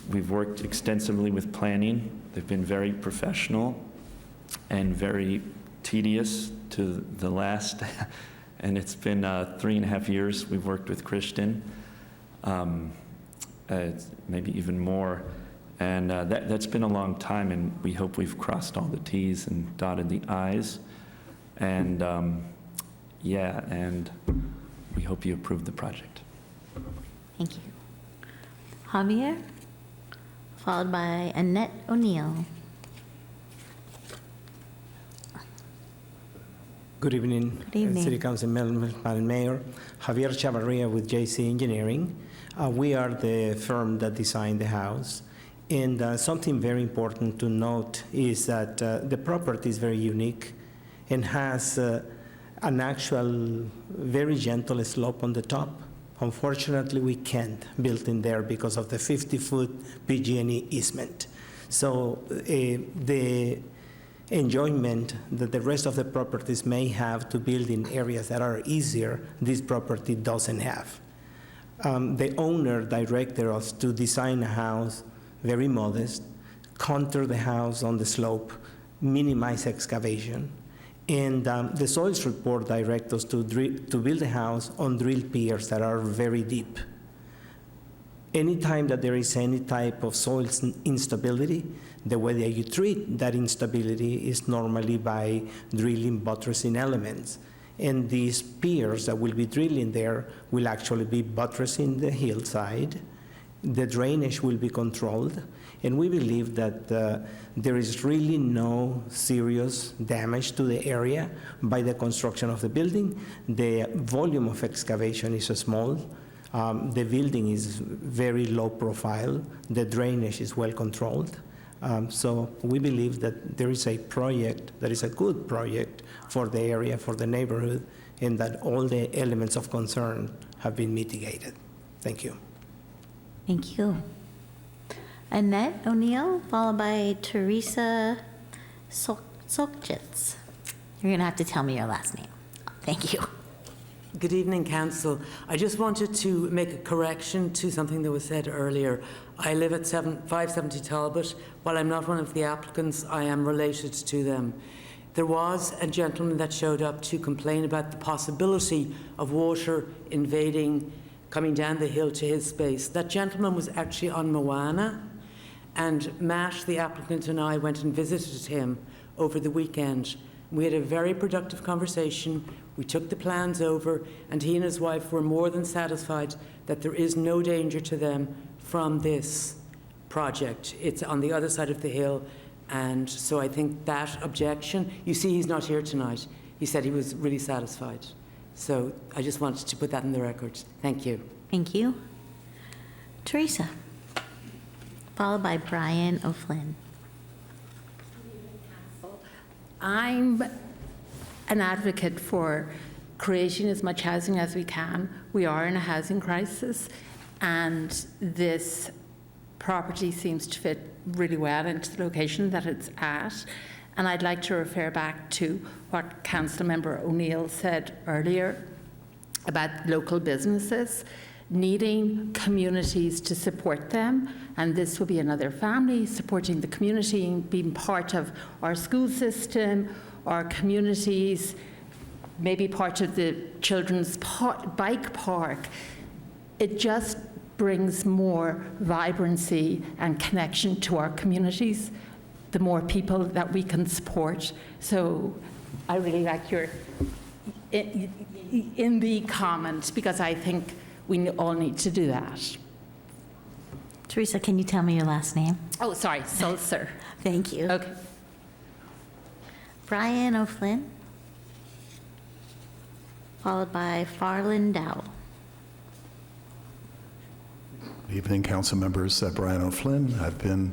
Speaker 17: we've worked extensively with planning. They've been very professional and very tedious to the last. And it's been 3.5 years we've worked with Christian, maybe even more. And that's been a long time, and we hope we've crossed all the T's and dotted the I's. And yeah, and we hope you approve the project.
Speaker 1: Thank you. Javier, followed by Annette O'Neill.
Speaker 18: Good evening.
Speaker 1: Good evening.
Speaker 18: City Council members, Madam Mayor. Javier Chavarria with JC Engineering. We are the firm that designed the house. And something very important to note is that the property is very unique and has an actual very gentle slope on the top. Unfortunately, we can't build in there because of the 50-foot PG&E easement. So the enjoyment that the rest of the properties may have to build in areas that are easier, this property doesn't have. The owner directed us to design a house very modest, contour the house on the slope, minimize excavation, and the soils report directs us to build a house on drilled piers that are very deep. Anytime that there is any type of soil instability, the way that you treat that instability is normally by drilling buttressing elements. And these piers that will be drilling there will actually be buttressing the hillside. The drainage will be controlled, and we believe that there is really no serious damage to the area by the construction of the building. The volume of excavation is small. The building is very low profile. The drainage is well controlled. So we believe that there is a project that is a good project for the area, for the neighborhood, and that all the elements of concern have been mitigated. Thank you.
Speaker 1: Thank you. Annette O'Neill, followed by Teresa Sokchitz. You're going to have to tell me your last name. Thank you.
Speaker 19: Good evening, Council. I just wanted to make a correction to something that was said earlier. I live at 570 Talbot. While I'm not one of the applicants, I am related to them. There was a gentleman that showed up to complain about the possibility of water invading, coming down the hill to his space. That gentleman was actually on Moana, and Matt, the applicant, and I went and visited him over the weekend. We had a very productive conversation. We took the plans over, and he and his wife were more than satisfied that there is no danger to them from this project. It's on the other side of the hill, and so I think that objection, you see he's not here tonight. He said he was really satisfied. So I just wanted to put that in the record. Thank you.
Speaker 1: Thank you. Teresa, followed by Brian O'Flynn.
Speaker 16: I'm an advocate for creating as much housing as we can. We are in a housing crisis, and this property seems to fit really well into the location that it's at. And I'd like to refer back to what Councilmember O'Neill said earlier about local businesses needing communities to support them, and this will be another family supporting the community and being part of our school system, our communities, maybe part of the children's bike park. It just brings more vibrancy and connection to our communities, the more people that we can support. So I really like your in the comment, because I think we all need to do that.
Speaker 1: Teresa, can you tell me your last name?
Speaker 16: Oh, sorry, Sulzer.
Speaker 1: Thank you.
Speaker 16: Okay.
Speaker 1: Brian O'Flynn, followed by Farland Dowell.
Speaker 20: Good evening, council members. Brian O'Flynn. I've been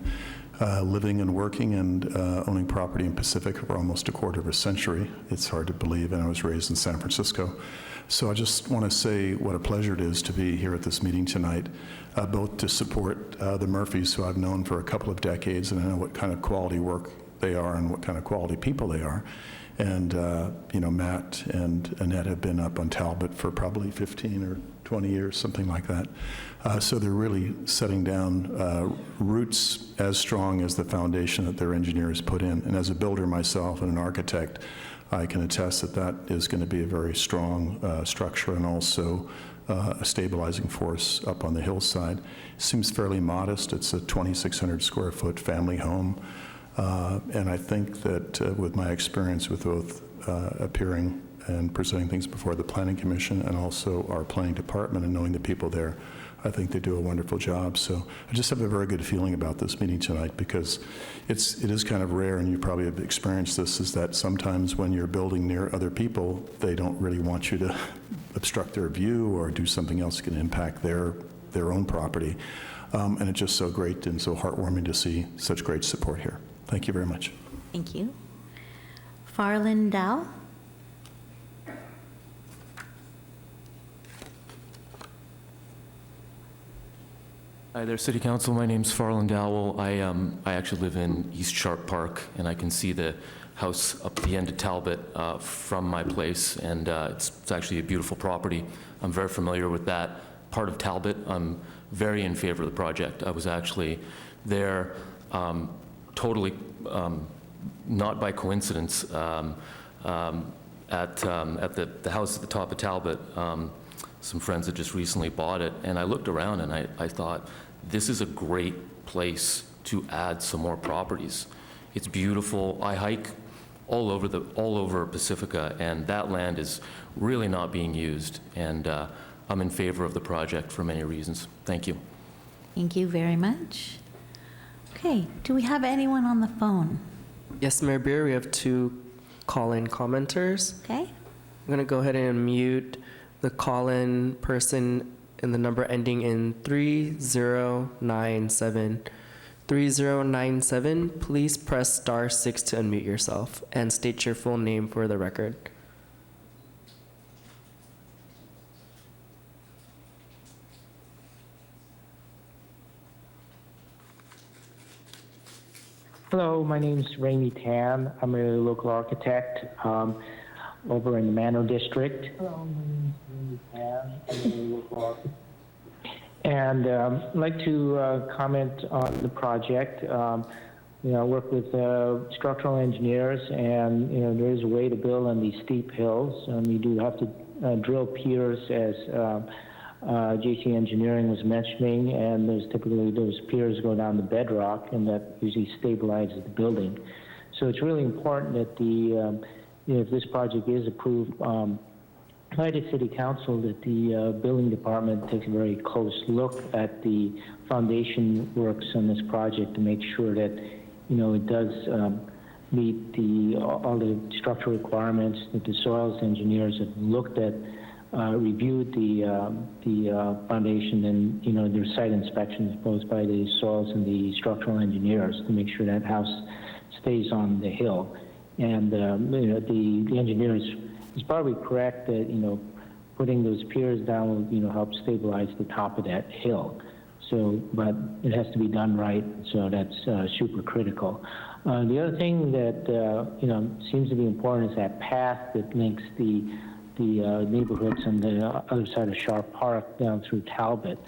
Speaker 20: living and working and owning property in Pacifica for almost a quarter of a century. It's hard to believe, and I was raised in San Francisco. So I just want to say what a pleasure it is to be here at this meeting tonight, both to support the Murphys, who I've known for a couple of decades, and I know what kind of quality work they are and what kind of quality people they are. And, you know, Matt and Annette have been up on Talbot for probably 15 or 20 years, something like that. So they're really setting down roots as strong as the foundation that their engineers put in. And as a builder myself and an architect, I can attest that that is going to be a very strong structure and also a stabilizing force up on the hillside. Seems fairly modest. It's a 2,600 square foot family home. And I think that with my experience with both appearing and presenting things before the Planning Commission and also our planning department and knowing the people there, I think they do a wonderful job. So I just have a very good feeling about this meeting tonight, because it is kind of rare, and you probably have experienced this, is that sometimes when you're building near other people, they don't really want you to obstruct their view or do something else that can impact their own property. And it's just so great and so heartwarming to see such great support here. Thank you very much.
Speaker 1: Thank you. Farland Dowell.
Speaker 21: Hi there, City Council. My name's Farland Dowell. I actually live in East Sharp Park, and I can see the house up the end of Talbot from my place, and it's actually a beautiful property. I'm very familiar with that part of Talbot. I'm very in favor of the project. I was actually there totally not by coincidence at the house at the top of Talbot. Some friends had just recently bought it, and I looked around and I thought, this is a great place to add some more properties. It's beautiful. I hike all over Pacifica, and that land is really not being used, and I'm in favor of the project for many reasons. Thank you.
Speaker 1: Thank you very much. Okay, do we have anyone on the phone?
Speaker 5: Yes, Mayor Beer, we have 2 call-in commenters.
Speaker 1: Okay.
Speaker 5: I'm going to go ahead and mute the call-in person and the number ending in 3097. 3097, please press *6 to unmute yourself and state your full name for the record.
Speaker 24: Hello, my name is Raimi Tan. I'm a local architect over in the Manor District. Hello, my name is Raimi Tan. I'm a local architect. And I'd like to comment on the project. I work with structural engineers, and there is a way to build on these steep hills. You do have to drill piers, as JC Engineering was mentioning, and there's typically those piers go down the bedrock, and that usually stabilizes the building. So it's really important that the if this project is approved by the City Council, that the Building Department takes a very close look at the foundation works on this project to make sure that, it does meet all the structural requirements, that the soils engineers have looked at, reviewed the foundation, and, their site inspections both by the soils and the structural engineers to make sure that house stays on the hill. And, the engineer is probably correct that, putting those piers down will, help stabilize the top of that hill. So, but it has to be done right, so that's super critical. The other thing that, seems to be important is that path that links the neighborhoods on the other side of Sharp Park down through Talbot.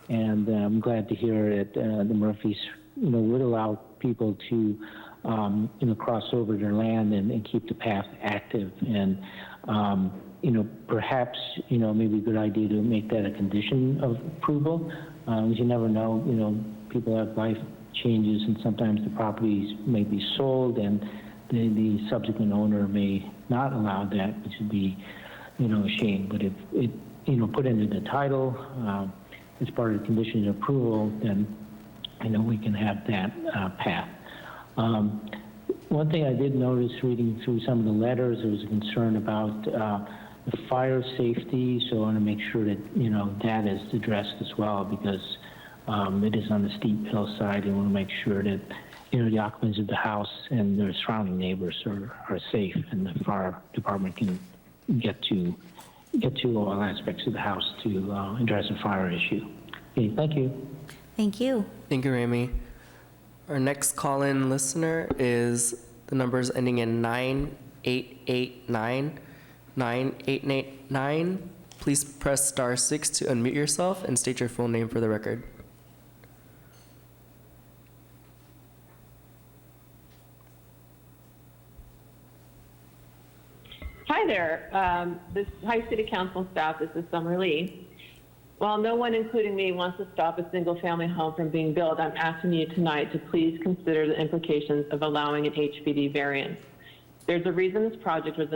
Speaker 24: And I'm glad to hear that the Murphys, would allow people to, cross over their land and keep the path active. And, perhaps, maybe a good idea to make that a condition of approval. You never know, people have life changes, and sometimes the properties may be sold, and the subsequent owner may not allow that, which would be, a shame. But if it, put into the title as part of the condition of approval, then, we can have that path. One thing I did notice reading through some of the letters, there was a concern about the fire safety, so I want to make sure that, that is addressed as well, because it is on the steep hillside, and want to make sure that, the occupants of the house and their surrounding neighbors are safe, and the fire department can get to all aspects of the house to address a fire issue. Okay, thank you.
Speaker 1: Thank you.
Speaker 5: Thank you, Rami. Our next call-in listener is the numbers ending in 9889. 9889. Please press *6 to unmute yourself and state your full name for the record.
Speaker 2: Hi there. Hi, City Council staff. This is Summer Lee. While no one, including me, wants to stop a single-family home from being built, I'm asking you tonight to please consider the implications of allowing an HPD variance. There's a reason this project will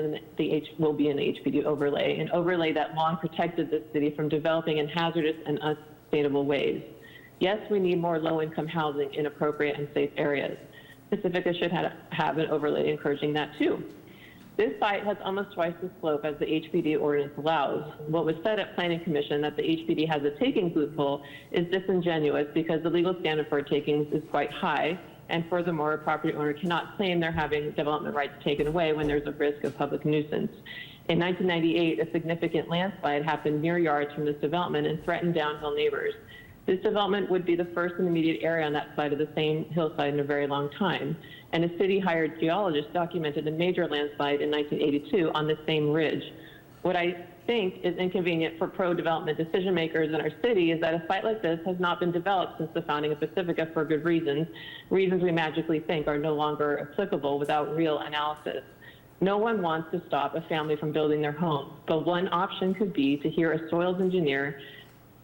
Speaker 2: be in the HPD overlay, an overlay that long protected this city from developing in hazardous and unsustainable ways. Yes, we need more low-income housing in appropriate and safe areas. Pacifica should have an overlay encouraging that too. This site has almost twice the slope as the HPD ordinance allows. What was said at Planning Commission that the HPD has a takings loophole is disingenuous because the legal standard for takings is quite high, and furthermore, a property owner cannot claim they're having development rights taken away when there's a risk of public nuisance. In 1998, a significant landslide happened near yards from this development and threatened downhill neighbors. This development would be the first in the immediate area on that side of the same hillside in a very long time. And a city-hired geologist documented a major landslide in 1982 on the same ridge. What I think is inconvenient for pro-development decision makers in our city is that a site like this has not been developed since the founding of Pacifica for good reasons we magically think are no longer applicable without real analysis. No one wants to stop a family from building their home, but one option could be to hear a soils engineer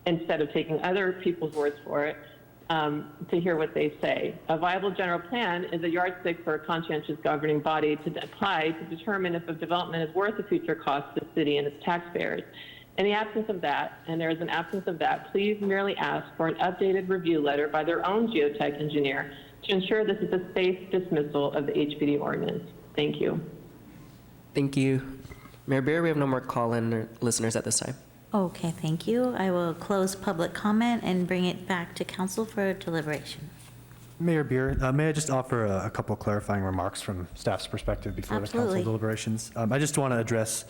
Speaker 2: instead of taking other people's words for it, to hear what they say. A viable general plan is a yardstick for a conscientious governing body to apply to determine if a development is worth the future cost to the city and its taxpayers. In the absence of that, and there is an absence of that, please merely ask for an updated review letter by their own geotech engineer to ensure this is a safe dismissal of the HPD ordinance. Thank you.
Speaker 5: Thank you. Mayor Beer, we have no more call-in listeners at this time.
Speaker 1: Okay, thank you. I will close public comment and bring it back to council for deliberation.
Speaker 3: Mayor Beer, may I just offer a couple clarifying remarks from staff's perspective before
Speaker 1: Absolutely.
Speaker 3: the council deliberations? I just want to address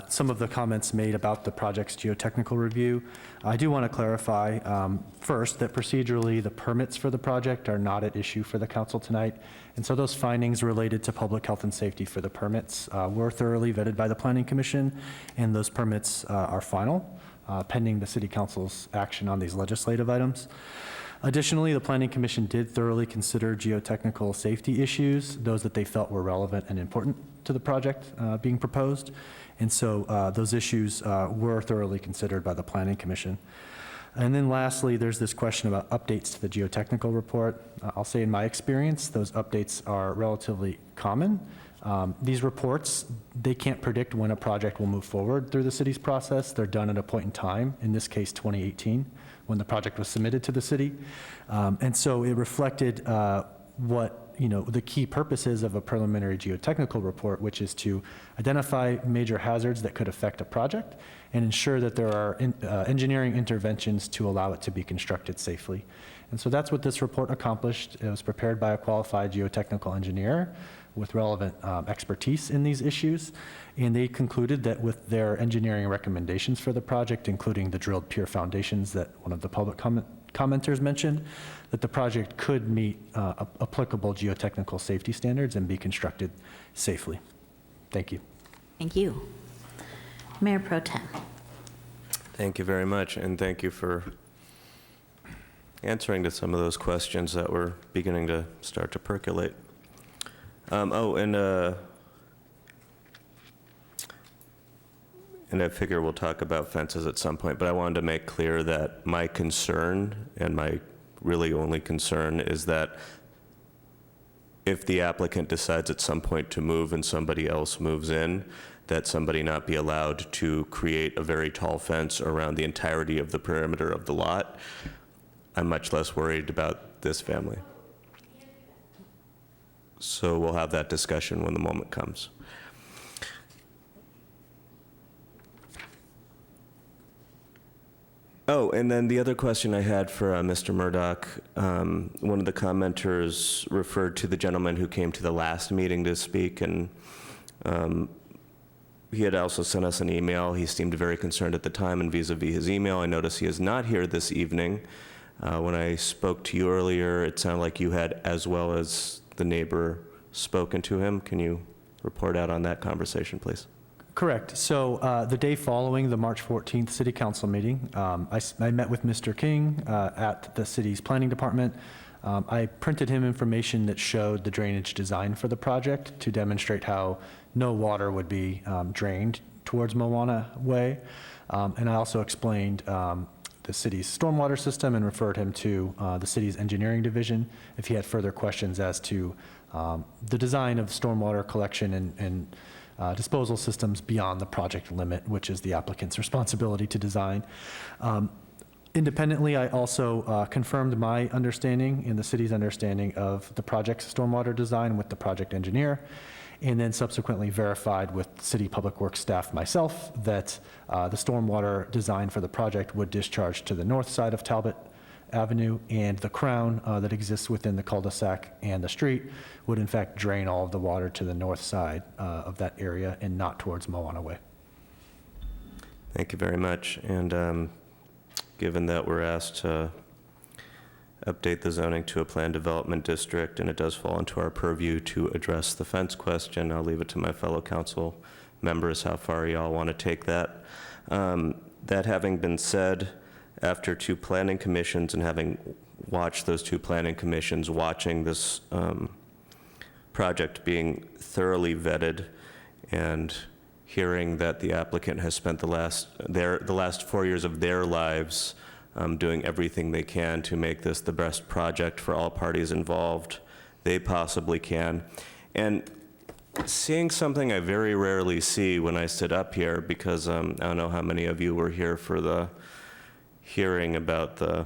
Speaker 3: some of the comments made about the project's geotechnical review. I do want to clarify first that procedurally the permits for the project are not at issue for the council tonight. And so those findings related to public health and safety for the permits were thoroughly vetted by the Planning Commission, and those permits are final, pending the City Council's action on these legislative items. Additionally, the Planning Commission did thoroughly consider geotechnical safety issues, those that they felt were relevant and important to the project being proposed. And so those issues were thoroughly considered by the Planning Commission. And then lastly, there's this question about updates to the geotechnical report. I'll say in my experience, those updates are relatively common. These reports, they can't predict when a project will move forward through the city's process. They're done at a point in time, in this case 2018, when the project was submitted to the city. And so it reflected what, the key purposes of a preliminary geotechnical report, which is to identify major hazards that could affect a project and ensure that there are engineering interventions to allow it to be constructed safely. And so that's what this report accomplished. It was prepared by a qualified geotechnical engineer with relevant expertise in these issues. And they concluded that with their engineering recommendations for the project, including the drilled pier foundations that one of the public commenters mentioned, that the project could meet applicable geotechnical safety standards and be constructed safely. Thank you.
Speaker 1: Thank you. Mayor Pro Tem.
Speaker 11: Thank you very much, and thank you for answering to some of those questions that were beginning to start to percolate. And I figure we'll talk about fences at some point, but I wanted to make clear that my concern, and my really only concern, is that if the applicant decides at some point to move and somebody else moves in, that somebody not be allowed to create a very tall fence around the entirety of the perimeter of the lot. I'm much less worried about this family. So we'll have that discussion when the moment comes. Oh, and then the other question I had for Mr. Murdoch, one of the commenters referred to the gentleman who came to the last meeting to speak, and he had also sent us an email. He seemed very concerned at the time, and vis-a-vis his email, I noticed he is not here this evening. When I spoke to you earlier, it sounded like you had, as well as the neighbor, spoken to him. Can you report out on that conversation, please?
Speaker 3: Correct. So the day following the March 14th City Council meeting, I met with Mr. King at the city's planning department. I printed him information that showed the drainage design for the project to demonstrate how no water would be drained towards Moana Way. And I also explained the city's stormwater system and referred him to the city's engineering division if he had further questions as to the design of stormwater collection and disposal systems beyond the project limit, which is the applicant's responsibility to design. Independently, I also confirmed my understanding and the city's understanding of the project's stormwater design with the project engineer, and then subsequently verified with City Public Works staff myself that the stormwater design for the project would discharge to the north side of Talbot Avenue, and the crown that exists within the cul-de-sac and the street would in fact drain all of the water to the north side of that area and not towards Moana Way.
Speaker 11: Thank you very much. And given that we're asked to update the zoning to a planned development district, and it does fall into our purview to address the fence question, I'll leave it to my fellow council members how far y'all want to take that. That having been said, after two planning commissions and having watched those two planning commissions, watching this project being thoroughly vetted, and hearing that the applicant has spent the last 4 years of their lives doing everything they can to make this the best project for all parties involved they possibly can. And seeing something I very rarely see when I sit up here, because I don't know how many of you were here for the hearing about the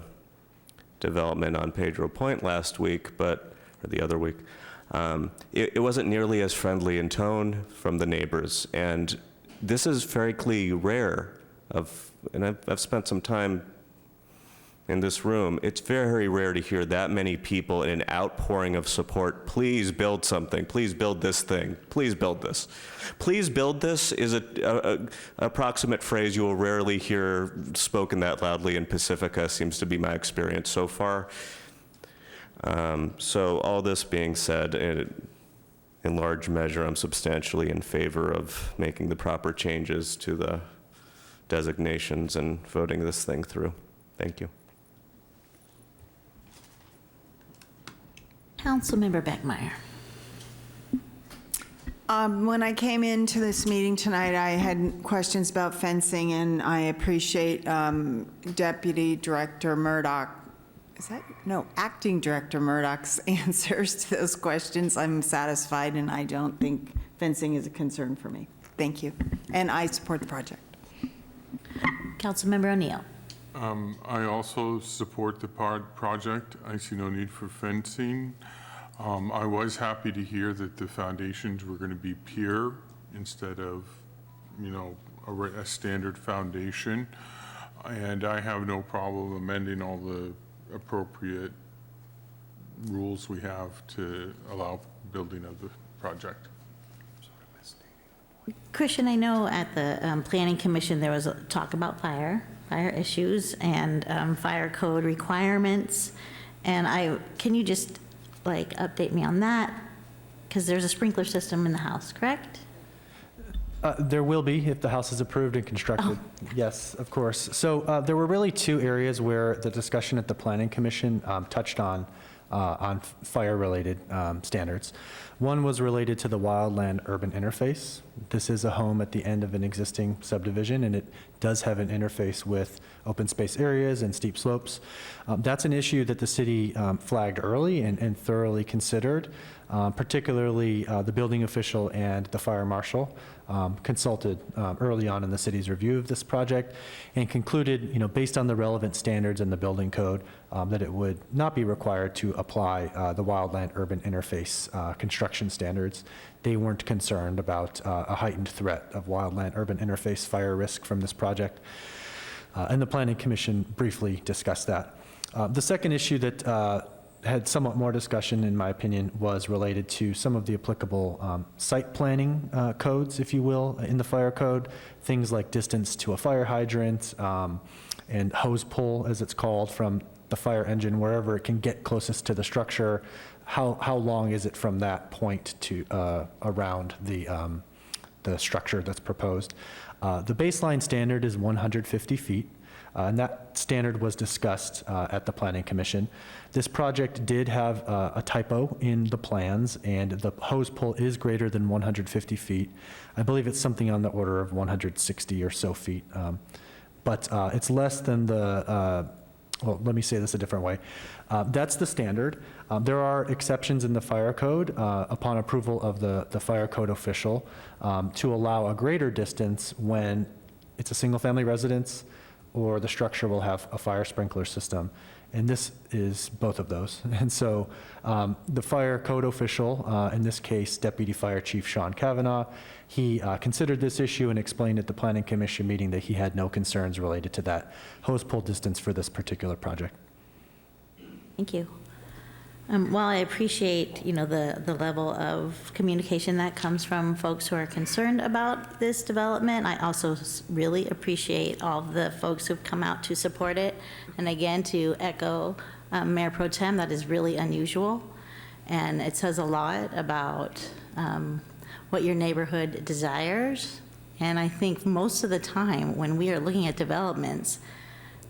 Speaker 11: development on Pedro Point last week, or the other week. It wasn't nearly as friendly in tone from the neighbors, and this is frankly rare. And I've spent some time in this room. It's very rare to hear that many people in an outpouring of support. Please build something. Please build this thing. Please build this. Please build this is an approximate phrase you will rarely hear spoken that loudly in Pacifica, seems to be my experience so far. So all this being said, in large measure, I'm substantially in favor of making the proper changes to the designations and voting this thing through. Thank you.
Speaker 1: Councilmember Beckmeyer.
Speaker 10: When I came into this meeting tonight, I had questions about fencing, and I appreciate Deputy Director Murdoch Acting Director Murdoch's answers to those questions, I'm satisfied, and I don't think fencing is a concern for me. Thank you. And I support the project.
Speaker 1: Councilmember O'Neill.
Speaker 4: I also support the project. I see no need for fencing. I was happy to hear that the foundations were going to be pier instead of, a standard foundation. And I have no problem amending all the appropriate rules we have to allow building of the project.
Speaker 1: Christian, I know at the Planning Commission, there was a talk about fire issues and fire code requirements. And can you just update me on that? Because there's a sprinkler system in the house, correct?
Speaker 3: There will be if the house is approved and constructed. Oh. Yes, of course. So there were really two areas where the discussion at the Planning Commission touched on fire-related standards. One was related to the wildland-urban interface. This is a home at the end of an existing subdivision, and it does have an interface with open space areas and steep slopes. That's an issue that the city flagged early and thoroughly considered. Particularly the building official and the fire marshal consulted early on in the city's review of this project and concluded, based on the relevant standards in the building code, that it would not be required to apply the wildland-urban interface construction standards. They weren't concerned about a heightened threat of wildland-urban interface fire risk from this project. And the Planning Commission briefly discussed that. The second issue that had somewhat more discussion, in my opinion, was related to some of the applicable site planning codes, if you will, in the fire code. Things like distance to a fire hydrant and hose pull, as it's called, from the fire engine, wherever it can get closest to the structure. How long is it from that point to around the structure that's proposed? The baseline standard is 150 feet. And that standard was discussed at the Planning Commission. This project did have a typo in the plans, and the hose pull is greater than 150 feet. I believe it's something on the order of 160 or so feet. But it's less than the, well, let me say this a different way. That's the standard. There are exceptions in the fire code upon approval of the fire code official to allow a greater distance when it's a single-family residence or the structure will have a fire sprinkler system. And this is both of those. And so the fire code official, in this case, Deputy Fire Chief Sean Kavanaugh, he considered this issue and explained at the Planning Commission meeting that he had no concerns related to that hose pull distance for this particular project.
Speaker 1: Thank you. While I appreciate, the level of communication that comes from folks who are concerned about this development, I also really appreciate all the folks who've come out to support it. And again, to echo Mayor Pro Tem, that is really unusual. And it says a lot about what your neighborhood desires. And I think most of the time when we are looking at developments,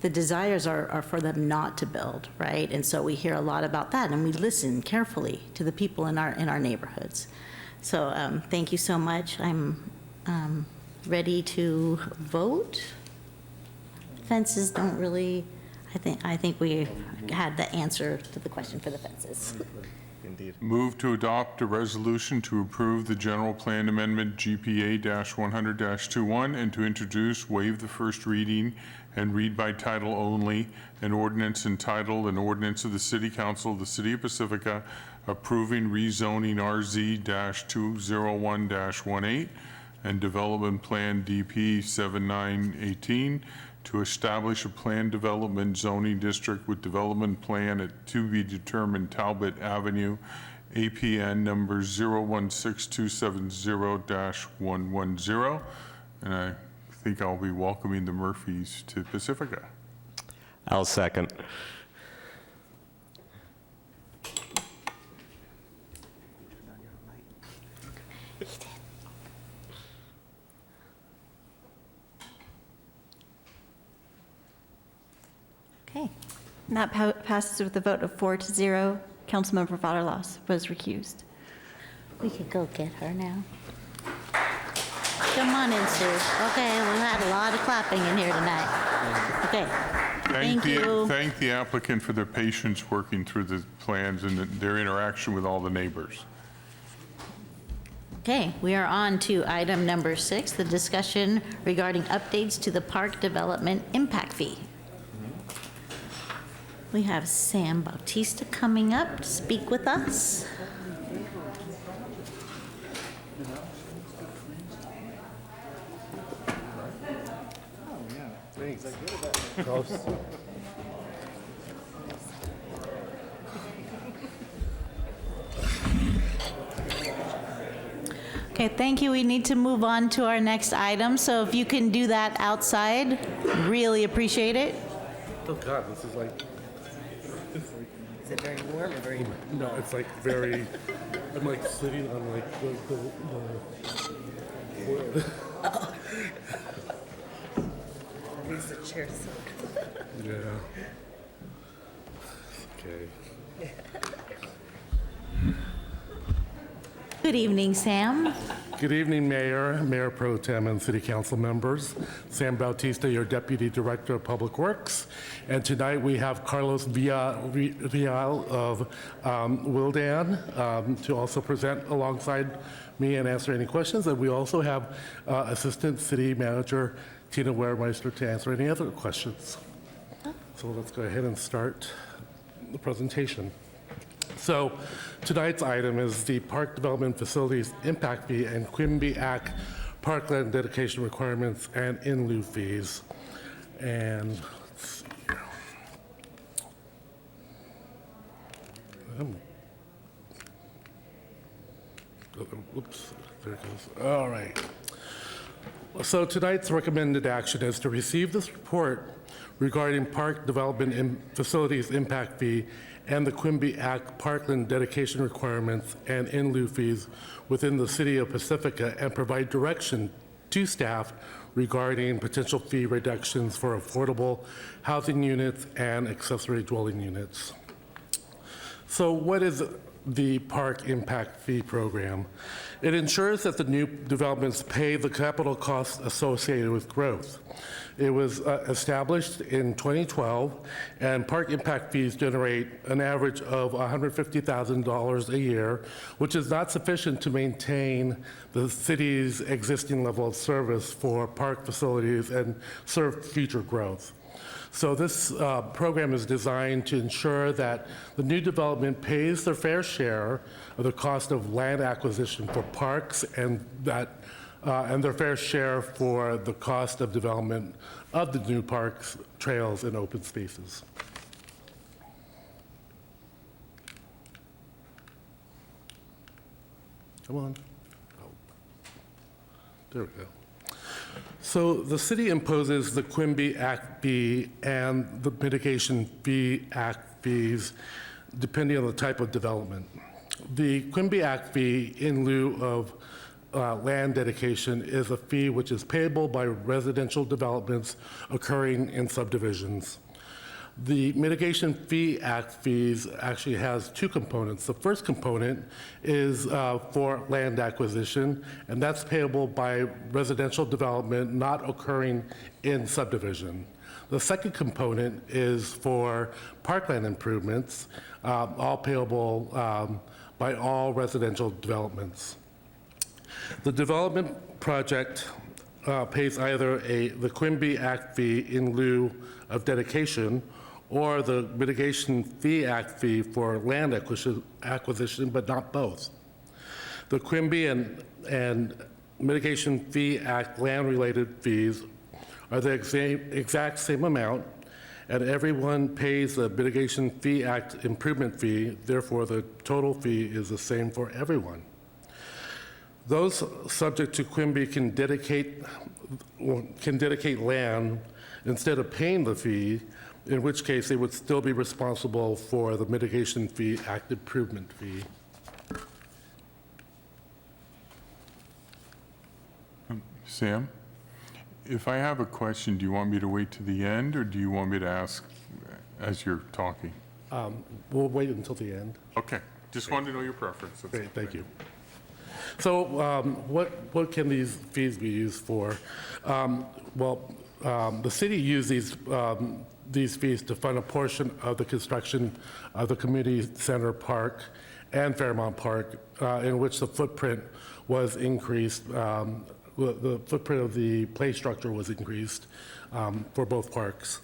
Speaker 1: the desires are for them not to build, right? And so we hear a lot about that, and we listen carefully to the people in our neighborhoods. So thank you so much. I'm ready to vote. Fences don't really, I think we had the answer to the question for the fences.
Speaker 11: Indeed.
Speaker 4: Move to adopt a resolution to approve the general plan amendment GPA-100-21 and to introduce, waive the first reading, and read by title only, an ordinance entitled, an ordinance of the City Council of the City of Pacifica approving rezoning RZ-201-18 and Development Plan DP 7918 to establish a planned development zoning district with development plan at to be determined Talbot Avenue, APN number 016270-110. And I think I'll be welcoming the Murphys to Pacifica.
Speaker 11: I'll second.
Speaker 1: Okay.
Speaker 6: And that passes with a vote of 4-0. Councilmember Vaterlos was recused.
Speaker 1: We could go get her now. Come on in, Sue. Okay, we've had a lot of clapping in here tonight. Okay. Thank you.
Speaker 4: Thank the applicant for their patience working through the plans and their interaction with all the neighbors.
Speaker 1: Okay, we are on to item number 6, the discussion regarding updates to the park development impact fee. We have Sam Bautista coming up to speak with us. Okay, thank you. We need to move on to our next item, so if you can do that outside, really appreciate it.
Speaker 8: Oh God, this is like.
Speaker 5: Is it very warm or very?
Speaker 8: No, it's like very. I'm like sitting on like the
Speaker 5: At least the chair's
Speaker 8: yeah. Okay.
Speaker 1: Good evening, Sam.
Speaker 8: Good evening, Mayor, Mayor Pro Tem, and City Council members. Sam Bautista, your Deputy Director of Public Works. And tonight we have Carlos Vial of Wildan to also present alongside me and answer any questions. And we also have Assistant City Manager Tina Wermeister to answer any other questions. So let's go ahead and start the presentation. So tonight's item is the Park Development Facilities Impact Fee and Quimby Act Parkland Dedication Requirements and in lieu fees. And let's see here. Whoops, there it goes. All right. So tonight's recommended action is to receive this report regarding Park Development Facilities Impact Fee and the Quimby Act Parkland Dedication Requirements and in lieu fees within the City of Pacifica and provide direction to staff regarding potential fee reductions for affordable housing units and accessory dwelling units. So what is the Park Impact Fee Program? It ensures that the new developments pay the capital costs associated with growth. It was established in 2012, and park impact fees generate an average of $150,000 a year, which is not sufficient to maintain the city's existing level of service for park facilities and serve future growth. So this program is designed to ensure that the new development pays their fair share of the cost of land acquisition for parks and their fair share for the cost of development of the new parks, trails, and open spaces. Come on. Oh. There we go. So the city imposes the Quimby Act fee and the Mitigation Fee Act fees depending on the type of development. The Quimby Act fee in lieu of land dedication is a fee which is payable by residential developments occurring in subdivisions. The Mitigation Fee Act fees actually has two components. The first component is for land acquisition, and that's payable by residential development not occurring in subdivision. The second component is for parkland improvements, all payable by all residential developments. The development project pays either the Quimby Act fee in lieu of dedication or the Mitigation Fee Act fee for land acquisition, but not both. The Quimby and Mitigation Fee Act land-related fees are the exact same amount, and everyone pays the Mitigation Fee Act improvement fee, therefore the total fee is the same for everyone. Those subject to Quimby can dedicate land instead of paying the fee, in which case they would still be responsible for the Mitigation Fee Act improvement fee.
Speaker 4: Sam, if I have a question, do you want me to wait to the end, or do you want me to ask as you're talking?
Speaker 8: We'll wait until the end.
Speaker 4: Okay, just wanted to know your preference. That's
Speaker 8: Great, thank you. So what can these fees be used for? The city used these these fees to fund a portion of the construction of the community center park and Fairmount Park, in which the footprint was increased. The footprint of the play structure was increased for both parks.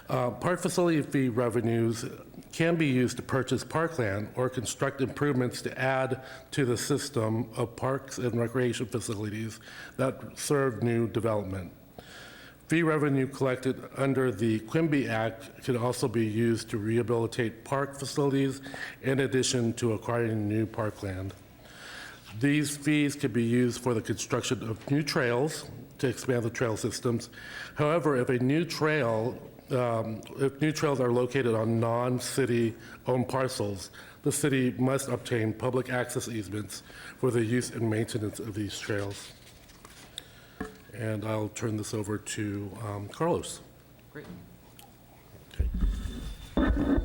Speaker 8: Park facility fee revenues can be used to purchase parkland or construct improvements to add to the system of parks and recreation facilities that serve new development. Fee revenue collected under the Quimby Act could also be used to rehabilitate park facilities in addition to acquiring new parkland. These fees could be used for the construction of new trails to expand the trail systems. However, if new trails are located on non-city owned parcels, the city must obtain public access easements for the use and maintenance of these trails. And I'll turn this over to Carlos.
Speaker 9: Great.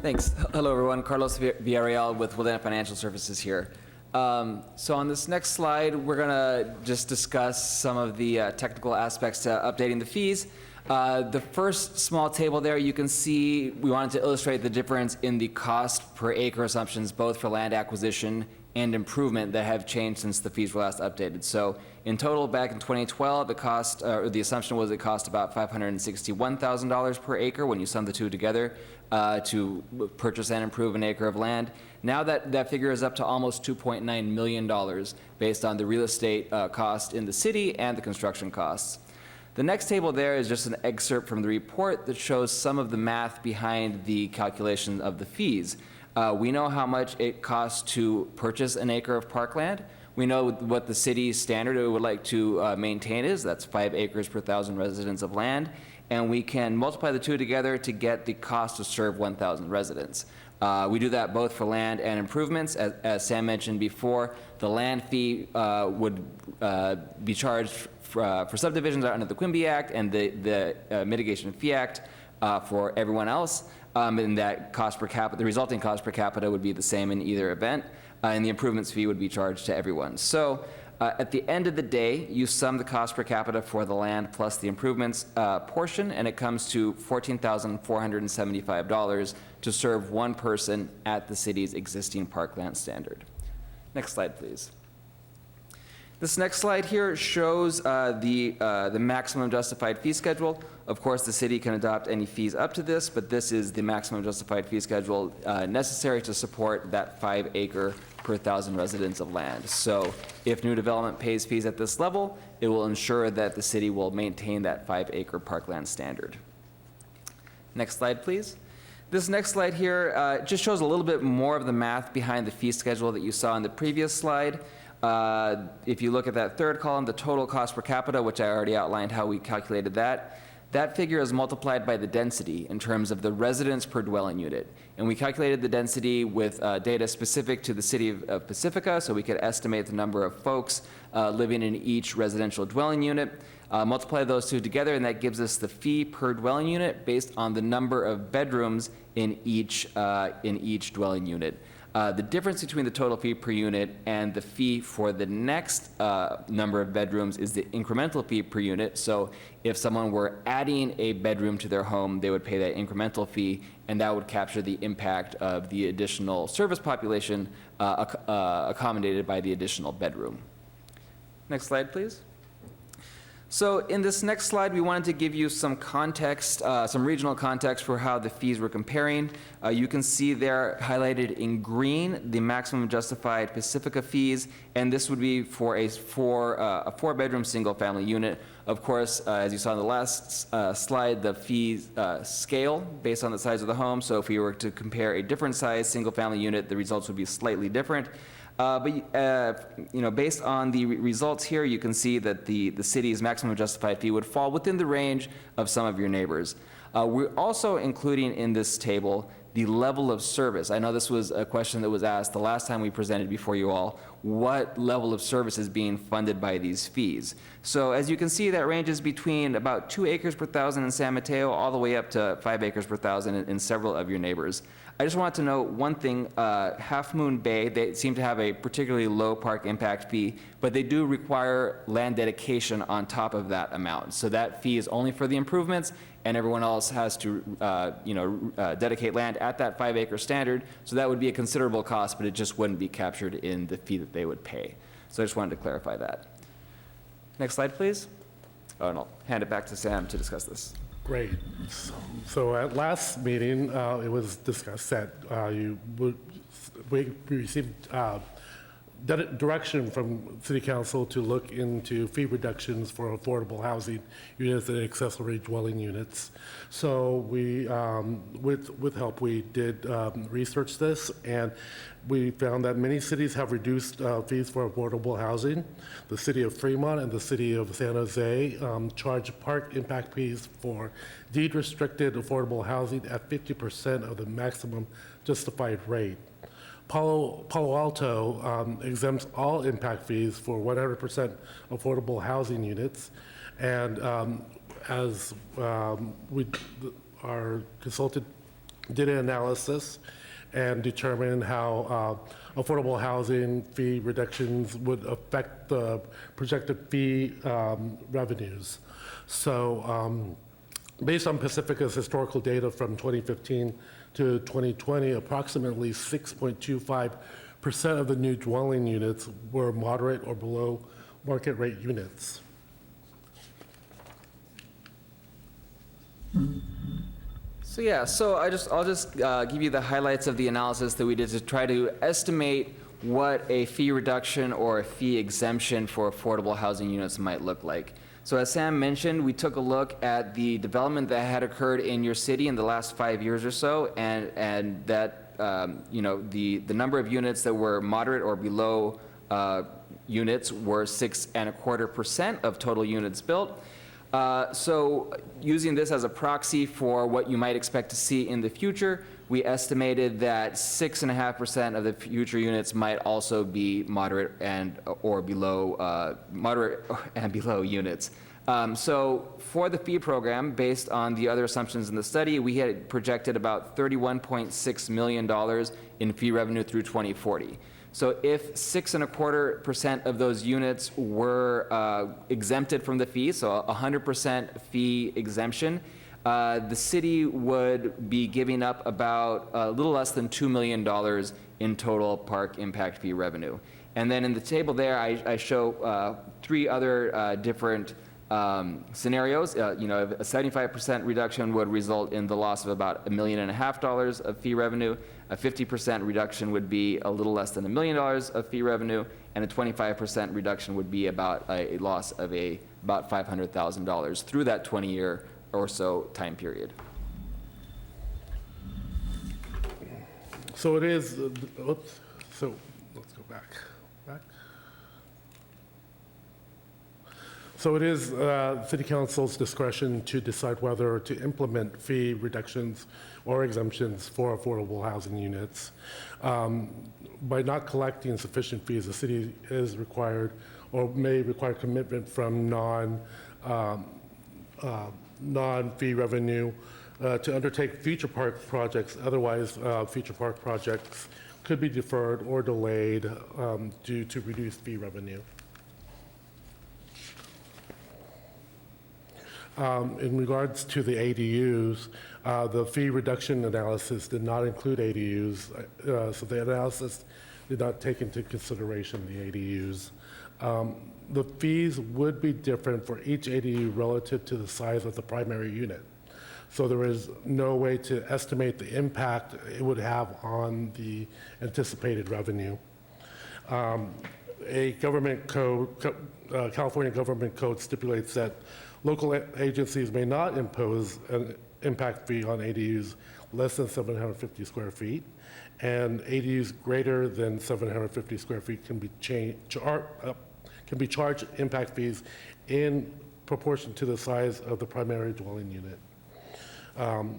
Speaker 9: Thanks. Hello, everyone. Carlos Villarreal with Wildan Financial Services here. So on this next slide, we're going to just discuss some of the technical aspects to updating the fees. The first small table there, you can see we wanted to illustrate the difference in the cost per acre assumptions, both for land acquisition and improvement, that have changed since the fees were last updated. So in total, back in 2012, the assumption was it cost about $561,000 per acre when you sum the two together to purchase and improve an acre of land. Now that figure is up to almost $2.9 million based on the real estate cost in the city and the construction costs. The next table there is just an excerpt from the report that shows some of the math behind the calculation of the fees. We know how much it costs to purchase an acre of parkland. We know what the city's standard it would like to maintain is. That's 5 acres per 1,000 residents of land. And we can multiply the two together to get the cost to serve 1,000 residents. We do that both for land and improvements. As Sam mentioned before, the land fee would be charged for subdivisions under the Quimby Act and the Mitigation Fee Act for everyone else. And that cost per capita, the resulting cost per capita would be the same in either event. And the improvements fee would be charged to everyone. So at the end of the day, you sum the cost per capita for the land plus the improvements portion, and it comes to $14,475 to serve one person at the city's existing parkland standard. Next slide, please. This next slide here shows the maximum justified fee schedule. Of course, the city can adopt any fees up to this, but this is the maximum justified fee schedule necessary to support that 5 acre per 1,000 residents of land. So if new development pays fees at this level, it will ensure that the city will maintain that 5 acre parkland standard. Next slide, please. This next slide here just shows a little bit more of the math behind the fee schedule that you saw in the previous slide. If you look at that third column, the total cost per capita, which I already outlined how we calculated that, that figure is multiplied by the density in terms of the residents per dwelling unit. And we calculated the density with data specific to the city of Pacifica, so we could estimate the number of folks living in each residential dwelling unit. Multiply those two together, and that gives us the fee per dwelling unit based on the number of bedrooms in each dwelling unit. The difference between the total fee per unit and the fee for the next number of bedrooms is the incremental fee per unit. So if someone were adding a bedroom to their home, they would pay that incremental fee, and that would capture the impact of the additional service population accommodated by the additional bedroom. Next slide, please. So in this next slide, we wanted to give you some context, some regional context for how the fees were comparing. You can see there highlighted in green the maximum justified Pacifica fees, and this would be for a 4-bedroom single-family unit. Of course, as you saw in the last slide, the fees scale based on the size of the home. So if we were to compare a different size single-family unit, the results would be slightly different. Based on the results here, you can see that the city's maximum justified fee would fall within the range of some of your neighbors. We're also including in this table the level of service. I know this was a question that was asked the last time we presented before you all. What level of service is being funded by these fees? So as you can see, that ranges between about 2 acres per 1,000 in San Mateo all the way up to 5 acres per 1,000 in several of your neighbors. I just wanted to know one thing, Half Moon Bay, they seem to have a particularly low park impact fee, but they do require land dedication on top of that amount. So that fee is only for the improvements, and everyone else has to, dedicate land at that 5-acre standard. So that would be a considerable cost, but it just wouldn't be captured in the fee that they would pay. So I just wanted to clarify that. Next slide, please. Oh, and I'll hand it back to Sam to discuss this.
Speaker 8: Great. So at last meeting, it was discussed that we received direction from City Council to look into fee reductions for affordable housing units and accessory dwelling units. So we, with help, we did research this, and we found that many cities have reduced fees for affordable housing. The city of Fremont and the city of San Jose charge park impact fees for deed-restricted affordable housing at 50% of the maximum justified rate. Palo Alto exempts all impact fees for 100% affordable housing units, and as our consultant did an analysis and determined how affordable housing fee reductions would affect the projected fee revenues. So based on Pacifica's historical data from 2015 to 2020, approximately 6.25% of the new dwelling units were moderate or below market rate units.
Speaker 9: So yeah, I'll just give you the highlights of the analysis that we did to try to estimate what a fee reduction or a fee exemption for affordable housing units might look like. So as Sam mentioned, we took a look at the development that had occurred in your city in the last 5 years or so, and that the number of units that were moderate or below units were 6.25% of total units built. So using this as a proxy for what you might expect to see in the future, we estimated that 6.5% of the future units might also be moderate and below units. So for the fee program, based on the other assumptions in the study, we had projected about $31.6 million in fee revenue through 2040. So if 6.25% of those units were exempted from the fee, so 100% fee exemption, the city would be giving up about a little less than $2 million in total park impact fee revenue. And then in the table there, I show 3 other different scenarios. A 75% reduction would result in the loss of about $1.5 million of fee revenue. A 50% reduction would be a little less than $1 million of fee revenue, and a 25% reduction would be about a loss of about $500,000 through that 20-year or so time period.
Speaker 8: So it is, oops, so let's go back. So it is City Council's discretion to decide whether to implement fee reductions or exemptions for affordable housing units. By not collecting sufficient fees, the city is required or may require commitment from non-fee revenue to undertake future park projects. Otherwise, future park projects could be deferred or delayed due to reduced fee revenue. In regards to the ADUs, the fee reduction analysis did not include ADUs, so the analysis did not take into consideration the ADUs. The fees would be different for each ADU relative to the size of the primary unit. So there is no way to estimate the impact it would have on the anticipated revenue. A government code, California government code stipulates that local agencies may not impose an impact fee on ADUs less than 750 square feet, and ADUs greater than 750 square feet can be charged impact fees in proportion to the size of the primary dwelling unit.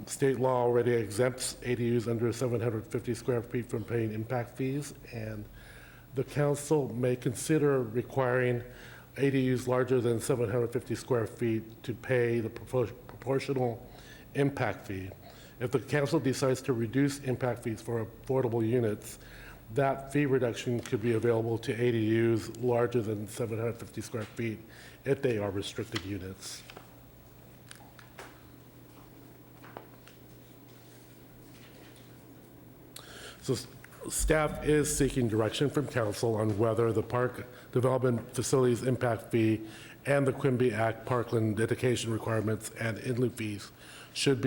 Speaker 8: State law already exempts ADUs under 750 square feet from paying impact fees, and the council may consider requiring ADUs larger than 750 square feet to pay the proportional impact fee. If the council decides to reduce impact fees for affordable units, that fee reduction could be available to ADUs larger than 750 square feet if they are restricted units. So staff is seeking direction from council on whether the park development facilities impact fee and the Quimby Act parkland dedication requirements and in lieu fees should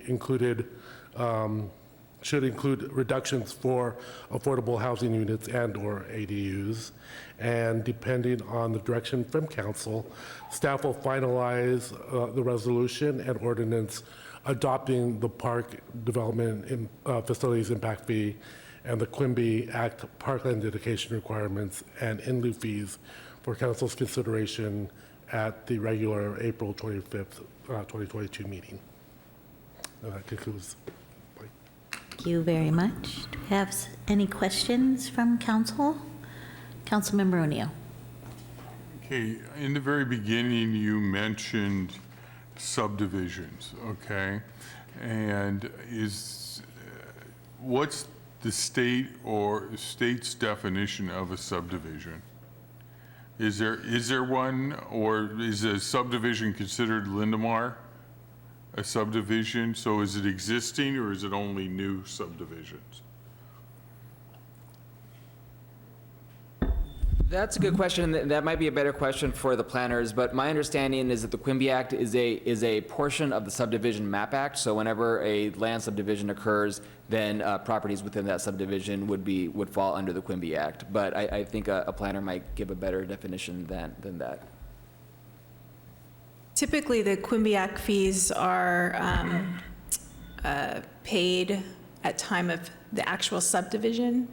Speaker 8: include reductions for affordable housing units and/or ADUs. And depending on the direction from council, staff will finalize the resolution and ordinance adopting the park development facilities impact fee and the Quimby Act parkland dedication requirements and in lieu fees for council's consideration at the regular April 25th, 2022 meeting. That concludes.
Speaker 1: Thank you very much. Do we have any questions from council? Councilmember O'Neill.
Speaker 4: Okay, in the very beginning, you mentioned subdivisions, okay? And what's the state's definition of a subdivision? Is there one, or is a subdivision considered Lindemar a subdivision? So is it existing, or is it only new subdivisions?
Speaker 9: That's a good question. That might be a better question for the planners, but my understanding is that the Quimby Act is a portion of the Subdivision Map Act. So whenever a land subdivision occurs, then properties within that subdivision would fall under the Quimby Act. But I think a planner might give a better definition than that.
Speaker 13: Typically, the Quimby Act fees are paid at time of the actual subdivision.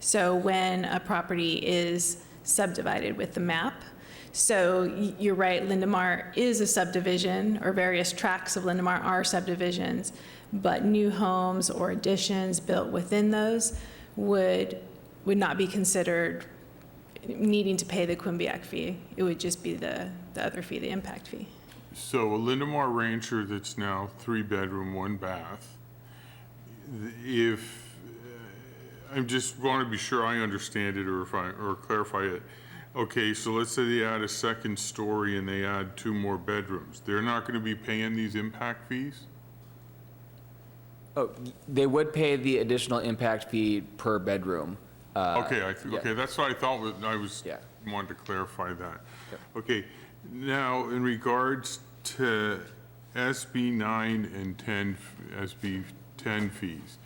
Speaker 13: So when a property is subdivided with the map. So you're right, Lindemar is a subdivision, or various tracts of Lindemar are subdivisions, but new homes or additions built within those would not be considered needing to pay the Quimby Act fee. It would just be the other fee, the impact fee.
Speaker 4: So a Lindemar rancher that's now 3-bedroom, 1-bath, if I just want to be sure I understand it or clarify it. Okay, so let's say they add a second story and they add 2 more bedrooms. They're not going to be paying these impact fees?
Speaker 9: Oh, they would pay the additional impact fee per bedroom.
Speaker 4: Okay,
Speaker 9: yeah.
Speaker 4: okay, that's what I thought. Wanted to clarify that.
Speaker 9: Yep.
Speaker 4: Okay, now in regards to SB 9 and 10, SB 10 fees,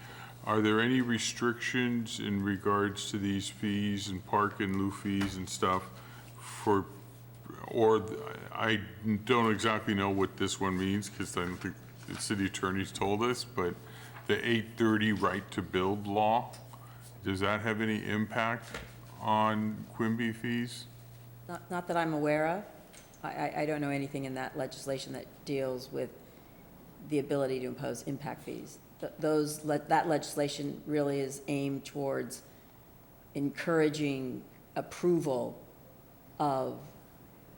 Speaker 4: are there any restrictions in regards to these fees and park and lieu fees and stuff I don't exactly know what this one means because I don't think the city attorney's told us, but the 830 right to build law, does that have any impact on Quimby fees?
Speaker 14: Not that I'm aware of. I don't know anything in that legislation that deals with the ability to impose impact fees. That legislation really is aimed towards encouraging approval of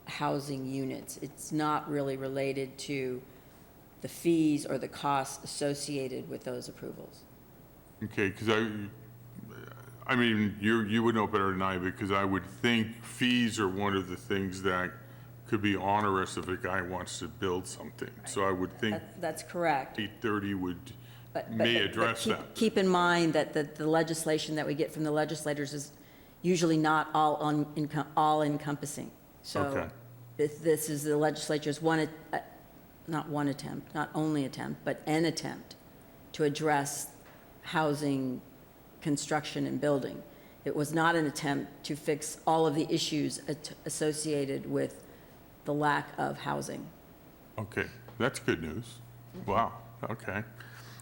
Speaker 14: housing units. It's not really related to the fees or the costs associated with those approvals.
Speaker 4: Okay, because I mean, you would know better than I, because I would think fees are one of the things that could be onerous if a guy wants to build something. So I would think
Speaker 14: that's correct.
Speaker 4: 830 may address that.
Speaker 14: Keep in mind that the legislation that we get from the legislators is usually not all encompassing. So
Speaker 4: okay.
Speaker 14: This is the legislature's not only attempt, but an attempt to address housing construction and building. It was not an attempt to fix all of the issues associated with the lack of housing.
Speaker 4: Okay, that's good news. Wow, okay.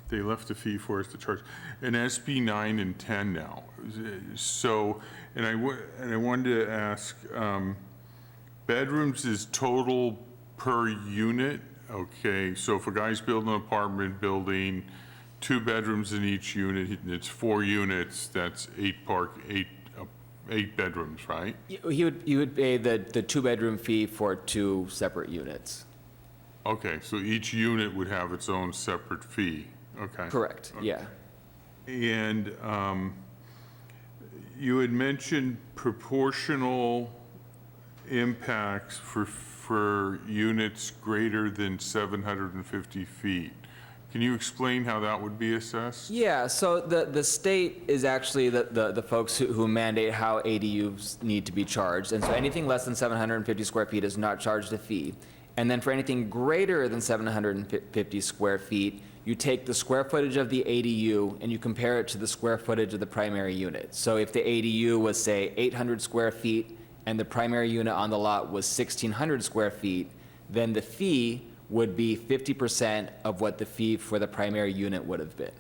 Speaker 4: They left a fee for us to charge. And SB 9 and 10 now. So, and I wanted to ask, bedrooms is total per unit? Okay, so if a guy's building an apartment building, 2 bedrooms in each unit, and it's 4 units, that's 8 bedrooms, right?
Speaker 9: You would pay the 2-bedroom fee for 2 separate units.
Speaker 4: Okay, so each unit would have its own separate fee, okay?
Speaker 9: Correct, yeah.
Speaker 4: And you had mentioned proportional impacts for units greater than 750 feet. Can you explain how that would be assessed?
Speaker 9: Yeah, so the state is actually the folks who mandate how ADUs need to be charged. And so anything less than 750 square feet is not charged a fee. And then for anything greater than 750 square feet, you take the square footage of the ADU and you compare it to the square footage of the primary unit. So if the ADU was, say, 800 square feet and the primary unit on the lot was 1,600 square feet, then the fee would be 50% of what the fee for the primary unit would have been.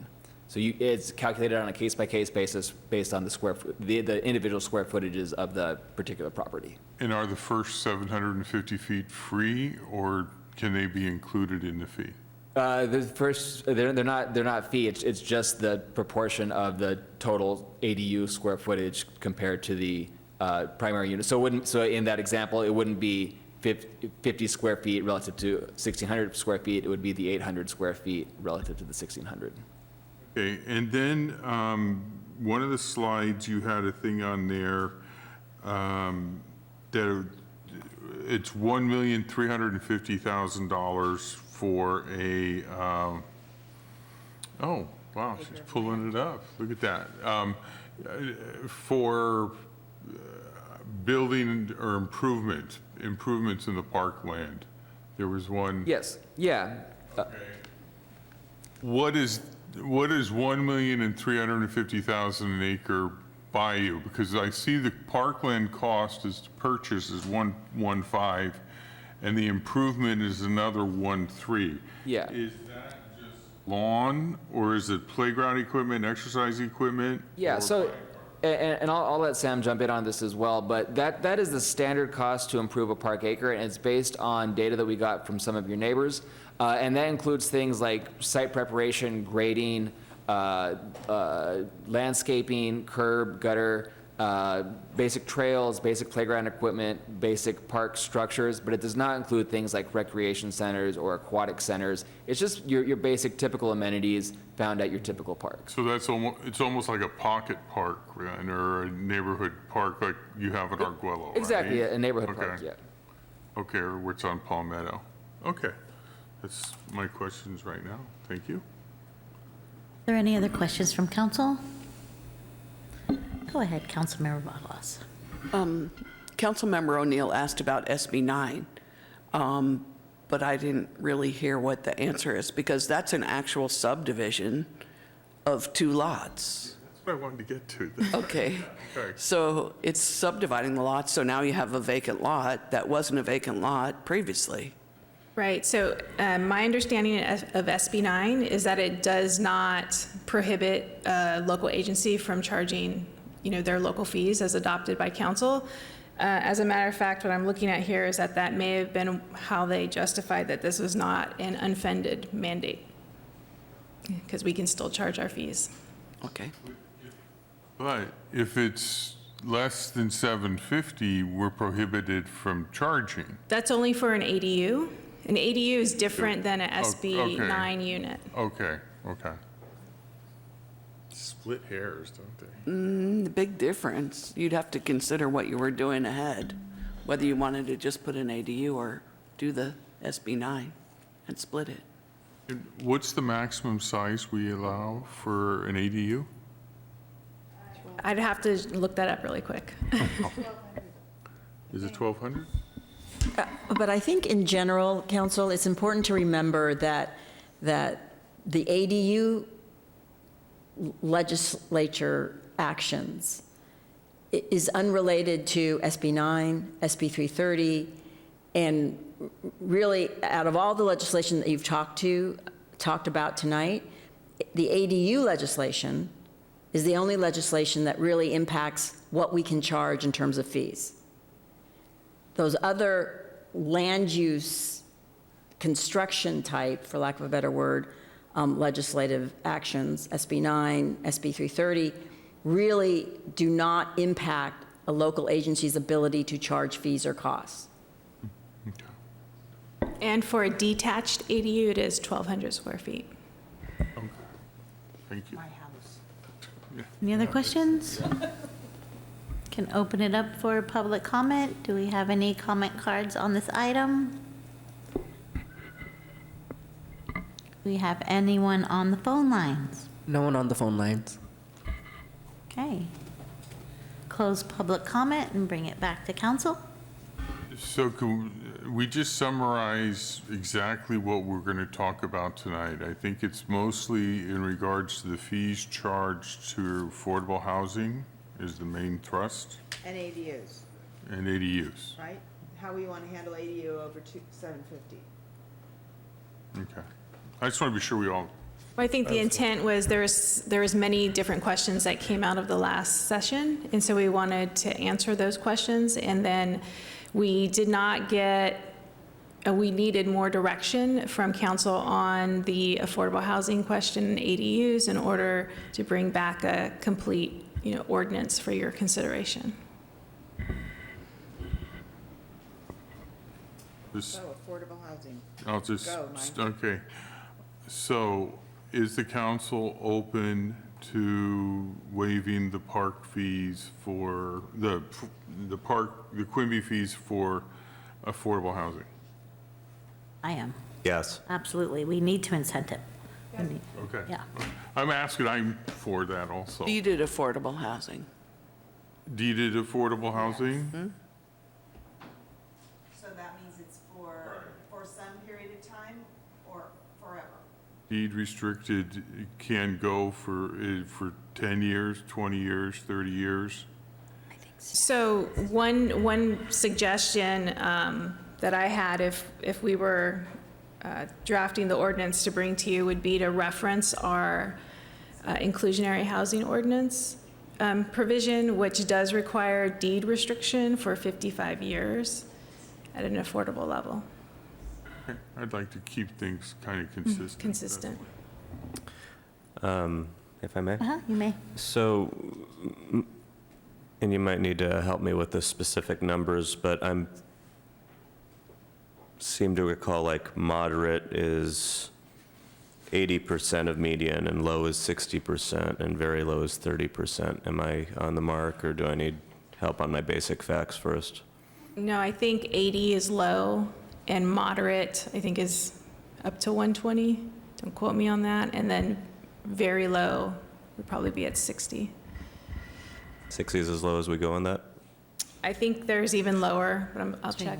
Speaker 9: So it's calculated on a case-by-case basis based on the individual square footages of the particular property.
Speaker 4: And are the first 750 feet free, or can they be included in the fee?
Speaker 9: The first, they're not fee. It's just the proportion of the total ADU square footage compared to the primary unit. So in that example, it wouldn't be 50 square feet relative to 1,600 square feet. It would be the 800 square feet relative to the 1,600.
Speaker 4: Okay, and then one of the slides, you had a thing on there that it's $1,350,000 for a, oh, wow, she's pulling it up. Look at that. For building or improvements in the parkland. There was one.
Speaker 9: Yes, yeah.
Speaker 4: What is $1,350,000 an acre buy you? Because I see the parkland cost is to purchase is 1.15, and the improvement is another 1.3.
Speaker 9: Yeah.
Speaker 4: Is that just lawn, or is it playground equipment, exercise equipment?
Speaker 9: Yeah, so, and I'll let Sam jump in on this as well, but that is the standard cost to improve a park acre, and it's based on data that we got from some of your neighbors. And that includes things like site preparation, grading, landscaping, curb, gutter, basic trails, basic playground equipment, basic park structures, but it does not include things like recreation centers or aquatic centers. It's just your basic typical amenities found at your typical park.
Speaker 4: So it's almost like a pocket park then, or a neighborhood park like you have at Arguello,
Speaker 9: Exactly,
Speaker 4: right?
Speaker 9: a neighborhood park, yeah.
Speaker 4: Okay, or what's on Palmetto. Okay, that's my questions right now. Thank you.
Speaker 1: Are there any other questions from council? Go ahead, Councilmember Vavalos.
Speaker 7: Councilmember O'Neill asked about SB 9, but I didn't really hear what the answer is, because that's an actual subdivision of 2 lots.
Speaker 4: That's what I wanted to get to.
Speaker 7: Okay.
Speaker 4: Okay.
Speaker 7: So it's subdividing the lots, so now you have a vacant lot that wasn't a vacant lot previously.
Speaker 13: Right, so my understanding of SB 9 is that it does not prohibit a local agency from charging, their local fees as adopted by council. As a matter of fact, what I'm looking at here is that may have been how they justified that this was not an unfunded mandate, because we can still charge our fees.
Speaker 7: Okay.
Speaker 4: But if it's less than 750, we're prohibited from charging.
Speaker 13: That's only for an ADU. An ADU is different than an SB
Speaker 4: okay.
Speaker 13: 9 unit.
Speaker 4: Okay. Split hairs, don't they?
Speaker 7: The big difference, you'd have to consider what you were doing ahead, whether you wanted to just put an ADU or do the SB 9 and split it.
Speaker 4: And what's the maximum size we allow for an ADU?
Speaker 13: I'd have to look that up really quick.
Speaker 4: Is it 1,200?
Speaker 14: But I think in general, council, it's important to remember that the ADU legislature actions is unrelated to SB 9, SB 330, and really, out of all the legislation that you've talked about tonight, the ADU legislation is the only legislation that really impacts what we can charge in terms of fees. Those other land use construction type, for lack of a better word, legislative actions, SB 9, SB 330, really do not impact a local agency's ability to charge fees or costs.
Speaker 13: And for a detached ADU, it is 1,200 square feet.
Speaker 4: Okay. Thank you.
Speaker 1: Any other questions? Can open it up for public comment. Do we have any comment cards on this item? Do we have anyone on the phone lines?
Speaker 5: No one on the phone lines.
Speaker 1: Okay. Close public comment and bring it back to council.
Speaker 4: So can we just summarize exactly what we're going to talk about tonight? I think it's mostly in regards to the fees charged to affordable housing is the main thrust,
Speaker 10: And ADUs,
Speaker 4: and ADUs.
Speaker 10: right? How we want to handle ADU over 750.
Speaker 4: Okay. I just want to be sure we all,
Speaker 13: Well, I think the intent was there was many different questions that came out of the last session, and so we wanted to answer those questions, and then we did not get, we needed more direction from council on the affordable housing question and ADUs in order to bring back a complete, ordinance for your consideration.
Speaker 4: this,
Speaker 10: Affordable housing.
Speaker 4: I'll just,
Speaker 10: Go, Mike.
Speaker 4: okay. So is the council open to waiving the park fees for, the Quimby fees for affordable housing?
Speaker 1: I am,
Speaker 11: Yes.
Speaker 1: absolutely. We need to incent it.
Speaker 4: Okay.
Speaker 1: Yeah.
Speaker 4: I'm for that also.
Speaker 7: Deeded affordable housing.
Speaker 4: Deeded affordable housing?
Speaker 10: Hmm? So that means it's for some period of time or forever?
Speaker 4: Deed restricted can go for 10 years, 20 years, 30 years.
Speaker 13: So one suggestion that I had if we were drafting the ordinance to bring to you would be to reference our inclusionary housing ordinance provision, which does require deed restriction for 55 years at an affordable level.
Speaker 4: Okay. I'd like to keep things kind of consistent.
Speaker 13: Consistent.
Speaker 11: If I may?
Speaker 1: You may.
Speaker 11: So, and you might need to help me with the specific numbers, but seem to recall like moderate is 80% of median and low is 60% and very low is 30%. Am I on the mark, or do I need help on my basic facts first?
Speaker 13: No, I think 80 is low, and moderate, I think, is up to 120. Don't quote me on that. And then very low would probably be at 60.
Speaker 11: 60 is as low as we go on that?
Speaker 13: I think there's even lower, but I'll check.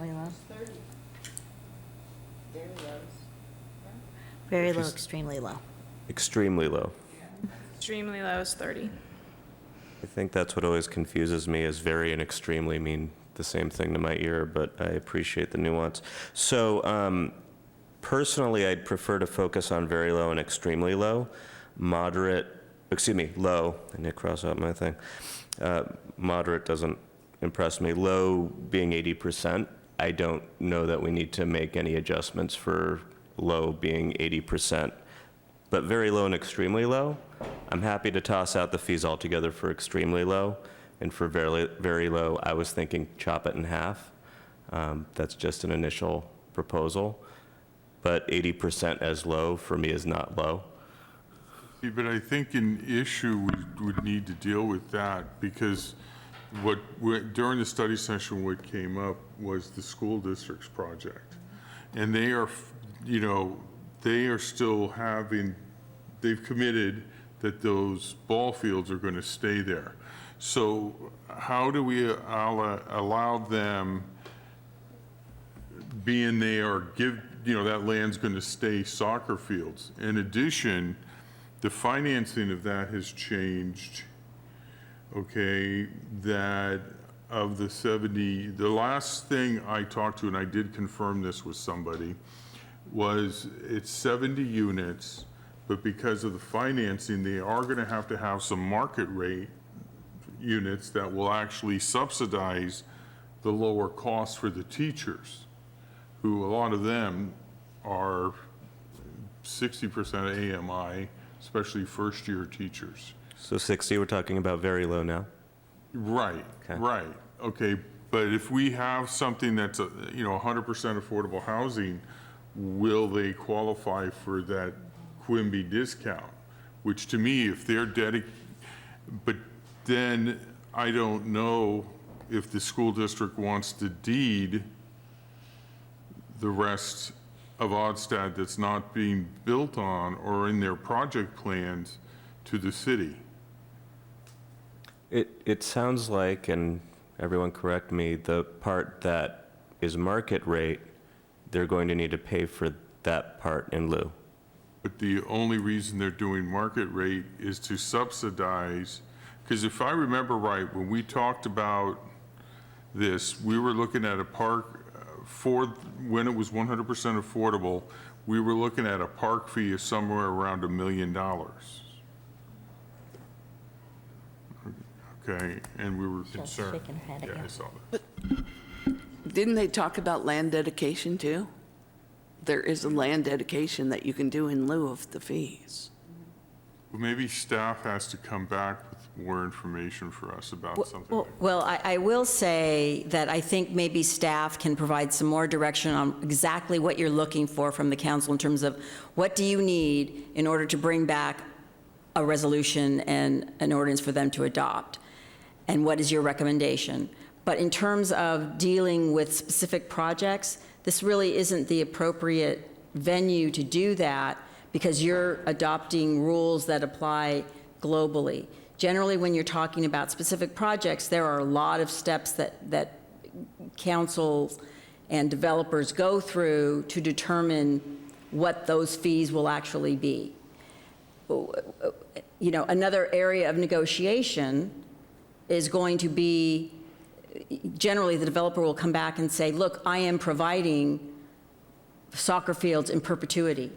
Speaker 1: Very low, extremely low.
Speaker 11: Extremely low.
Speaker 13: Extremely low is 30.
Speaker 11: I think that's what always confuses me, is very and extremely mean the same thing to my ear, but I appreciate the nuance. So personally, I'd prefer to focus on very low and extremely low. Moderate, low, I need to cross out my thing. Moderate doesn't impress me. Low being 80%, I don't know that we need to make any adjustments for low being 80%. But very low and extremely low, I'm happy to toss out the fees altogether for extremely low. And for very, very low, I was thinking chop it in half. That's just an initial proposal. But 80% as low for me is not low.
Speaker 4: See, but I think an issue we would need to deal with that, because during the study session, what came up was the school district's project. And they are, they are still they've committed that those ball fields are going to stay there. So how do we allow them, being they are that land's going to stay soccer fields? In addition, the financing of that has changed, okay, that of the 70, the last thing I talked to, and I did confirm this with somebody, was it's 70 units, but because of the financing, they are going to have some market rate units that will actually subsidize the lower costs for the teachers, who a lot of them are 60% AMI, especially first-year teachers.
Speaker 11: So 60, we're talking about very low now?
Speaker 4: Right,
Speaker 11: Okay.
Speaker 4: right. Okay, but if we have something that's 100% affordable housing, will they qualify for that Quimby discount? Which to me, if they're but then I don't know if the school district wants to deed the rest of Odstad that's not being built on or in their project plans to the city.
Speaker 11: It sounds like, and everyone correct me, the part that is market rate, they're going to need to pay for that part in lieu.
Speaker 4: But the only reason they're doing market rate is to subsidize, because if I remember right, when we talked about this, we were looking at a park for, when it was 100% affordable, we were looking at a park fee of somewhere around $1 million. Okay, and we were concerned.
Speaker 1: shaking her head
Speaker 4: Yeah, I
Speaker 1: again.
Speaker 4: saw that.
Speaker 7: Didn't they talk about land dedication too? There is a land dedication that you can do in lieu of the fees.
Speaker 4: Well, maybe staff has to come back with more information for us about something.
Speaker 14: Well, I will say that I think maybe staff can provide some more direction on exactly what you're looking for from the council in terms of what do you need in order to bring back a resolution and an ordinance for them to adopt, and what is your recommendation. But in terms of dealing with specific projects, this really isn't the appropriate venue to do that because you're adopting rules that apply globally. Generally, when you're talking about specific projects, there are a lot of steps that councils and developers go through to determine what those fees will actually be. You know, another area of negotiation is going to be, generally the developer will come back and say, look, I am providing soccer fields in perpetuity.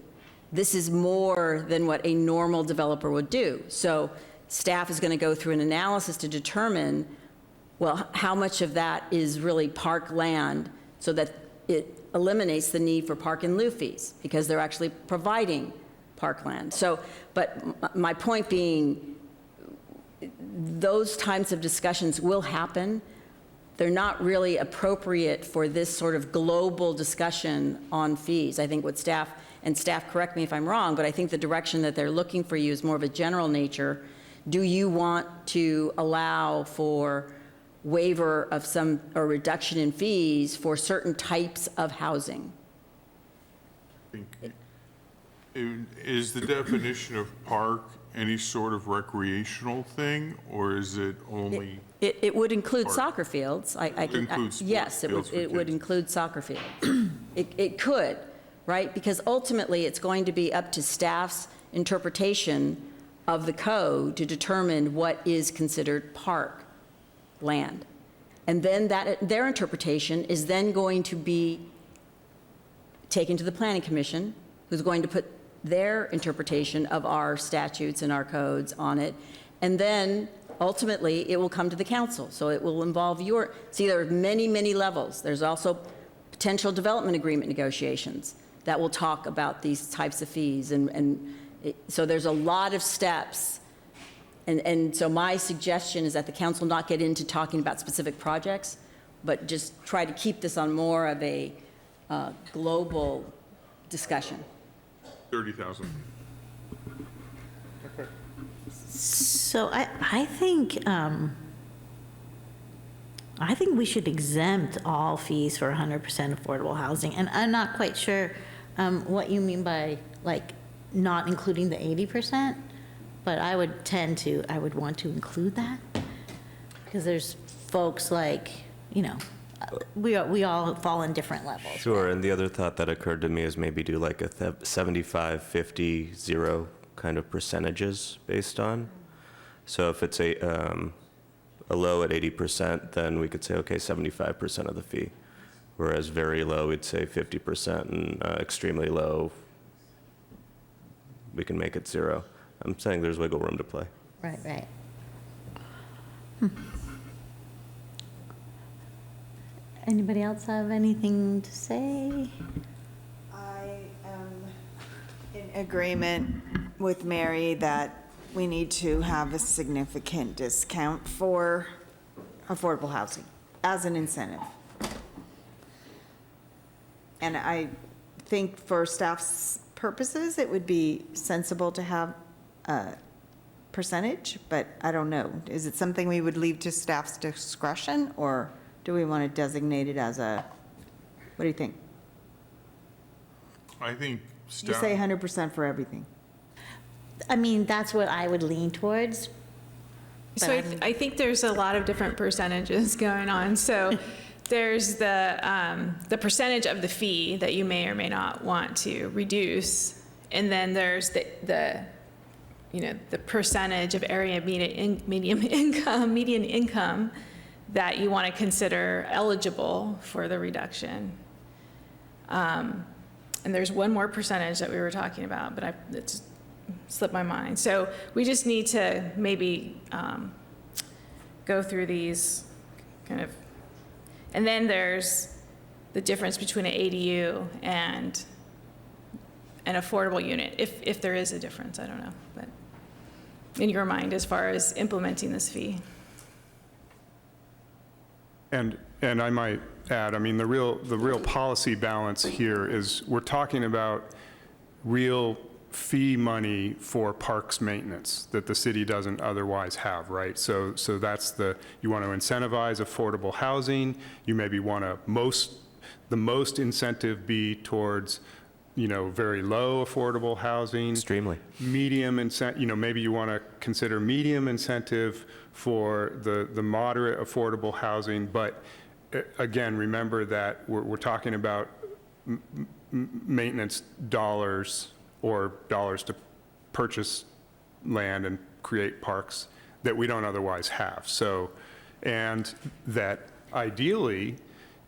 Speaker 14: This is more than what a normal developer would do. So staff is going to go through an analysis to determine, well, how much of that is really park land so that it eliminates the need for park in lieu fees because they're actually providing parkland. So, but my point being, those types of discussions will happen. They're not really appropriate for this sort of global discussion on fees. I think what staff, and staff correct me if I'm wrong, but I think the direction that they're looking for you is more of a general nature. Do you want to allow for waiver of some, or reduction in fees for certain types of housing?
Speaker 4: Is the definition of park any sort of recreational thing, or is it only?
Speaker 14: It would include
Speaker 4: park?
Speaker 14: soccer fields. Yes, it
Speaker 4: fields for
Speaker 14: would
Speaker 4: kids.
Speaker 14: include soccer fields. It could, right? Because ultimately, it's going to be up to staff's interpretation of the code to determine what is considered park land. And then their interpretation is then going to be taken to the Planning Commission, who's going to put their interpretation of our statutes and our codes on it. And then ultimately, it will come to the council. So it will involve see, there are many, many levels. There's also potential development agreement negotiations that will talk about these types of fees. So there's a lot of steps. And so my suggestion is that the council not get into talking about specific projects, but just try to keep this on more of a global discussion.
Speaker 4: 30,000.
Speaker 1: So I think we should exempt all fees for 100% affordable housing. And I'm not quite sure what you mean by like not including the 80%, but I would want to include that because there's folks like, you know, we all fall in different levels.
Speaker 11: Sure, and the other thought that occurred to me is maybe do like a 75, 50, 0 kind of percentages based on. So if it's a low at 80%, then we could say, okay, 75% of the fee. Whereas very low, we'd say 50%, and extremely low, we can make it 0. I'm saying there's wiggle room to play.
Speaker 1: Right. Anybody else have anything to say?
Speaker 10: I am in agreement with Mary that we need to have a significant discount for affordable housing as an incentive. And think for staff's purposes, it would be sensible to have a percentage, but I don't know. Is it something we would leave to staff's discretion, or do we want to designate it as a, what do you think?
Speaker 4: I think
Speaker 10: You
Speaker 4: staff.
Speaker 10: say 100% for everything.
Speaker 1: I mean, that's what I would lean towards.
Speaker 13: So
Speaker 1: But
Speaker 13: I think there's a lot of different percentages going on. So there's the percentage of the fee that you may or may not want to reduce, and then there's the percentage of area median income that you want to consider eligible for the reduction. And there's one more percentage that we were talking about, but it's slipped my mind. So we just need to maybe go through these kind of, and then there's the difference between an ADU and an affordable unit, if there is a difference, I don't know, but in your mind as far as implementing this fee.
Speaker 12: And I might add, I mean, the real policy balance here is we're talking about real fee money for parks maintenance that the city doesn't otherwise have, right? So that's you want to incentivize affordable housing. You maybe want to the most incentive be towards, very low affordable housing.
Speaker 11: Extremely.
Speaker 12: Medium incentive, maybe you want to consider medium incentive for the moderate affordable housing. But again, remember that we're talking about maintenance dollars or dollars to purchase land and create parks that we don't otherwise have. So, and that ideally,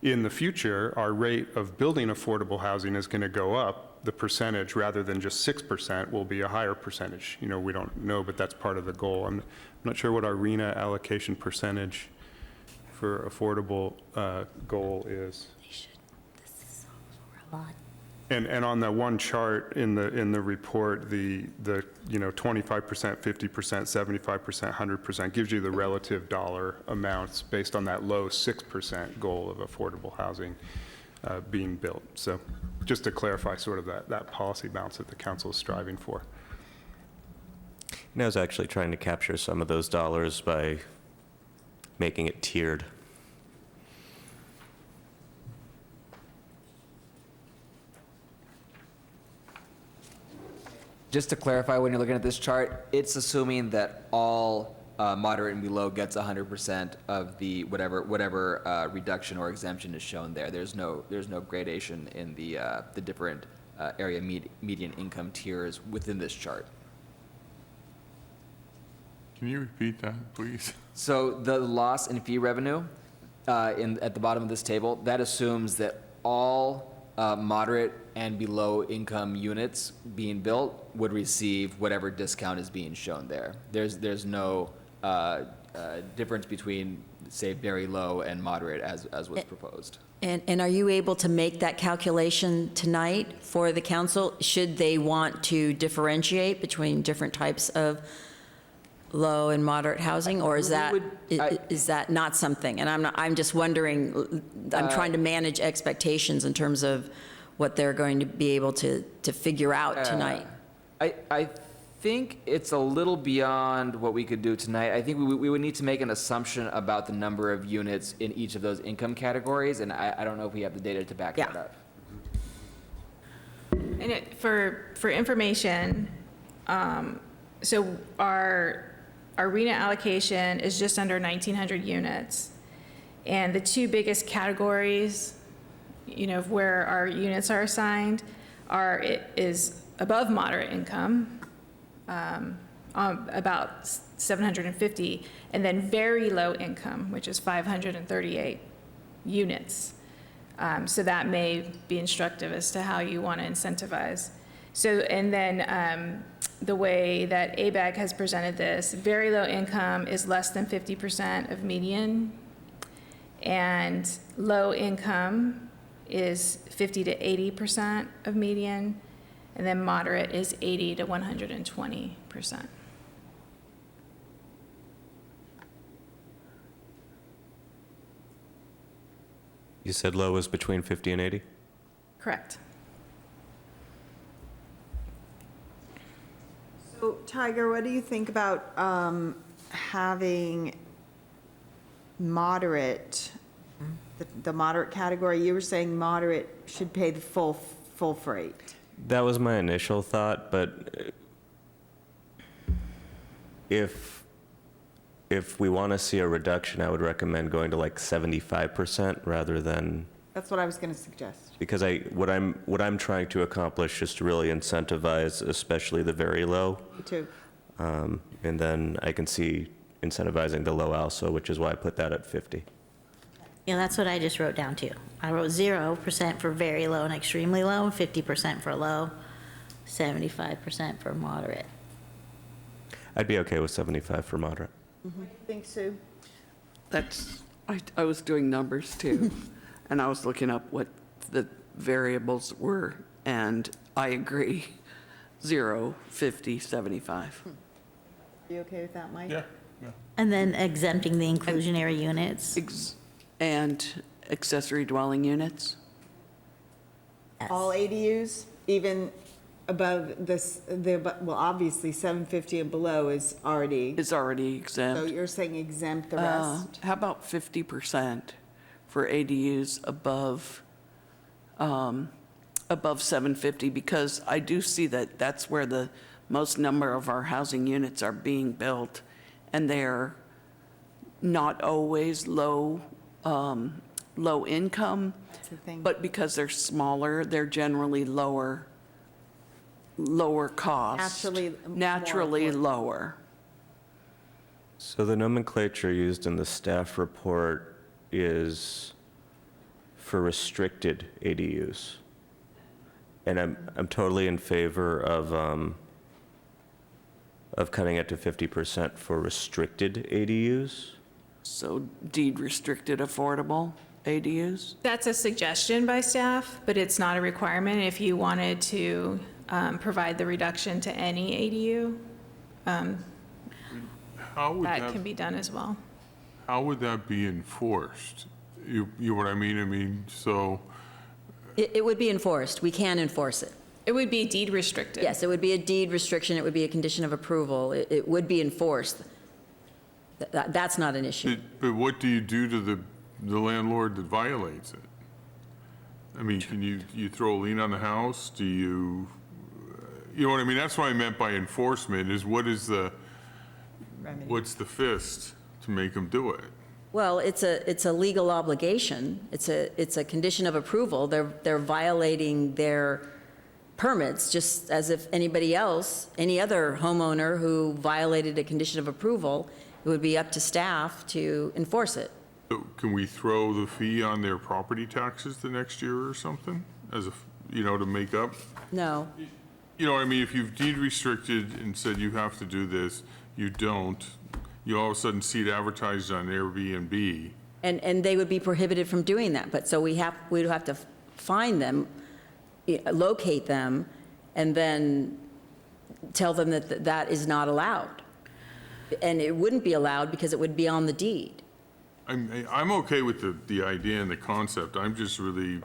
Speaker 12: in the future, our rate of building affordable housing is going to go up. The percentage, rather than just 6%, will be a higher percentage. We don't know, but that's part of the goal. I'm not sure what our RENA allocation percentage for affordable goal is. And on that one chart in the report, the 25%, 50%, 75%, 100% gives you the relative dollar amounts based on that low 6% goal of affordable housing being built. So just to clarify sort of that policy balance that the council is striving for.
Speaker 11: And I was actually trying to capture some of those dollars by making it tiered.
Speaker 9: Just to clarify, when you're looking at this chart, it's assuming that all moderate and below gets 100% of the whatever reduction or exemption is shown there. There's no gradation in the different area median income tiers within this chart.
Speaker 4: Can you repeat that, please?
Speaker 9: So the loss in fee revenue at the bottom of this table, that assumes that all moderate and below income units being built would receive whatever discount is being shown there. There's no difference between, say, very low and moderate as was proposed.
Speaker 14: And are you able to make that calculation tonight for the council? Should they want to differentiate between different types of low and moderate housing, or is that not something? And I'm just wondering, I'm trying to manage expectations in terms of what they're going to be able to figure out tonight.
Speaker 9: I think it's a little beyond what we could do tonight. I think we would need to make an assumption about the number of units in each of those income categories, and I don't know if we have the data to back that up.
Speaker 13: And for information, so our RENA allocation is just under 1,900 units. And the two biggest categories, of where our units are assigned is above moderate income, about 750, and then very low income, which is 538 units. So that may be instructive as to how you want to incentivize. So, and then the way that ABAG has presented this, very low income is less than 50% of median, and low income is 50 to 80% of median, and then moderate is 80 to 120%.
Speaker 11: You said low was between 50 and 80?
Speaker 13: Correct.
Speaker 10: So, Tiger, what do you think about having moderate, the moderate category? You were saying moderate should pay the full freight.
Speaker 11: That was my initial thought, but if we want to see a reduction, I would recommend going to like 75% rather than,
Speaker 10: That's what I was going to suggest.
Speaker 11: because what I'm trying to accomplish is to really incentivize, especially the very low.
Speaker 10: Me too.
Speaker 11: And then I can see incentivizing the low also, which is why I put that at 50.
Speaker 1: Yeah, that's what I just wrote down too. I wrote 0% for very low and extremely low, 50% for low, 75% for moderate.
Speaker 11: I'd be okay with 75 for moderate.
Speaker 10: Think, Sue?
Speaker 7: I was doing numbers too, and I was looking up what the variables were, and I agree, 0, 50, 75.
Speaker 10: You okay with that, Mike?
Speaker 4: Yeah.
Speaker 1: And then exempting the inclusionary units.
Speaker 7: And accessory dwelling units?
Speaker 10: All ADUs, even above this, well, obviously 750 and below is already.
Speaker 7: Is already exempt.
Speaker 10: So you're saying exempt the rest?
Speaker 7: How about 50% for ADUs above 750? Because I do see that that's where the most number of our housing units are being built, and they're not always low income, but because they're smaller, they're generally lower cost. Naturally lower.
Speaker 11: So the nomenclature used in the staff report is for restricted ADUs. And I'm totally in favor of cutting it to 50% for restricted ADUs.
Speaker 7: So deed restricted affordable ADUs?
Speaker 13: That's a suggestion by staff, but it's not a requirement. If you wanted to provide the reduction to any ADU,
Speaker 4: How would
Speaker 13: that can be done as well.
Speaker 4: How would that be enforced? You know what I mean? I mean, so,
Speaker 14: It would be enforced. We can enforce it.
Speaker 13: It would be deed restricted.
Speaker 14: Yes, it would be a deed restriction. It would be a condition of approval. It would be enforced. That's not an issue.
Speaker 4: but what do you do to the landlord that violates it? I mean, can you throw a lien on the house? Do you know what I mean? That's what I meant by enforcement, is what's the fist to make them do it?
Speaker 14: Well, it's a legal obligation. It's a condition of approval. They're violating their permits, just as if anybody else, any other homeowner who violated a condition of approval, it would be up to staff to enforce it.
Speaker 4: So can we throw the fee on their property taxes the next year or something, as a, to make up?
Speaker 14: No.
Speaker 4: You know what I mean? If you've deed restricted and said you have to do this, you don't, you all of a sudden see it advertised on Airbnb.
Speaker 14: And they would be prohibited from doing that. But so we'd have to find them, locate them, and then tell them that that is not allowed. And it wouldn't be allowed because it would be on the deed.
Speaker 4: I'm okay with the idea and the concept. I'm just really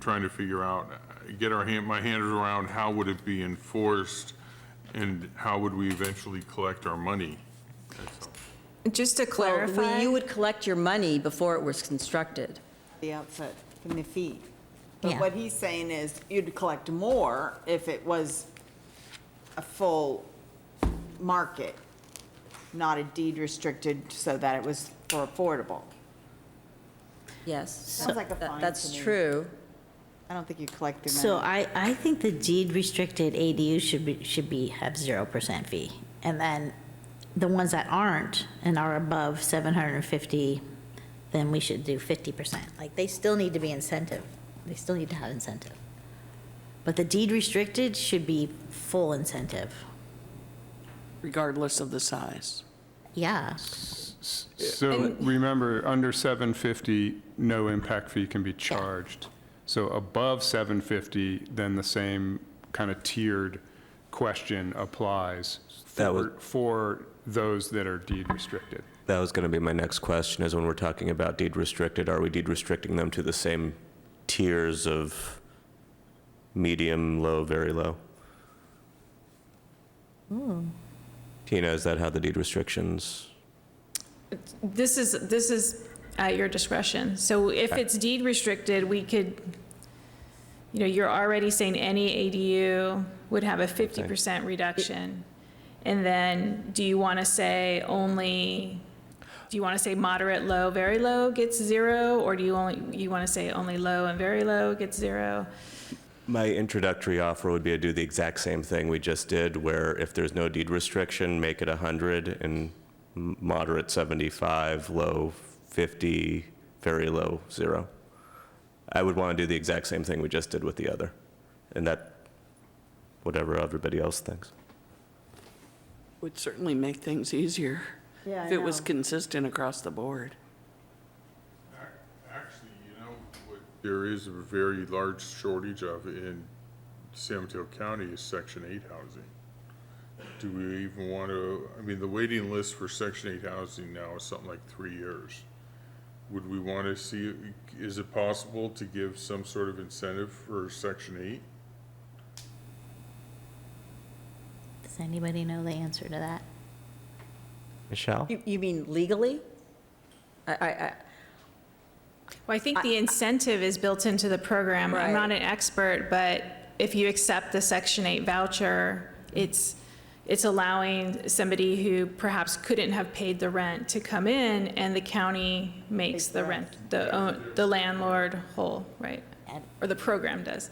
Speaker 4: trying to figure out, get my hands around how would it be enforced and how would we eventually collect our money?
Speaker 13: Just to clarify.
Speaker 14: Well, you would collect your money before it was constructed.
Speaker 10: The outset from the fee. But
Speaker 14: Yeah.
Speaker 10: what he's saying is you'd collect more if it was a full market, not a deed restricted so that it was for affordable.
Speaker 14: Yes.
Speaker 10: Sounds like a fine
Speaker 14: That's
Speaker 10: to me.
Speaker 14: true.
Speaker 10: I don't think you collect the money.
Speaker 1: So I think the deed restricted ADU should have 0% fee. And then the ones that aren't and are above 750, then we should do 50%. Like, they still need to be incentive. They still need to have incentive. But the deed restricted should be full incentive.
Speaker 7: Regardless of the size.
Speaker 1: Yeah.
Speaker 12: So remember, under 750, no impact fee can be charged. So above 750, then the same kind of tiered question applies for those that are deed restricted.
Speaker 11: That was going to be my next question, is when we're talking about deed restricted, are we deed restricting them to the same tiers of medium, low, very low? Tina, is that how the deed restrictions?
Speaker 13: This is at your discretion. So if it's deed restricted, we could, you're already saying any ADU would have a 50% reduction. And then do you want to say moderate, low, very low gets 0? Or do you want to say only low and very low gets 0?
Speaker 11: My introductory offer would be to do the exact same thing we just did, where if there's no deed restriction, make it 100, and moderate 75, low 50, very low 0. I would want to do the exact same thing we just did with the other, and that, whatever everybody else thinks.
Speaker 7: Would certainly make things easier
Speaker 10: Yeah,
Speaker 7: if it was consistent across the board.
Speaker 4: Actually, what there is a very large shortage of in San Mateo County is Section 8 housing. Do we even want to, the waiting list for Section 8 housing now is something like 3 years. Would we want to see, is it possible to give some sort of incentive for Section 8?
Speaker 1: Does anybody know the answer to that?
Speaker 11: Michelle?
Speaker 14: You mean legally?
Speaker 13: Well, I think the incentive is built into the program. I'm not an expert, but if you accept the Section 8 voucher, it's allowing somebody who perhaps couldn't have paid the rent to come in, and the county makes the rent, the landlord whole, right? Or the program does.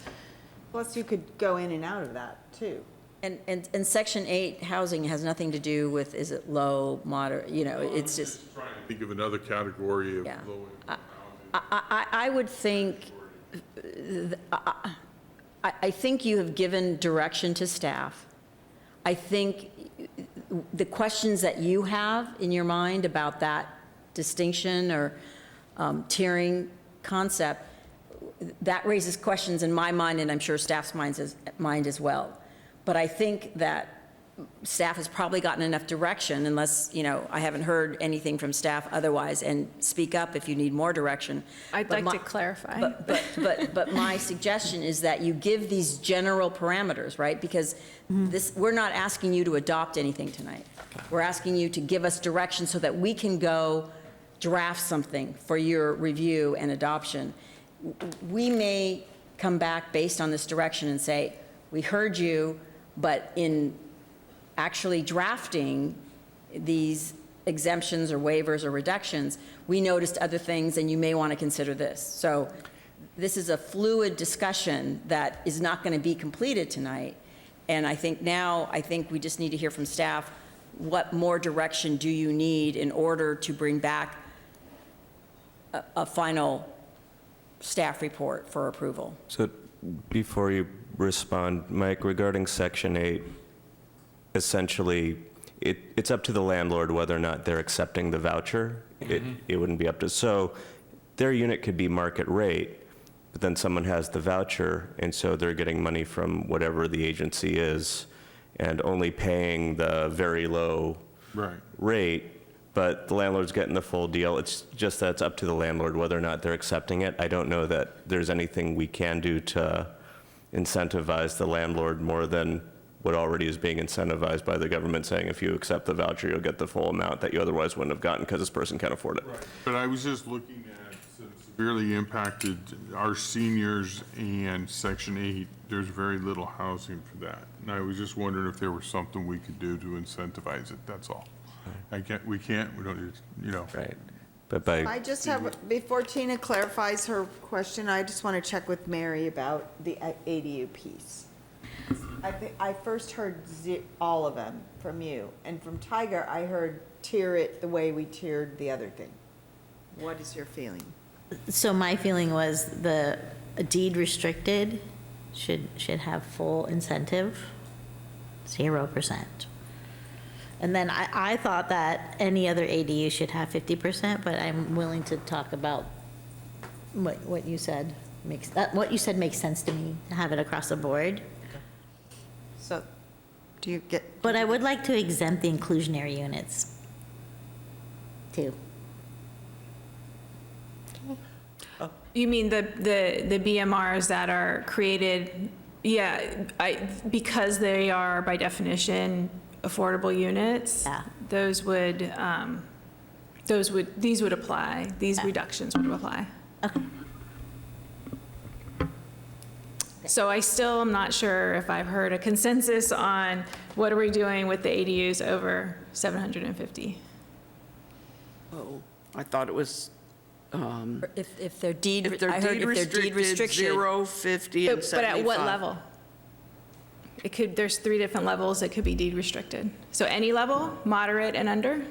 Speaker 10: Plus, you could go in and out of that, too.
Speaker 14: And Section 8 housing has nothing to do with, is it low, moderate, it's just.
Speaker 4: Trying to think of another category of low income housing.
Speaker 14: I would think, I think you have given direction to staff. I think the questions that you have in your mind about that distinction or tiering concept, that raises questions in my mind, and I'm sure staff's mind as well. But I think that staff has probably gotten enough direction, unless, I haven't heard anything from staff otherwise, and speak up if you need more direction.
Speaker 13: I'd like to clarify.
Speaker 14: But my suggestion is that you give these general parameters, right? Because we're not asking you to adopt anything tonight. We're asking you to give us direction so that we can go draft something for your review and adoption. We may come back based on this direction and say, we heard you, but in actually drafting these exemptions or waivers or reductions, we noticed other things, and you may want to consider this. So this is a fluid discussion that is not going to be completed tonight. And I think we just need to hear from staff, what more direction do you need in order to bring back a final staff report for approval?
Speaker 11: So before you respond, Mike, regarding Section 8, essentially, it's up to the landlord whether or not they're accepting the voucher. It wouldn't be up to, so their unit could be market rate, but then someone has the voucher, and so they're getting money from whatever the agency is, and only paying the very low rate, but the landlord's getting the full deal. It's just that it's up to the landlord whether or not they're accepting it. I don't know that there's anything we can do to incentivize the landlord more than what already is being incentivized by the government, saying if you accept the voucher, you'll get the full amount that you otherwise wouldn't have gotten because this person can't afford it.
Speaker 4: Right. But I was just looking at severely impacted our seniors and Section 8, there's very little housing for that. And I was just wondering if there was something we could do to incentivize it, that's all. We can't, we don't,
Speaker 11: Right. But
Speaker 10: I just have, before Tina clarifies her question, I just want to check with Mary about the ADU piece. I first heard all of them from you, and from Tiger, I heard tier it the way we tiered the other thing. What is your feeling?
Speaker 1: So my feeling was the deed restricted should have full incentive, 0%. And then I thought that any other ADU should have 50%, but I'm willing to talk about what you said makes sense to me, to have it across the board.
Speaker 10: So, do you get?
Speaker 1: But I would like to exempt the inclusionary units, too.
Speaker 13: You mean the BMRs that are created, because they are by definition affordable units, these would apply, these reductions would apply.
Speaker 1: Okay.
Speaker 13: So I still am not sure if I've heard a consensus on what are we doing with the ADUs over 750?
Speaker 7: Oh, I thought it was,
Speaker 14: If they're deed,
Speaker 7: if they're
Speaker 14: I heard
Speaker 7: deed
Speaker 14: if they're deed
Speaker 7: restricted,
Speaker 14: restriction.
Speaker 7: 0, 50, and
Speaker 13: But
Speaker 7: 75.
Speaker 13: at what level? It could, there's 3 different levels it could be deed restricted. So any level, moderate and under?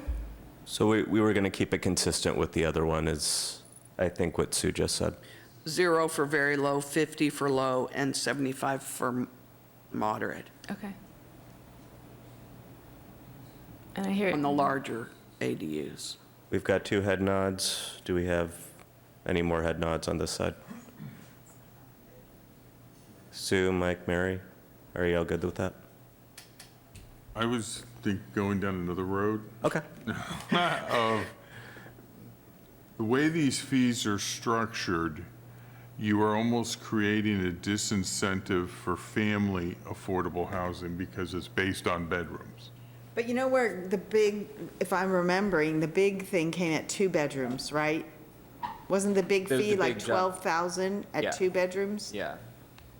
Speaker 11: So we were going to keep it consistent with the other one, is I think what Sue just said.
Speaker 7: 0 for very low, 50 for low, and 75 for moderate.
Speaker 13: Okay. And I hear
Speaker 7: On the larger ADUs.
Speaker 11: We've got 2 head nods. Do we have any more head nods on this side? Sue, Mike, Mary, are y'all good with that?
Speaker 4: I was going down another road.
Speaker 11: Okay.
Speaker 4: The way these fees are structured, you are almost creating a disincentive for family affordable housing because it's based on bedrooms.
Speaker 10: But you know where the big, if I'm remembering, the big thing came at 2 bedrooms, right? Wasn't the big
Speaker 9: There's
Speaker 10: fee
Speaker 9: the
Speaker 10: like
Speaker 9: big jump.
Speaker 10: 12,000 at
Speaker 9: Yeah.
Speaker 10: 2 bedrooms?
Speaker 9: Yeah.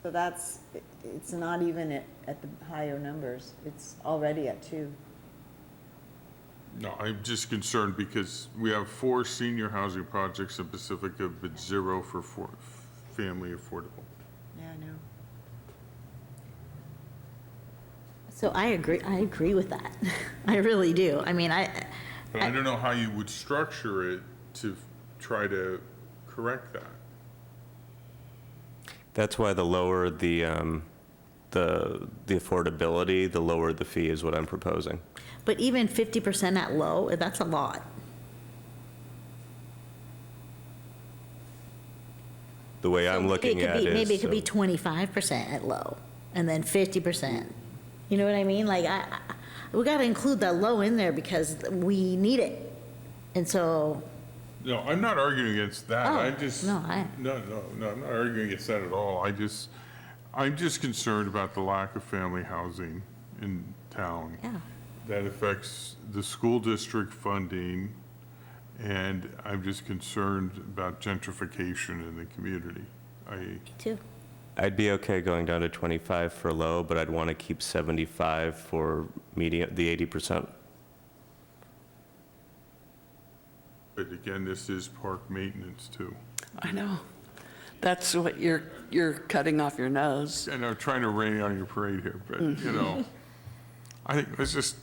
Speaker 14: So that's, it's not even at the higher numbers. It's already at 2.
Speaker 4: No, I'm just concerned because we have 4 senior housing projects in Pacifica, but 0 for family affordable.
Speaker 10: Yeah, I know.
Speaker 1: So I agree with that. I really do. I mean,
Speaker 4: But I don't know how you would structure it to try to correct that.
Speaker 11: That's why the lower the affordability, the lower the fee is what I'm proposing.
Speaker 1: but even 50% at low, that's a lot.
Speaker 11: The way I'm looking at it is.
Speaker 1: Maybe it could be 25% at low, and then 50%. You know what I mean? Like, we got to include that low in there because we need it. And so,
Speaker 4: No, I'm not arguing against that.
Speaker 1: Oh,
Speaker 4: I just,
Speaker 1: no,
Speaker 4: I'm not arguing against that at all. I'm just concerned about the lack of family housing in town.
Speaker 1: Yeah.
Speaker 4: That affects the school district funding, and I'm just concerned about gentrification in the community.
Speaker 1: me too.
Speaker 11: I'd be okay going down to 25 for low, but I'd want to keep 75 for medium, the 80%.
Speaker 4: But again, this is park maintenance too.
Speaker 7: I know. That's what you're cutting off your nose.
Speaker 4: And I'm trying to rain on your parade here, but, you know, I think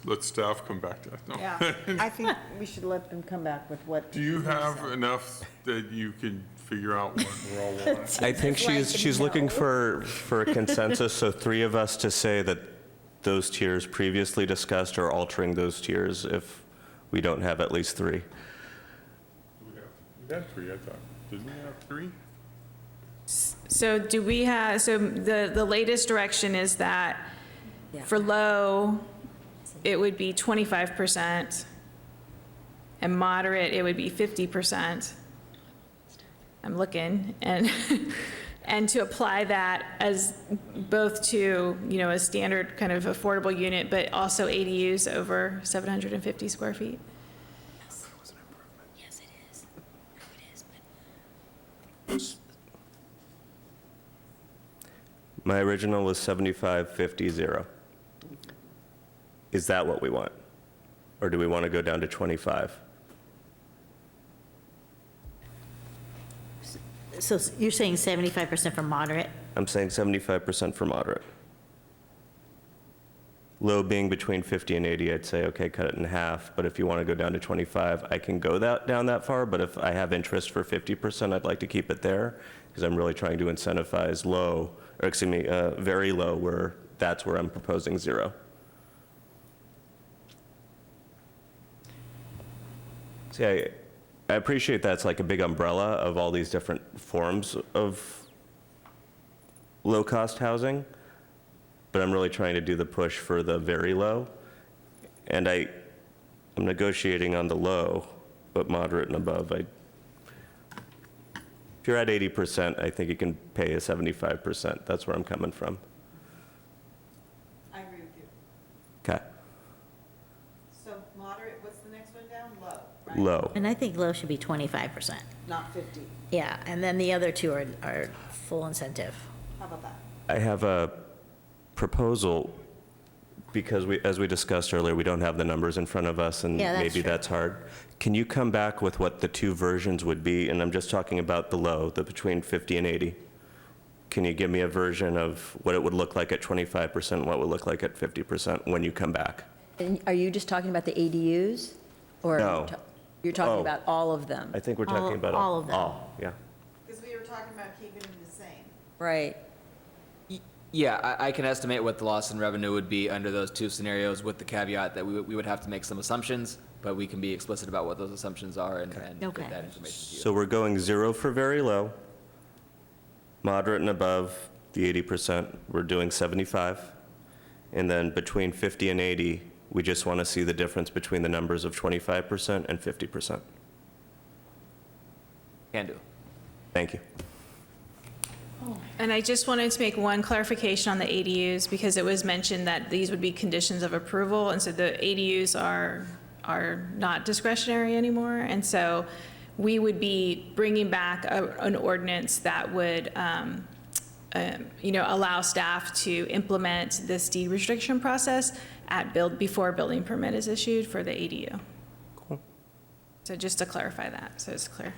Speaker 4: let staff come back to that. No.
Speaker 10: Yeah, I think we should let them come back with what.
Speaker 4: Do you have enough that you can figure out what we're all wanting?
Speaker 11: I think she's looking for a consensus, so 3 of us to say that those tiers previously discussed are altering those tiers if we don't have at least 3.
Speaker 4: We had 3, I thought. Didn't we have 3?
Speaker 13: So do we have, so the latest direction is that for low, it would be 25%, and moderate, it would be 50%. I'm looking, and to apply that as both to, a standard kind of affordable unit, but also ADUs over 750 square feet.
Speaker 1: Yes, it is. It is,
Speaker 11: My original was 75, 50, 0. Is that what we want? Or do we want to go down to 25?
Speaker 1: So you're saying 75% for moderate?
Speaker 11: I'm saying 75% for moderate. Low being between 50 and 80, I'd say, okay, cut it in half. But if you want to go down to 25, I can go down that far. But if I have interest for 50%, I'd like to keep it there because I'm really trying to incentivize low, or excuse me, very low, where that's where I'm proposing 0. See, I appreciate that's like a big umbrella of all these different forms of low-cost housing, but I'm really trying to do the push for the very low. And I'm negotiating on the low, but moderate and above. If you're at 80%, I think you can pay a 75%. That's where I'm coming from.
Speaker 10: I agree with you.
Speaker 11: Okay. Low.
Speaker 1: And I think low should be 25%.
Speaker 10: Not 50.
Speaker 1: Yeah, and then the other two are full incentive.
Speaker 10: How about that?
Speaker 11: I have a proposal, because as we discussed earlier, we don't have the numbers in front of us, and
Speaker 1: Yeah, that's
Speaker 11: maybe
Speaker 1: true.
Speaker 11: that's hard. Can you come back with what the two versions would be? And I'm just talking about the low, the between 50 and 80. Can you give me a version of what it would look like at 25%, what would look like at 50% when you come back?
Speaker 14: And are you just talking about the ADUs? Or
Speaker 11: No.
Speaker 14: you're talking
Speaker 11: Oh.
Speaker 14: about all of them?
Speaker 11: I think we're talking about
Speaker 1: all of them.
Speaker 11: all, yeah.
Speaker 10: Because we were talking about keeping them the same.
Speaker 14: Right.
Speaker 9: Yeah, I can estimate what the loss in revenue would be under those two scenarios with the caveat that we would have to make some assumptions, but we can be explicit about what those assumptions are and
Speaker 1: Okay.
Speaker 9: get that information to you.
Speaker 11: So we're going 0 for very low, moderate and above the 80%, we're doing 75. And then between 50 and 80, we just want to see the difference between the numbers of 25% and 50%.
Speaker 9: Can do.
Speaker 11: Thank you.
Speaker 13: And I just wanted to make one clarification on the ADUs, because it was mentioned that these would be conditions of approval, and so the ADUs are not discretionary anymore, and so we would be bringing back an ordinance that would, allow staff to implement this deed restriction process before a building permit is issued for the ADU.
Speaker 11: Cool.
Speaker 13: So just to clarify that, so it's clear.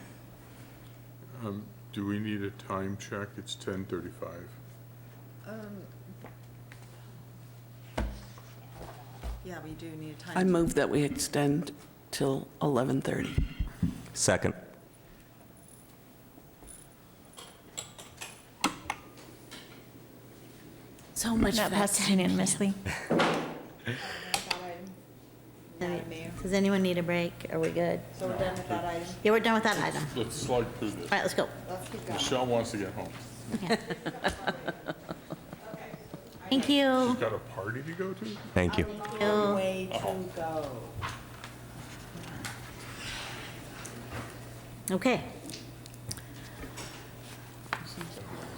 Speaker 4: Do we need a time check? It's 10:35.
Speaker 10: Yeah, we do need a time.
Speaker 7: I move that we extend till 11:30.
Speaker 11: Second.
Speaker 1: So much
Speaker 6: That
Speaker 1: for
Speaker 6: passes
Speaker 1: that.
Speaker 6: unanimously.
Speaker 1: Does anyone need a break? Are we good?
Speaker 10: So we're done with that item?
Speaker 1: Yeah, we're done with that item.
Speaker 4: Let's slide through this.
Speaker 1: All right, let's go.
Speaker 10: Let's keep going.
Speaker 4: Michelle wants to get home.
Speaker 1: Thank you.
Speaker 4: She's got a party to go to?
Speaker 11: Thank you.
Speaker 1: you.
Speaker 10: Way to go.
Speaker 1: Okay.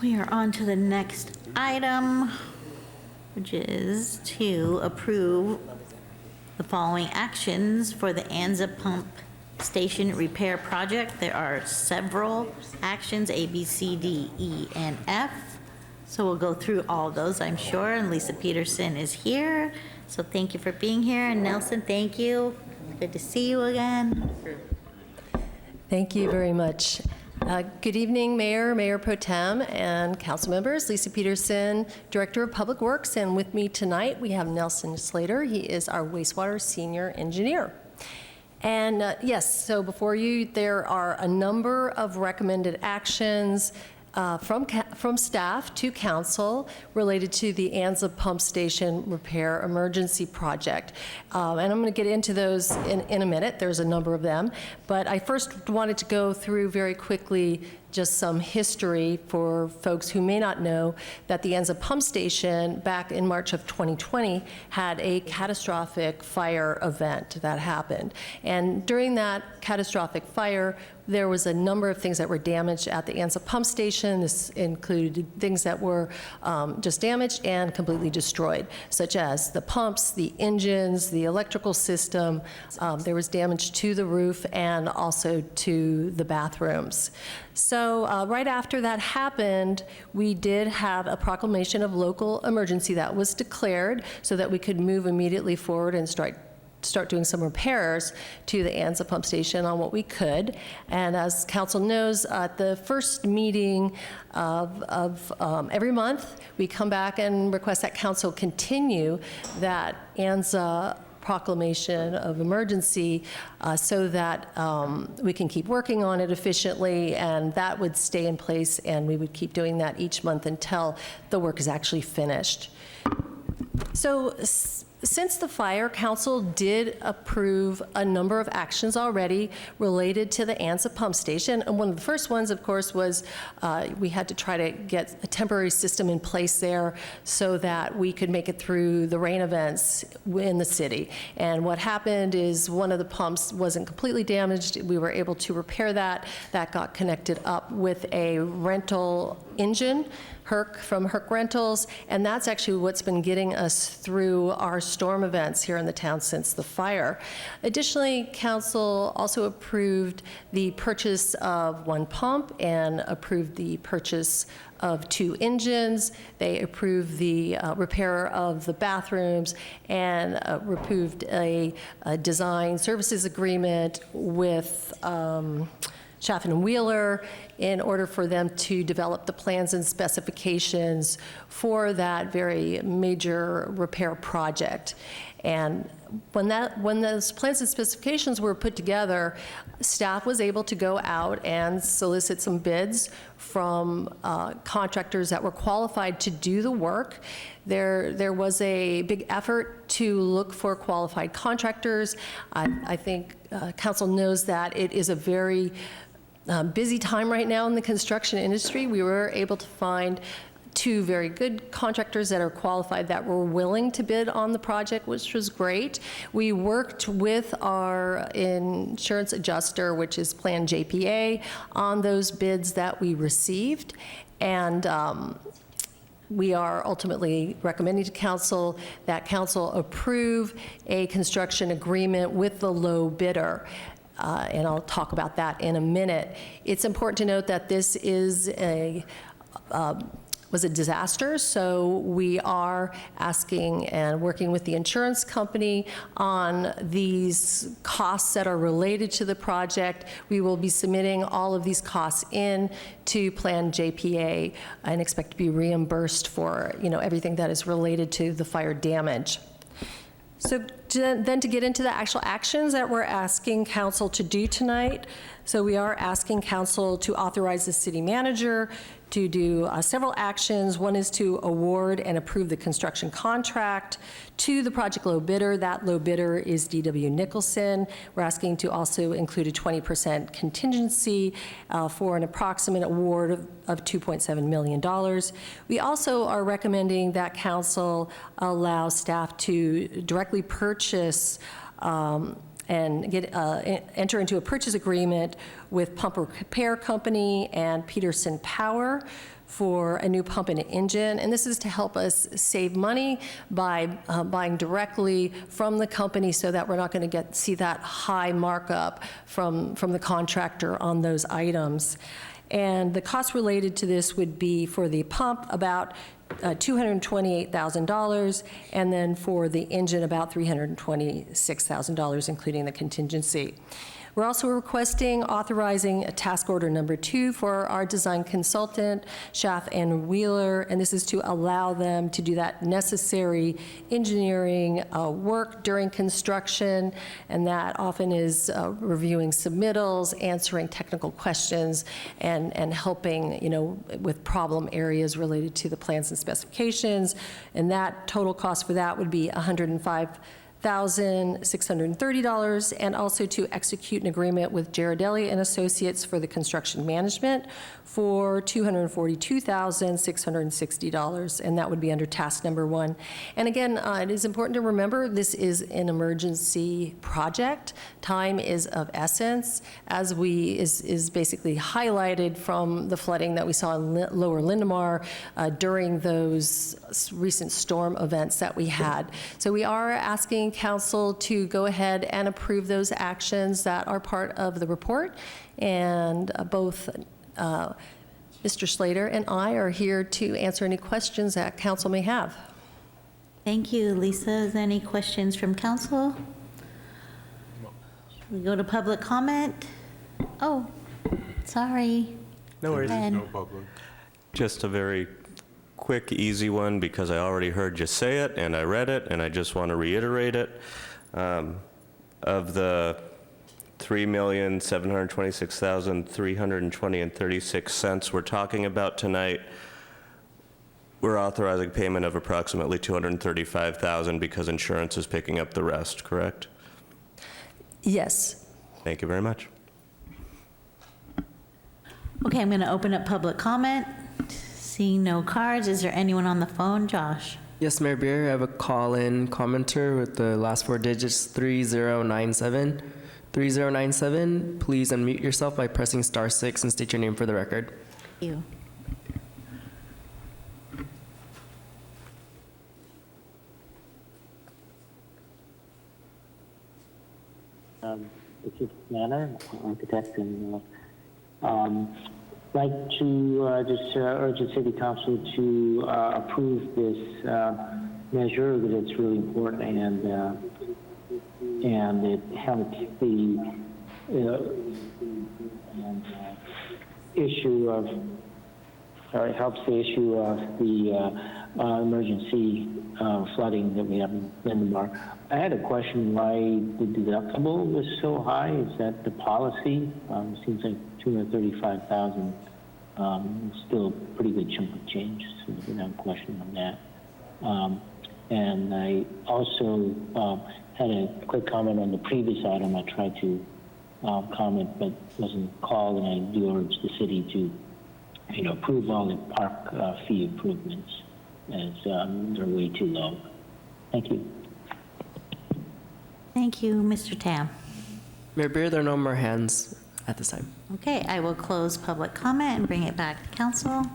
Speaker 1: We are on to the next item, which is to approve the following actions for the Anza Pump Station Repair Project. There are several actions, A, B, C, D, E, and F. So we'll go through all of those, I'm sure, and Lisa Peterson is here. So thank you for being here, and Nelson, thank you. Good to see you again.
Speaker 15: Thank you very much. Good evening, Mayor Pro Tem, and council members. Lisa Peterson, Director of Public Works, and with me tonight we have Nelson Slater. He is our wastewater senior engineer. And yes, so before you, there are a number of recommended actions from staff to council related to the Anza Pump Station Repair Emergency Project. And I'm going to get into those in a minute. There's a number of them. But I first wanted to go through very quickly just some history for folks who may not know that the Anza Pump Station back in March of 2020 had a catastrophic fire event that happened. And during that catastrophic fire, there was a number of things that were damaged at the Anza Pump Station. This included things that were just damaged and completely destroyed, such as the pumps, the engines, the electrical system. There was damage to the roof and also to the bathrooms. So right after that happened, we did have a proclamation of local emergency that was declared so that we could move immediately forward and start doing some repairs to the Anza Pump Station on what we could. And as council knows, at the first meeting of every month, we come back and request that council continue that Anza proclamation of emergency so that we can keep working on it efficiently, and that would stay in place, and we would keep doing that each month until the work is actually finished. So since the fire, council did approve a number of actions already related to the Anza Pump Station. And one of the first ones, of course, was we had to try to get a temporary system in place there so that we could make it through the rain events in the city. And what happened is one of the pumps wasn't completely damaged. We were able to repair that. That got connected up with a rental engine Herc from Herc Rentals, and that's actually what's been getting us through our storm events here in the town since the fire. Additionally, council also approved the purchase of one pump and approved the purchase of 2 engines. They approved the repair of the bathrooms and approved a design services agreement with Schaff and Wheeler in order for them to develop the plans and specifications for that very major repair project. And when those plans and specifications were put together, staff was able to go out and solicit some bids from contractors that were qualified to do the work. There was a big effort to look for qualified contractors. I think council knows that it is a very busy time right now in the construction industry. We were able to find 2 very good contractors that are qualified that were willing to bid on the project, which was great. We worked with our insurance adjuster, which is Plan JPA, on those bids that we received. And we are ultimately recommending to council that council approve a construction agreement with the low bidder. And I'll talk about that in a minute. It's important to note that this is was a disaster, so we are asking and working with the insurance company on these costs that are related to the project. We will be submitting all of these costs in to Plan JPA and expect to be reimbursed for, everything that is related to the fire damage. So then to get into the actual actions that we're asking council to do tonight. So we are asking council to authorize the city manager to do several actions. One is to award and approve the construction contract to the project low bidder. That low bidder is D.W. Nicholson. We're asking to also include a 20% contingency for an approximate award of $2.7 million. We also are recommending that council allow staff to directly purchase and enter into a purchase agreement with Pump Repair Company and Peterson Power for a new pump and engine. And this is to help us save money by buying directly from the company so that we're not going to see that high markup from the contractor on those items. And the cost related to this would be for the pump about $228,000, and then for the engine about $326,000, including the contingency. We're also requesting authorizing a task order number 2 for our design consultant, Schaff and Wheeler, and this is to allow them to do that necessary engineering work during construction, and that often is reviewing submittals, answering technical questions, and helping, with problem areas related to the plans and specifications. And that total cost for that would be $105,630, and also to execute an agreement with Girardelli and Associates for the construction management for $242,660, and that would be under task number 1. And again, it is important to remember this is an emergency project. Time is of essence, as is basically highlighted from the flooding that we saw in Lower Lindemar during those recent storm events that we had. So we are asking council to go ahead and approve those actions that are part of the report, and both Mr. Slater and I are here to answer any questions that council may have.
Speaker 1: Thank you, Lisa. Is there any questions from council? We go to public comment. Oh, sorry.
Speaker 11: No worries.
Speaker 1: Ben.
Speaker 4: No public.
Speaker 11: Just a very quick, easy one, because I already heard you say it, and I read it, and I just want to reiterate it. Of the $3,726,320.36 we're talking about tonight, we're authorizing payment of approximately $235,000 because insurance is picking up the rest, correct?
Speaker 15: Yes.
Speaker 11: Thank you very much.
Speaker 1: Okay, I'm going to open up public comment. Seeing no cards, is there anyone on the phone? Josh?
Speaker 5: Yes, Mayor Beer, I have a call-in commenter with the last 4 digits, 3097. 3097, please unmute yourself by pressing *6 and state your name for the record.
Speaker 1: Thank you.
Speaker 24: Pacific Manor, architect, and like to just urge the City Council to approve this measure, that it's really important, and it helps the issue of, it helps the issue of the emergency flooding that we have in Lindenbar. I had a question why the deductible was so high. Is that the policy? It seems like $235,000 still a pretty good chunk of change, so I have a question on that. And I also had a quick comment on the previous item. I tried to comment but wasn't called, and I do urge the city to approve all the park fee improvements, as they're way too low. Thank you.
Speaker 1: Thank you, Mr. Tam.
Speaker 5: Mayor Beer, there are no more hands at this time.
Speaker 1: Okay, I will close public comment and bring it back to council.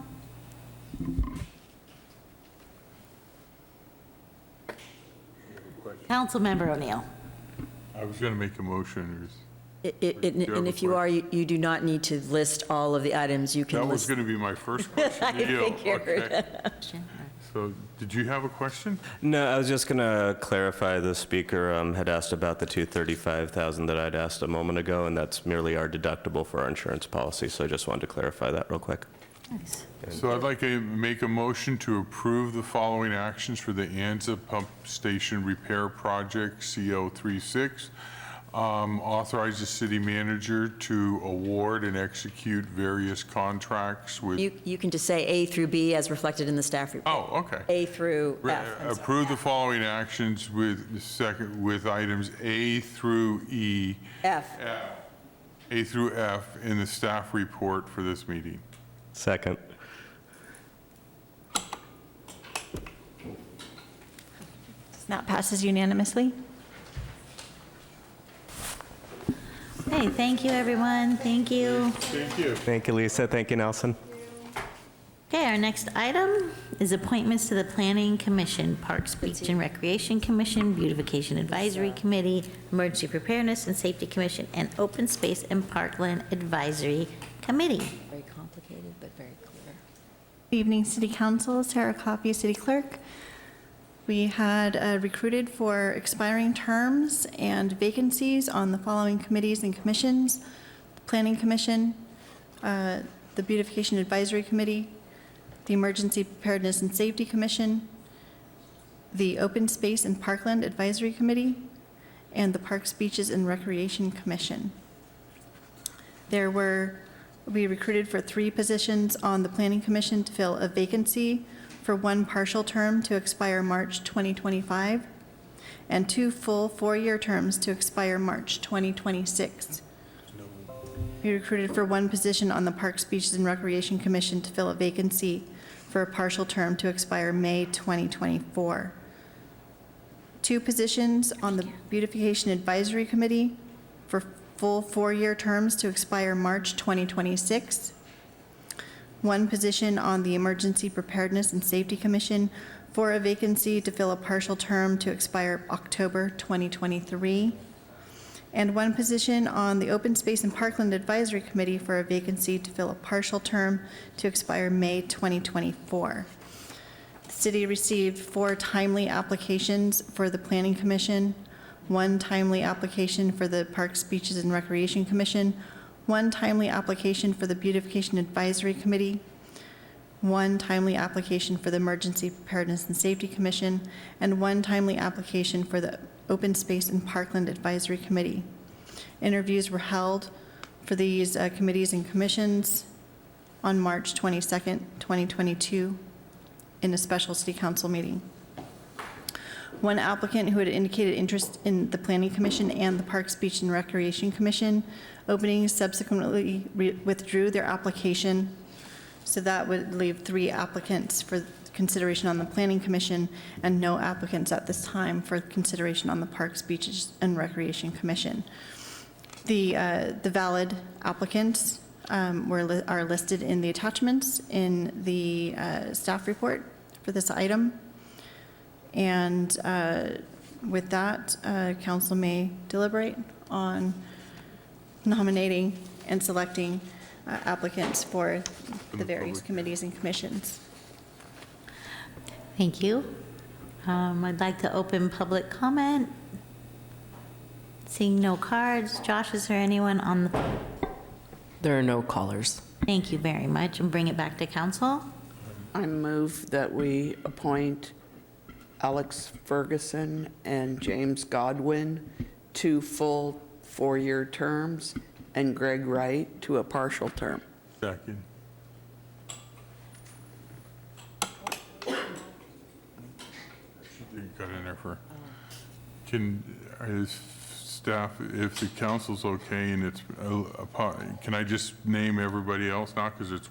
Speaker 1: Councilmember O'Neill.
Speaker 4: I was going to make a motion.
Speaker 14: And if you are, you do not need to list all of the items. You can
Speaker 4: That was
Speaker 14: list.
Speaker 4: going to be my first question
Speaker 14: I
Speaker 4: to you.
Speaker 14: figured.
Speaker 4: Okay. So, did you have a question?
Speaker 11: No, I was just going to clarify. The speaker had asked about the $235,000 that I'd asked a moment ago, and that's merely our deductible for our insurance policy. So I just wanted to clarify that real quick.
Speaker 1: Nice.
Speaker 4: So I'd like to make a motion to approve the following actions for the Anza Pump Station Repair Project, CO36. Authorize the city manager to award and execute various contracts with...
Speaker 14: You can just say A through B as reflected in the staff report.
Speaker 4: Oh, okay.
Speaker 14: A through F.
Speaker 4: Approve the following actions with items A through E. A through F in the staff report for this meeting.
Speaker 11: Second.
Speaker 6: That passes unanimously.
Speaker 1: Hey, thank you, everyone. Thank you.
Speaker 4: Thank you.
Speaker 11: Thank you, Lisa. Thank you, Nelson.
Speaker 1: Okay, our next item is appointments to the Planning Commission, Parks, Beach and Recreation Commission, Beautification Advisory Committee, Emergency Preparedness and Safety Commission, and Open Space and Parkland Advisory Committee.
Speaker 14: Very complicated, but very clear.
Speaker 6: Good evening, City Council. Sarah Coffey, City Clerk. We had recruited for expiring terms and vacancies on the following committees and commissions: the Planning Commission, the Beautification Advisory Committee, the Emergency Preparedness and Safety Commission, the Open Space and Parkland Advisory Committee, and the Parks, Beaches, and Recreation Commission. We recruited for 3 positions on the Planning Commission to fill a vacancy for 1 partial term to expire March 2025, and 2 full 4-year terms to expire March 2026. We recruited for 1 position on the Parks, Beaches, and Recreation Commission to fill a vacancy for a partial term to expire May 2024. 2 positions on the Beautification Advisory Committee for full 4-year terms to expire March 2026. 1 position on the Emergency Preparedness and Safety Commission for a vacancy to fill a partial term to expire October 2023. And 1 position on the Open Space and Parkland Advisory Committee for a vacancy to fill a partial term to expire May 2024. The city received 4 timely applications for the Planning Commission, 1 timely application for the Parks, Beaches, and Recreation Commission, 1 timely application for the Beautification Advisory Committee, 1 timely application for the Emergency Preparedness and Safety Commission, and 1 timely application for the Open Space and Parkland Advisory Committee. Interviews were held for these committees and commissions on March 22nd, 2022, in a special City Council meeting. 1 applicant who had indicated interest in the Planning Commission and the Parks, Beach, and Recreation Commission openings subsequently withdrew their application. So that would leave 3 applicants for consideration on the Planning Commission and no applicants at this time for consideration on the Parks, Beaches, and Recreation Commission. The valid applicants are listed in the attachments in the staff report for this item. And with that, council may deliberate on nominating and selecting applicants for the various committees and commissions.
Speaker 1: Thank you. I'd like to open public comment. Seeing no cards. Josh, is there anyone on the?
Speaker 5: There are no callers.
Speaker 1: Thank you very much, and bring it back to council.
Speaker 7: I move that we appoint Alex Ferguson and James Godwin to full 4-year terms and Greg Wright to a partial term.
Speaker 4: Second. You got in there for, is staff, if the council's okay and it's, can I just name everybody else now? Because it's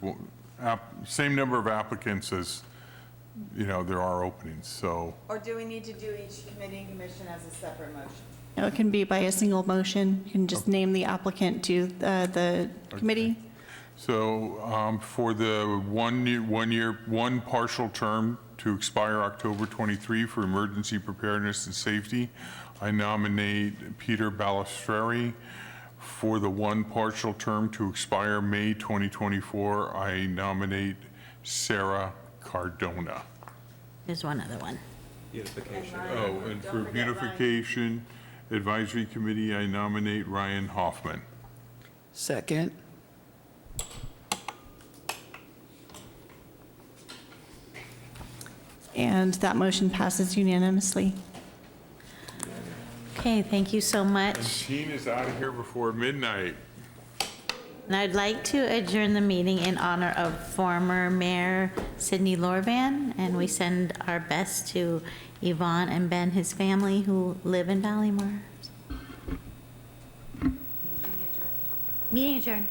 Speaker 4: same number of applicants as, there are openings, so.
Speaker 10: Or do we need to do each committee and commission as a separate motion?
Speaker 6: No, it can be by a single motion. You can just name the applicant to the committee.
Speaker 4: So for the one partial term to expire October 23 for emergency preparedness and safety, I nominate Peter Balistreri. For the one partial term to expire May 2024, I nominate Sarah Cardona.
Speaker 1: There's one other one.
Speaker 11: Beautification.
Speaker 4: Oh, and for Beautification Advisory Committee, I nominate Ryan Hoffman.
Speaker 7: Second.
Speaker 6: And that motion passes unanimously.
Speaker 1: Okay, thank you so
Speaker 4: And
Speaker 1: much.
Speaker 4: Jean is out of here before midnight.
Speaker 1: And I'd like to adjourn the meeting in honor of former Mayor Sidney Lorvan, and we send our best to Yvonne and Ben, his family, who live in Ballymore. Meeting adjourned.